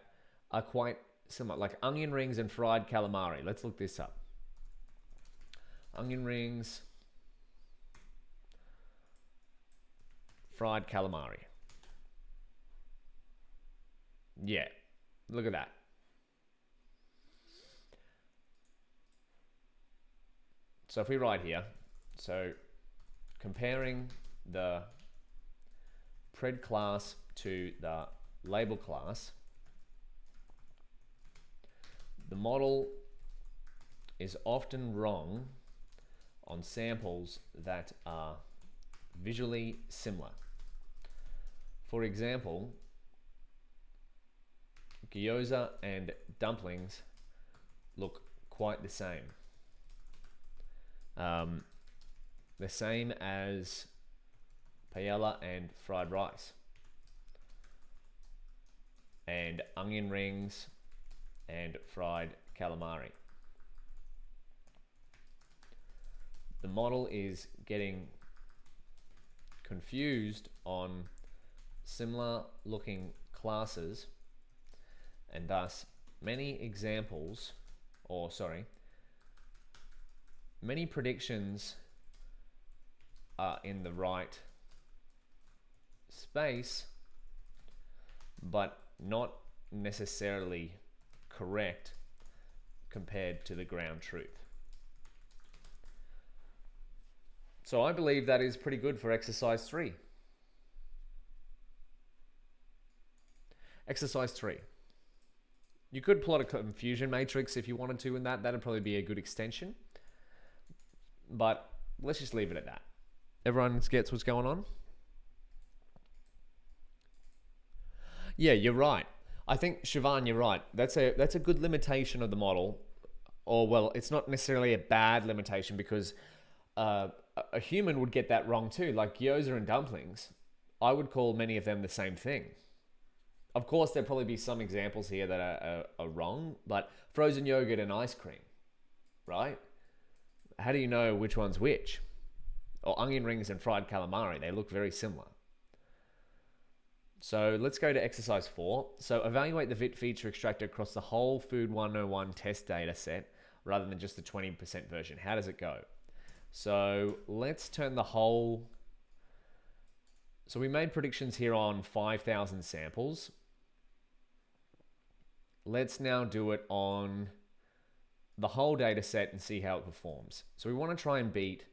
[SPEAKER 1] are quite similar, like onion rings and fried calamari. Let's look this up. Onion rings, fried calamari. Yeah, look at that. So if we write here, so comparing the pred class to the label class, the model is often wrong on samples that are visually similar. For example, gyoza and dumplings look quite the same. The same as paella and fried rice, and onion rings and fried calamari. The model is getting confused on similar looking classes, and thus many examples, or sorry, many predictions are in the right space, but not necessarily correct compared to the ground truth. So I believe that is pretty good for exercise 3. Exercise 3. You could plot a confusion matrix if you wanted to in that. That'd probably be a good extension. But let's just leave it at that. Everyone gets what's going on? Yeah, you're right. I think, Siobhan, you're right. That's a good limitation of the model. Or, well, it's not necessarily a bad limitation, because a human would get that wrong too. Like gyoza and dumplings, I would call many of them the same thing. Of course, there'll probably be some examples here that are wrong, but frozen yogurt and ice cream, right? How do you know which one's which? Or onion rings and fried calamari, they look very similar. So let's go to exercise 4. So evaluate the VIT feature extractor across the whole Food 101 test data set rather than just the 20% version. How does it go? So let's turn the whole... So we made predictions here on 5,000 samples. Let's now do it on the whole data set and see how it performs. So we want to try and beat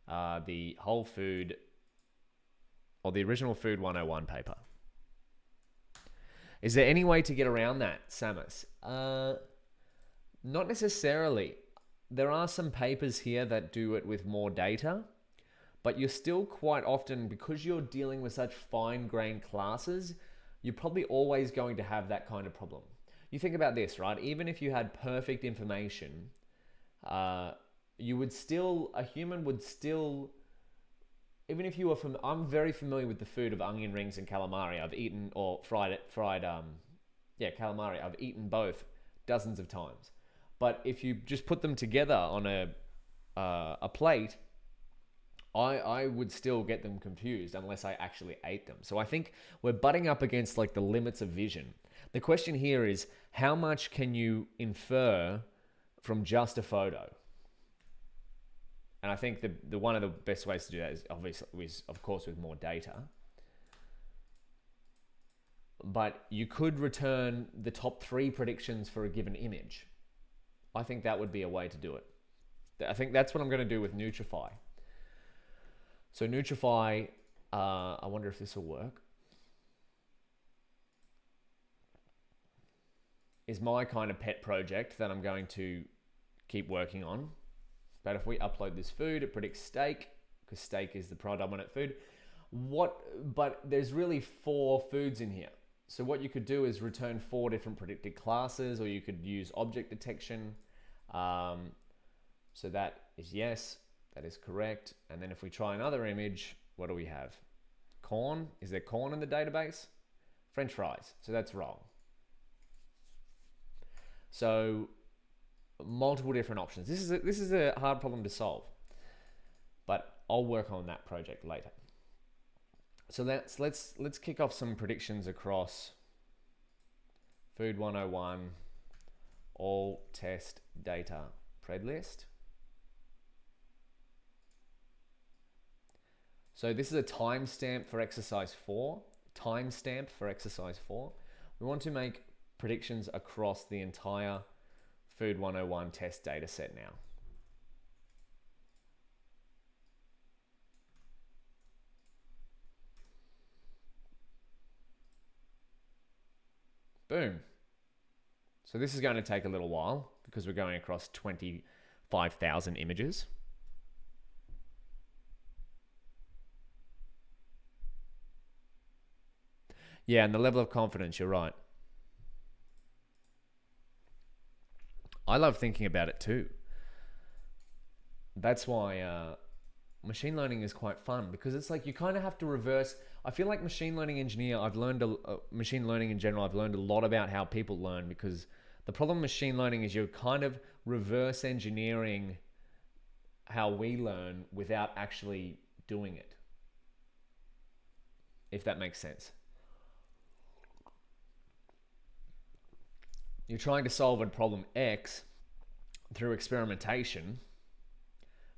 [SPEAKER 1] the whole food, or the original Food 101 paper. Is there any way to get around that, Samus? Not necessarily. There are some papers here that do it with more data, but you're still quite often, because you're dealing with such fine-grained classes, you're probably always going to have that kind of problem. You think about this, right? Even if you had perfect information, you would still, a human would still, even if you were from, I'm very familiar with the food of onion rings and calamari. I've eaten, or fried calamari. I've eaten both dozens of times. But if you just put them together on a plate, I would still get them confused unless I actually ate them. So I think we're butting up against like the limits of vision. The question here is, how much can you infer from just a photo? And I think the one of the best ways to do that is of course with more data. But you could return the top 3 predictions for a given image. I think that would be a way to do it. I think that's what I'm going to do with Nutrify. So Nutrify, I wonder if this will work, is my kind of pet project that I'm going to keep working on. But if we upload this food, it predicts steak, because steak is the predominant food. But there's really 4 foods in here. So what you could do is return 4 different predicted classes, or you could use object detection. So that is yes, that is correct. And then if we try another image, what do we have? Corn. Is there corn in the database? French fries. So that's wrong. So multiple different options. This is a hard problem to solve, but I'll work on that project later. So let's kick off some predictions across Food 101 all test data pred list. So this is a timestamp for exercise 4. We want to make predictions across the entire Food 101 test data set now. Boom. So this is going to take a little while because we're going across 25,000 images. Yeah, and the level of confidence, you're right. I love thinking about it too. That's why machine learning is quite fun, because it's like you kind of have to reverse. I feel like machine learning engineer, I've learned machine learning in general, I've learned a lot about how people learn, because the problem with machine learning is you're kind of reverse engineering how we learn without actually doing it, if that makes sense. You're trying to solve a problem X through experimentation,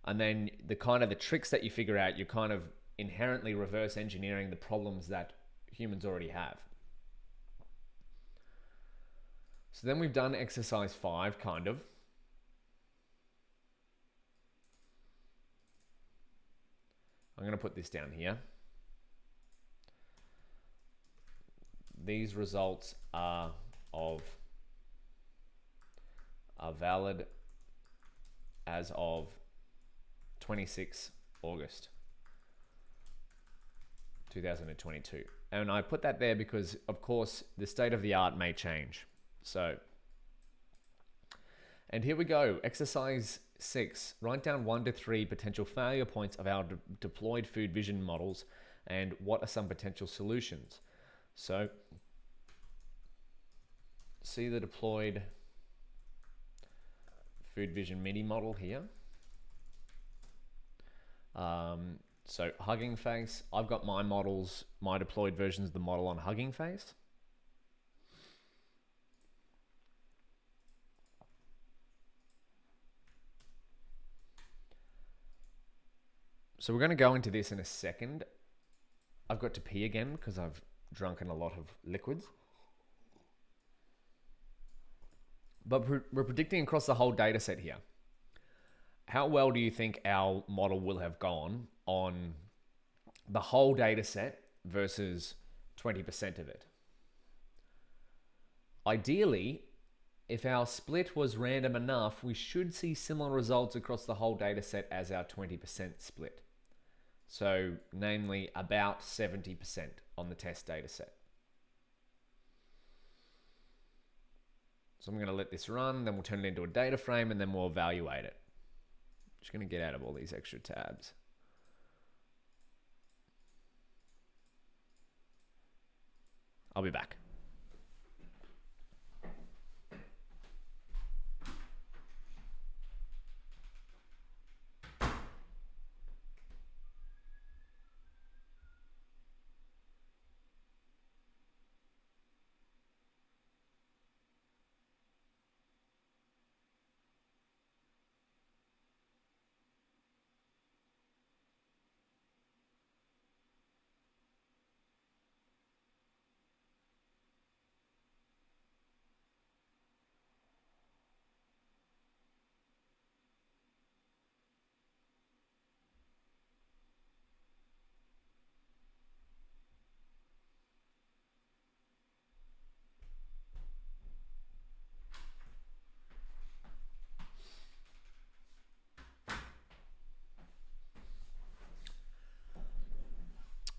[SPEAKER 1] and then the tricks that you figure out, you're kind of inherently reverse engineering the problems that humans already have. So then we've done exercise 5, kind of. I'm going to put this down here. These results are valid as of 26 August 2022. And I put that there because, of course, the state of the art may change. So, and here we go. Exercise 6. Write down 1 to 3 potential failure points of our deployed food vision models and what are some potential solutions. So, see the deployed food vision MIDI model here. So Hugging Face, I've got my models, my deployed versions of the model on Hugging Face. So we're going to go into this in a second. I've got to pee again because I've drunken a lot of liquids. But we're predicting across the whole data set here. How well do you think our model will have gone on the whole data set versus 20% of it? Ideally, if our split was random enough, we should see similar results across the whole data set as our 20% split. So, namely, about 70% on the test data set. So I'm going to let this run, then we'll turn it into a data frame, and then we'll evaluate it. Just going to get out of all these extra tabs. I'll be back.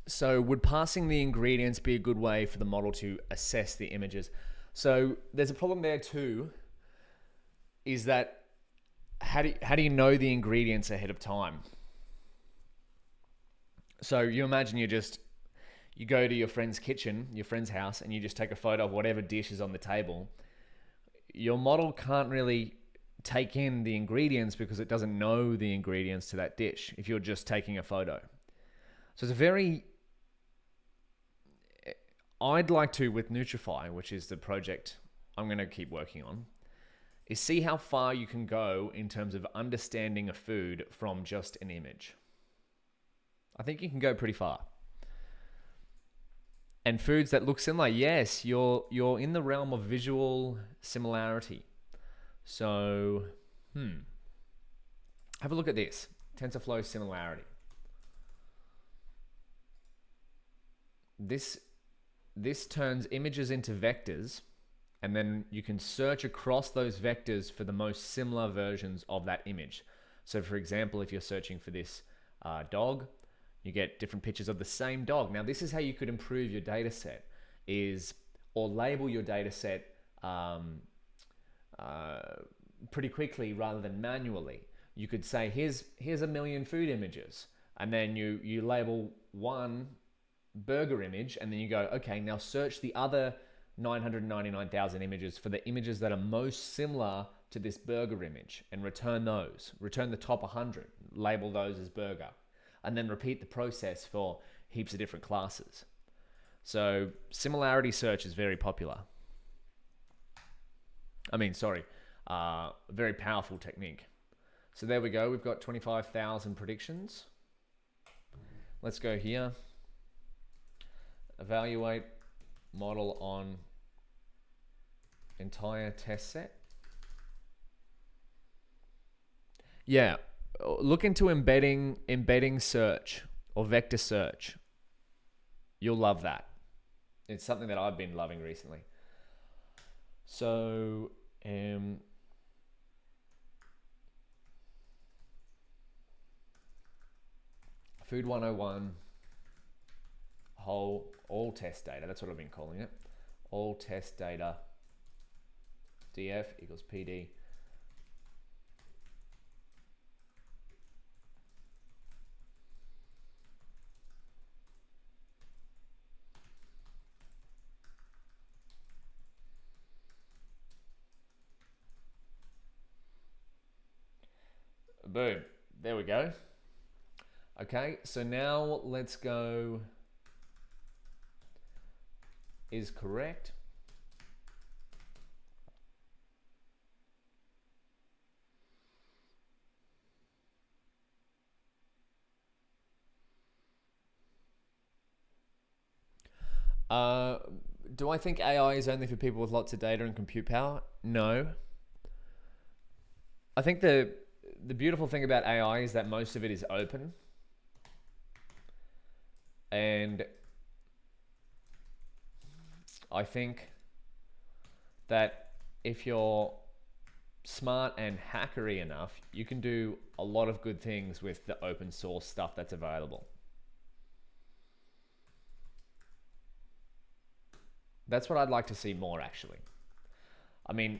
[SPEAKER 1] So would passing the ingredients be a good way for the model to assess the images? So there's a problem there too, is that how do you know the ingredients ahead of time? So you imagine you go to your friend's kitchen, your friend's house, and you just take a photo of whatever dish is on the table. Your model can't really take in the ingredients because it doesn't know the ingredients to that dish if you're just taking a photo. So it's I'd like to, with Nutrify, which is the project I'm going to keep working on, is see how far you can go in terms of understanding a food from just an image. I think you can go pretty far. And foods that look similar, yes, you're in the realm of visual similarity. So, have a look at this. TensorFlow similarity. This turns images into vectors, and then you can search across those vectors for the most similar versions of that image. So for example, if you're searching for this dog, you get different pictures of the same dog. Now this is how you could improve your data set, or label your data set pretty quickly rather than manually. You could say, here's a million food images, and then you label one burger image, and then you go, okay, now search the other 999,000 images for the images that are most similar to this burger image, and return those. Return the top 100, label those as burger, and then repeat the process for heaps of different classes. So similarity search is very popular. Very powerful technique. So there we go. We've got 25,000 predictions. Let's go here. Evaluate model on entire test set. Yeah, look into embedding search or vector search. You'll love that. It's something that I've been loving recently. So, Food 101, all test data, that's what I've been calling it. All test data, df equals pd. Boom, there we go. Okay, so now let's go is correct. Do I think AI is only for people with lots of data and compute power? No. I think the beautiful thing about AI is that most of it is open. And I think that if you're smart and hackery enough, you can do a lot of good things with the open source stuff that's available. That's what I'd like to see more, actually. I mean,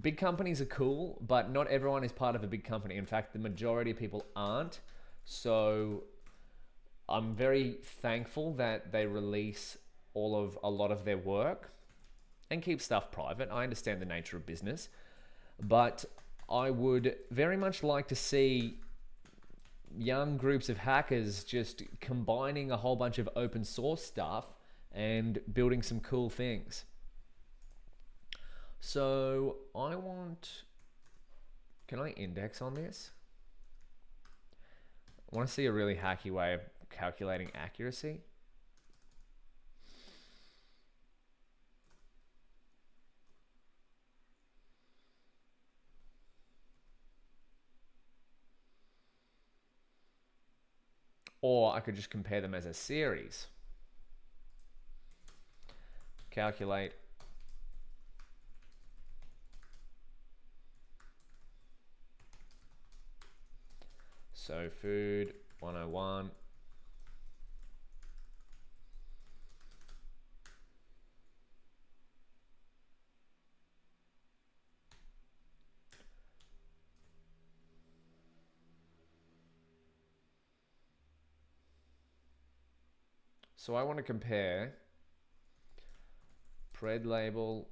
[SPEAKER 1] big companies are cool, but not everyone is part of a big company. In fact, the majority of people aren't. So I'm very thankful that they release a lot of their work and keep stuff private. I understand the nature of business, but I would very much like to see young groups of hackers just combining a whole bunch of open source stuff and building some cool things. So can I index on this? I want to see a really hacky way of calculating accuracy. Or I could just compare them as a series. Calculate so food 101 so I want to compare pred label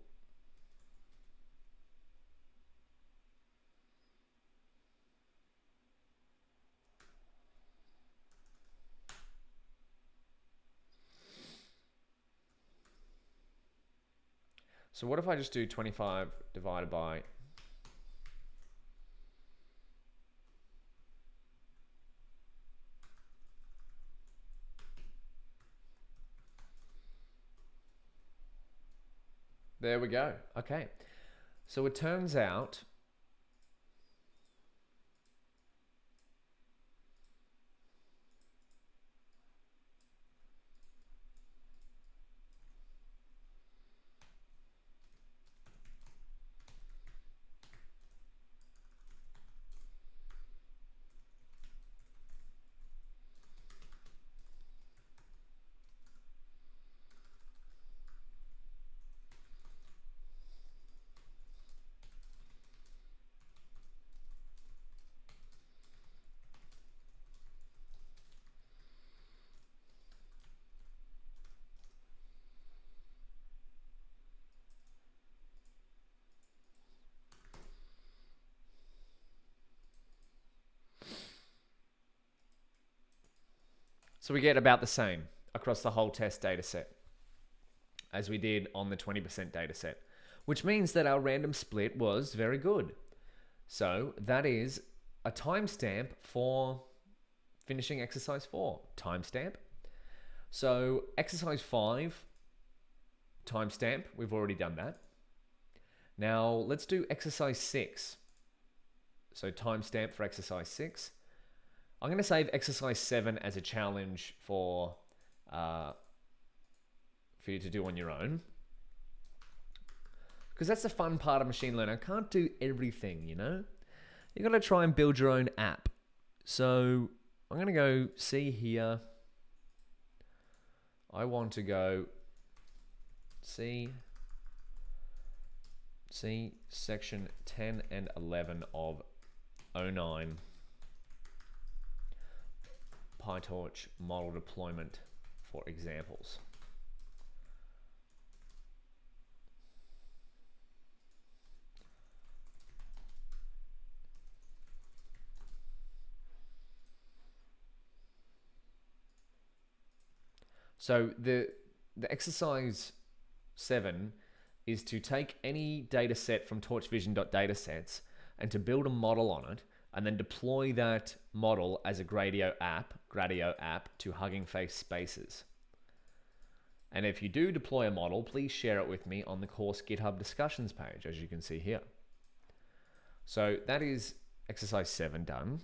[SPEAKER 1] so what if I just do 25 divided by There we go. Okay. So it turns out so we get about the same across the whole test data set as we did on the 20% data set, which means that our random split was very good. So that is a timestamp for finishing exercise 4. Timestamp. So exercise 5, timestamp, we've already done that. Now let's do exercise 6. So timestamp for exercise 6. I'm going to save exercise 7 as a challenge for you to do on your own. Because that's the fun part of machine learning. I can't do everything, you know? You've got to try and build your own app. So I'm going to go see here. I want to go see section 10 and 11 of 09 PyTorch Model Deployment for examples. So the exercise 7 is to take any data set from torchvision.datasets and to build a model on it and then deploy that model as a Gradio app to Hugging Face Spaces. And if you do deploy a model, please share it with me on the course GitHub discussions page, as you can see here. So that is exercise 7 done.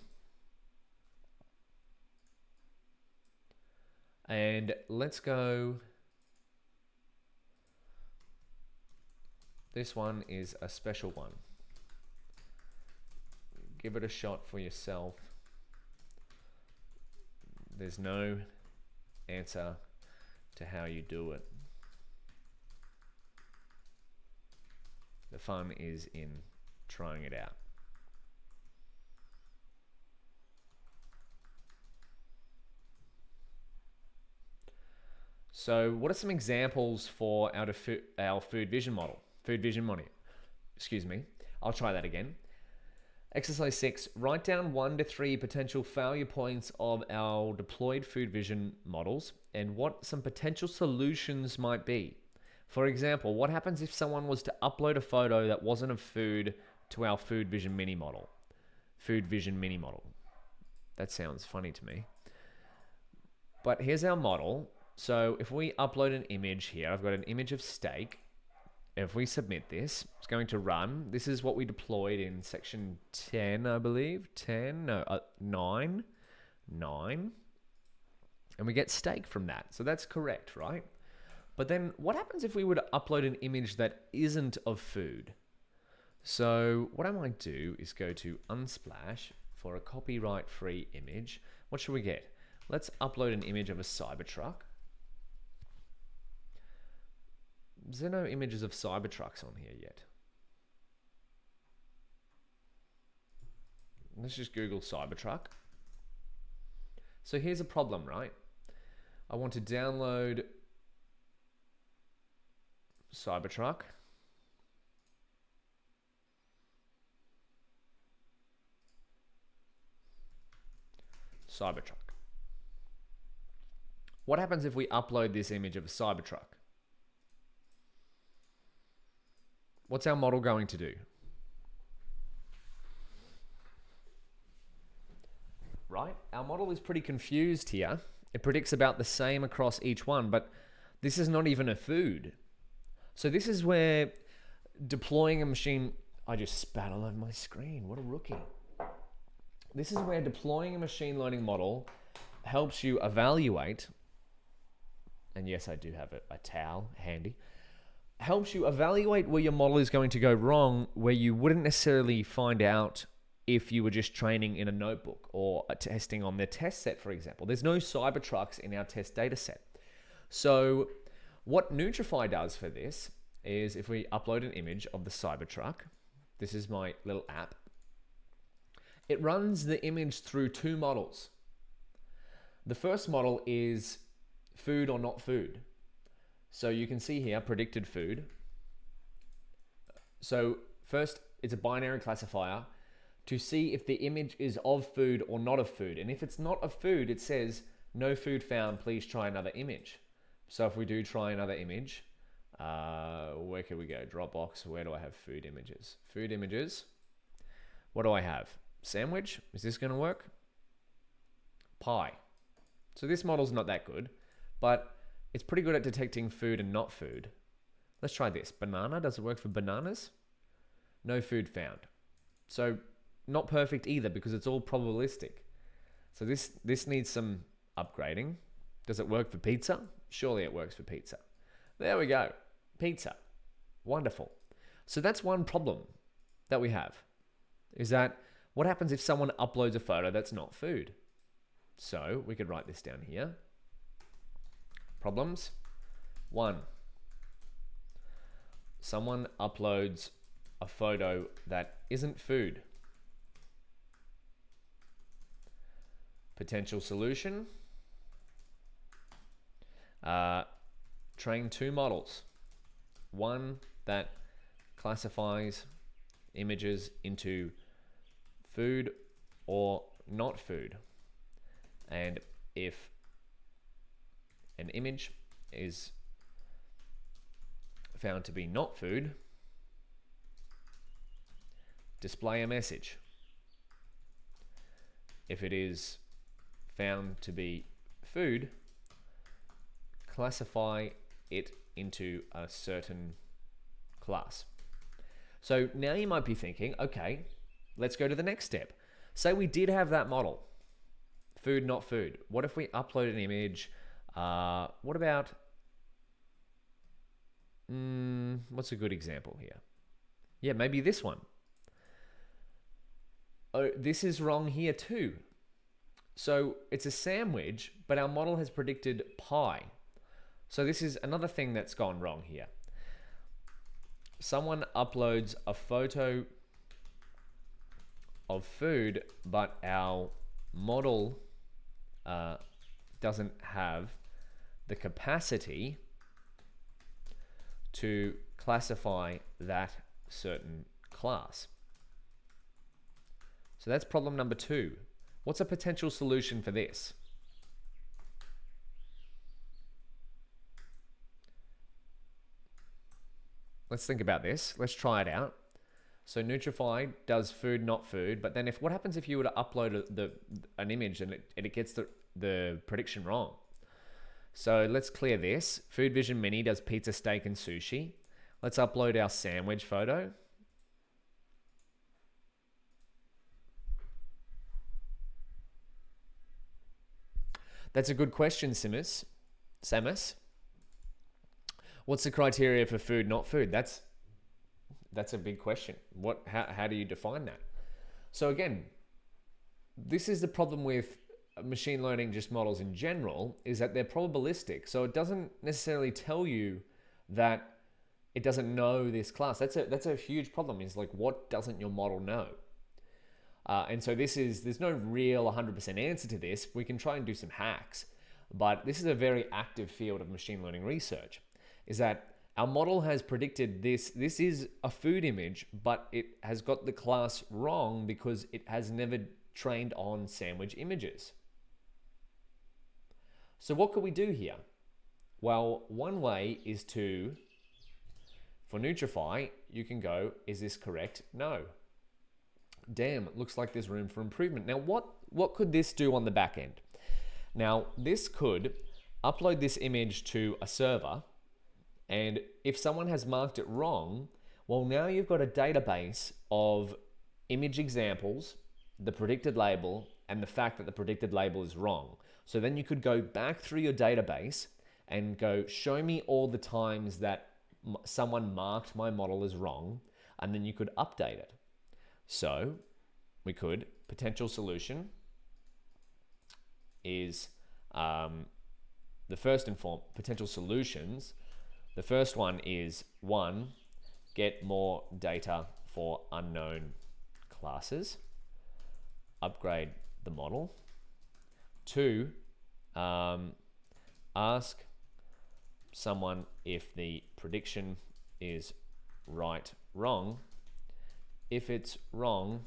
[SPEAKER 1] And let's go. This one is a special one. Give it a shot for yourself. There's no answer to how you do it. The fun is in trying it out. So what are some examples for our food vision model? Excuse me. I'll try that again. Exercise 6, write down 1 to 3 potential failure points of our deployed food vision models and what some potential solutions might be. For example, what happens if someone was to upload a photo that wasn't of food to our food vision mini model? Food vision mini model. That sounds funny to me. But here's our model. So if we upload an image here, I've got an image of steak. If we submit this, it's going to run. This is what we deployed in section 10, I believe. 9. And we get steak from that. So that's correct, right? But then what happens if we were to upload an image that isn't of food? So what I might do is go to Unsplash for a copyright-free image. What should we get? Let's upload an image of a Cybertruck. Is there no images of Cybertrucks on here yet? Let's just Google Cybertruck. So here's a problem, right? I want to download Cybertruck. What happens if we upload this image of a Cybertruck? What's our model going to do? Right? Our model is pretty confused here. It predicts about the same across each one, but this is not even a food. So this is where deploying a machine... I just spat all over my screen. What a rookie. This is where deploying a machine learning model helps you evaluate, and yes, I do have a towel handy, helps you evaluate where your model is going to go wrong, where you wouldn't necessarily find out if you were just training in a notebook or testing on their test set, for example. There's no Cybertrucks in our test data set. So what Nutrify does for this is if we upload an image of the Cybertruck, this is my little app, it runs the image through two models. The first model is food or not food. So you can see here, predicted food. So first, it's a binary classifier to see if the image is of food or not of food. And if it's not of food, it says, no food found, please try another image. So if we do try another image, where can we go? Dropbox, where do I have food images? Food images. What do I have? Sandwich, is this gonna work? Pie. So this model's not that good, but it's pretty good at detecting food and not food. Let's try this. Banana, does it work for bananas? No food found. So not perfect either because it's all probabilistic. So this needs some upgrading. Does it work for pizza? Surely it works for pizza. There we go. Pizza. Wonderful. So that's one problem that we have, is that what happens if someone uploads a photo that's not food? So we could write this down here. Problems. 1. Someone uploads a photo that isn't food. Potential solution. Train two models. One that classifies images into food or not food. And if an image is found to be not food, display a message. If it is found to be food, classify it into a certain class. So now you might be thinking, okay, let's go to the next step. Say we did have that model, food, not food. What if we upload an image? What about, what's a good example here? Yeah, maybe this one. Oh, this is wrong here too. So it's a sandwich, but our model has predicted pie. So this is another thing that's gone wrong here. Someone uploads a photo of food, but our model doesn't have the capacity to classify that certain class. So that's problem number 2. What's a potential solution for this? Let's think about this. Let's try it out. So Nutrify does food, not food, but then what happens if you were to upload an image and it gets the prediction wrong? So let's clear this. Food Vision Mini does pizza, steak, and sushi. Let's upload our sandwich photo. That's a good question, Samus. What's the criteria for food, not food? That's a big question. How do you define that? So again, this is the problem with machine learning just models in general, is that they're probabilistic. So it doesn't necessarily tell you that it doesn't know this class. That's a huge problem, is like, what doesn't your model know? And so there's no real 100% answer to this. We can try and do some hacks, but this is a very active field of machine learning research, is that our model has predicted this is a food image, but it has got the class wrong because it has never trained on sandwich images. So what could we do here? Well, one way is for Nutrify, you can go, is this correct? No. Damn, it looks like there's room for improvement. Now, what could this do on the back end? Now, this could upload this image to a server, And if someone has marked it wrong, well, now you've got a database of image examples, the predicted label, and the fact that the predicted label is wrong. So then you could go back through your database and go, show me all the times that someone marked my model as wrong, and then you could update it. So we could, potential solution is the first potential solutions. The first one is 1, get more data for unknown classes, upgrade the model. 2, ask someone if the prediction is right, wrong. If it's wrong,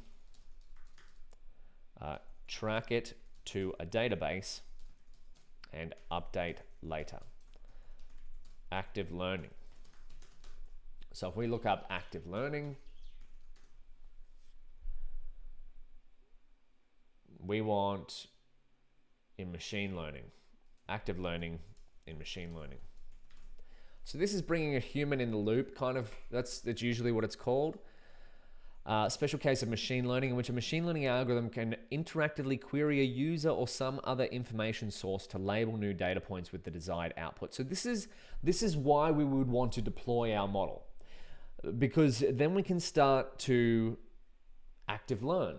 [SPEAKER 1] track it to a database and update later. Active learning. So if we look up active learning, we want in machine learning, active learning in machine learning. So this is bringing a human in the loop, kind of, that's usually what it's called. Special case of machine learning in which a machine learning algorithm can interactively query a user or some other information source to label new data points with the desired output. So this is why we would want to deploy our model, because then we can start to active learn.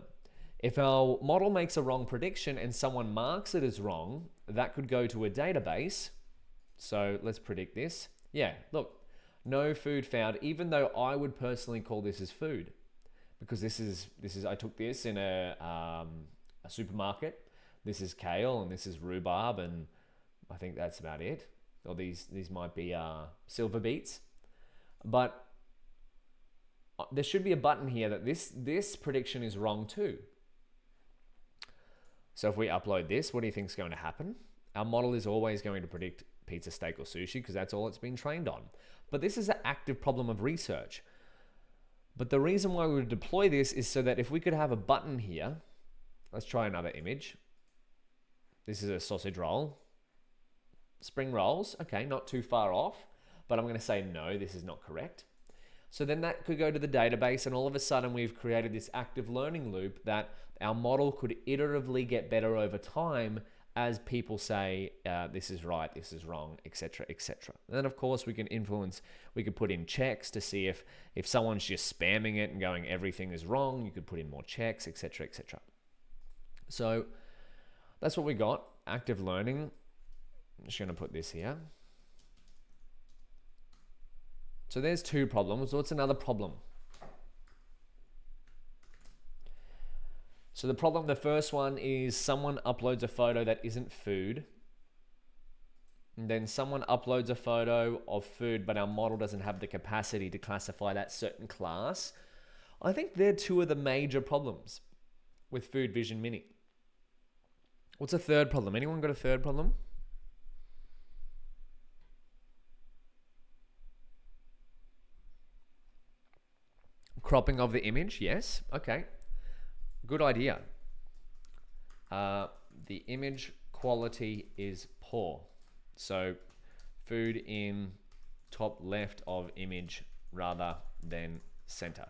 [SPEAKER 1] If our model makes a wrong prediction and someone marks it as wrong, that could go to a database. So let's predict this. Yeah, look, no food found, even though I would personally call this as food, because this is I took this in a supermarket. This is kale and this is rhubarb, and I think that's about it. Or these might be silver beets, but there should be a button here that this prediction is wrong too. So if we upload this, what do you think is going to happen? Our model is always going to predict pizza, steak, or sushi because that's all it's been trained on. But this is an active problem of research. But the reason why we would deploy this is so that if we could have a button here, let's try another image. This is a sausage roll. Spring rolls, okay, not too far off, but I'm going to say no, this is not correct. So then that could go to the database, and all of a sudden we've created this active learning loop that our model could iteratively get better over time as people say, this is right, this is wrong, etc., etc. And then of course we can influence, we could put in checks to see if someone's just spamming it and going everything is wrong, you could put in more checks, etc., etc. So that's what we got, active learning. I'm just going to put this here. So there's 2 problems. What's another problem? So the first one is someone uploads a photo that isn't food. And then someone uploads a photo of food, but our model doesn't have the capacity to classify that certain class. I think they're 2 of the major problems with Food Vision Mini. What's a third problem? Anyone got a third problem? Cropping of the image, yes. Okay. Good idea. The image quality is poor. So food in top left of image rather than center.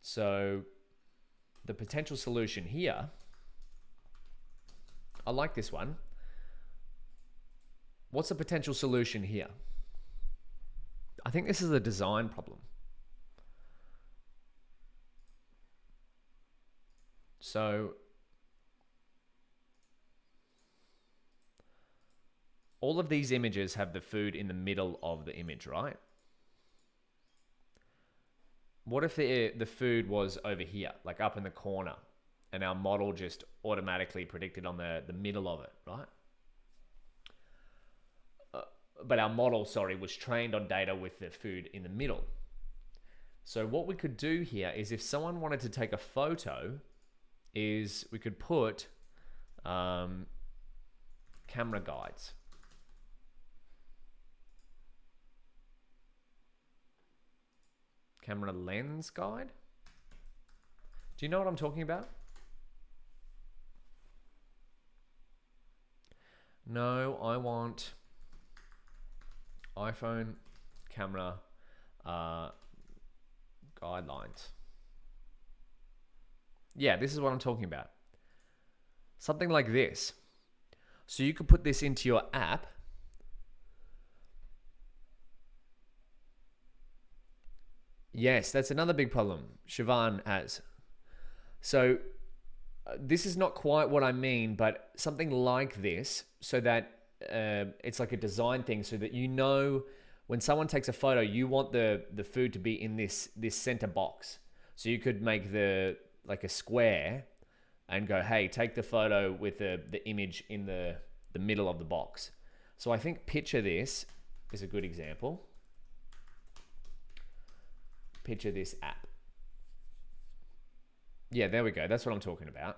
[SPEAKER 1] So the potential solution here, I like this one. What's the potential solution here? I think this is a design problem. So all of these images have the food in the middle of the image, right? What if the food was over here, like up in the corner, and our model just automatically predicted on the middle of it, right? But our model, was trained on data with the food in the middle. So what we could do here is if someone wanted to take a photo, is we could put camera guides. Camera lens guide. Do you know what I'm talking about? No, I want iPhone camera guidelines. Yeah, this is what I'm talking about. Something like this. So you could put this into your app. Yes, that's another big problem Siobhan has. So this is not quite what I mean, but something like this, so that it's like a design thing, so that you know when someone takes a photo, you want the food to be in this center box. So you could make like a square and go, hey, take the photo with the image in the middle of the box. So I think picture this is a good example. Picture this app. Yeah, there we go. That's what I'm talking about.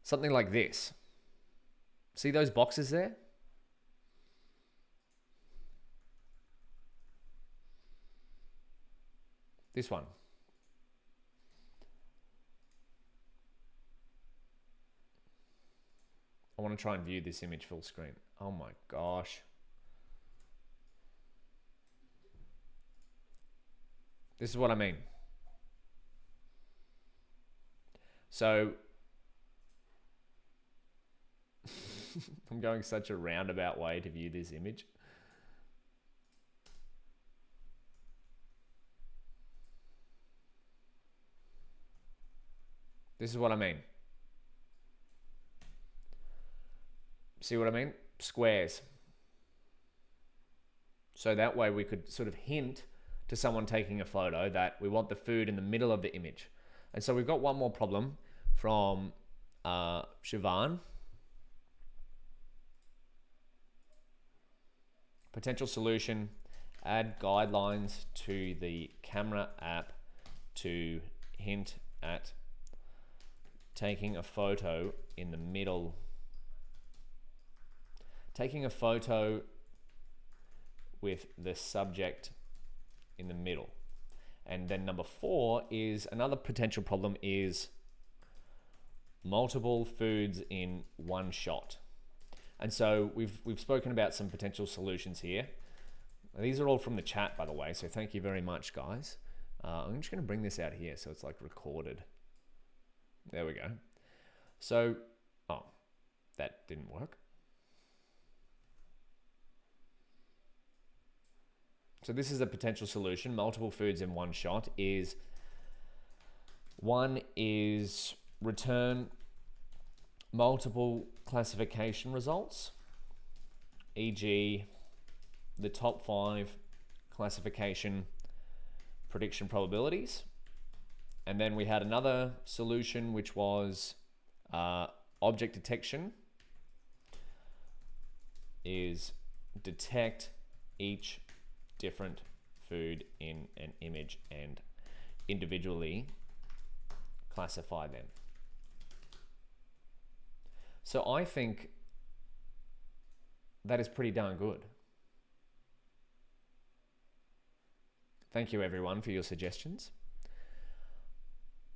[SPEAKER 1] Something like this. See those boxes there? This one. I want to try and view this image full screen. Oh my gosh. This is what I mean. So I'm going such a roundabout way to view this image. This is what I mean. See what I mean? Squares. So that way we could sort of hint to someone taking a photo that we want the food in the middle of the image. And so we've got one more problem from Siobhan. Potential solution, add guidelines to the camera app to hint at taking a photo in the middle. Taking a photo with the subject in the middle. And then number 4 is another potential problem is multiple foods in one shot. And so we've spoken about some potential solutions here. These are all from the chat, by the way, so thank you very much, guys. I'm just going to bring this out here so it's like recorded. There we go. So, oh, that didn't work. So this is a potential solution. Multiple foods in one shot is, one is return multiple classification results, e.g. the top 5 classification prediction probabilities. And then we had another solution which was object detection is detect each different food in an image and individually classify them. So I think that is pretty darn good. Thank you everyone for your suggestions.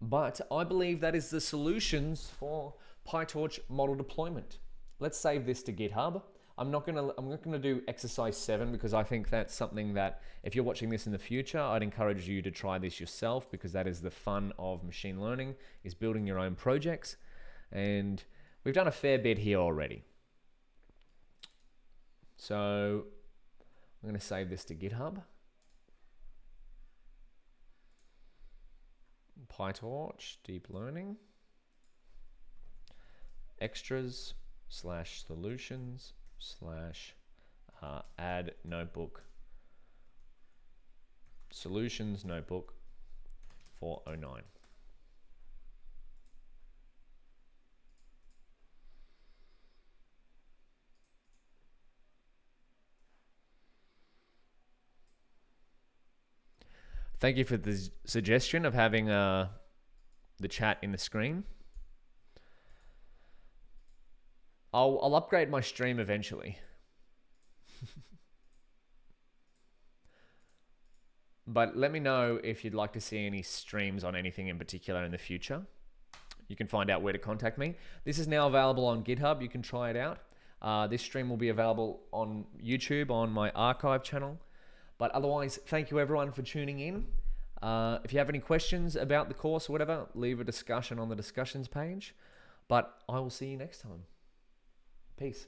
[SPEAKER 1] But I believe that is the solutions for PyTorch model deployment. Let's save this to GitHub. I'm not gonna do exercise 7 because I think that's something that if you're watching this in the future, I'd encourage you to try this yourself, because that is the fun of machine learning, is building your own projects. And we've done a fair bit here already. So I'm gonna save this to GitHub. PyTorch deep learning extras / solutions / add notebook solutions notebook 409. Thank you for the suggestion of having the chat in the screen. I'll upgrade my stream eventually. But let me know if you'd like to see any streams on anything in particular in the future. You can find out where to contact me. This is now available on GitHub. You can try it out. This stream will be available on YouTube on my archive channel. But otherwise, thank you everyone for tuning in. If you have any questions about the course or whatever, leave a discussion on the discussions page. But I will see you next time. Peace.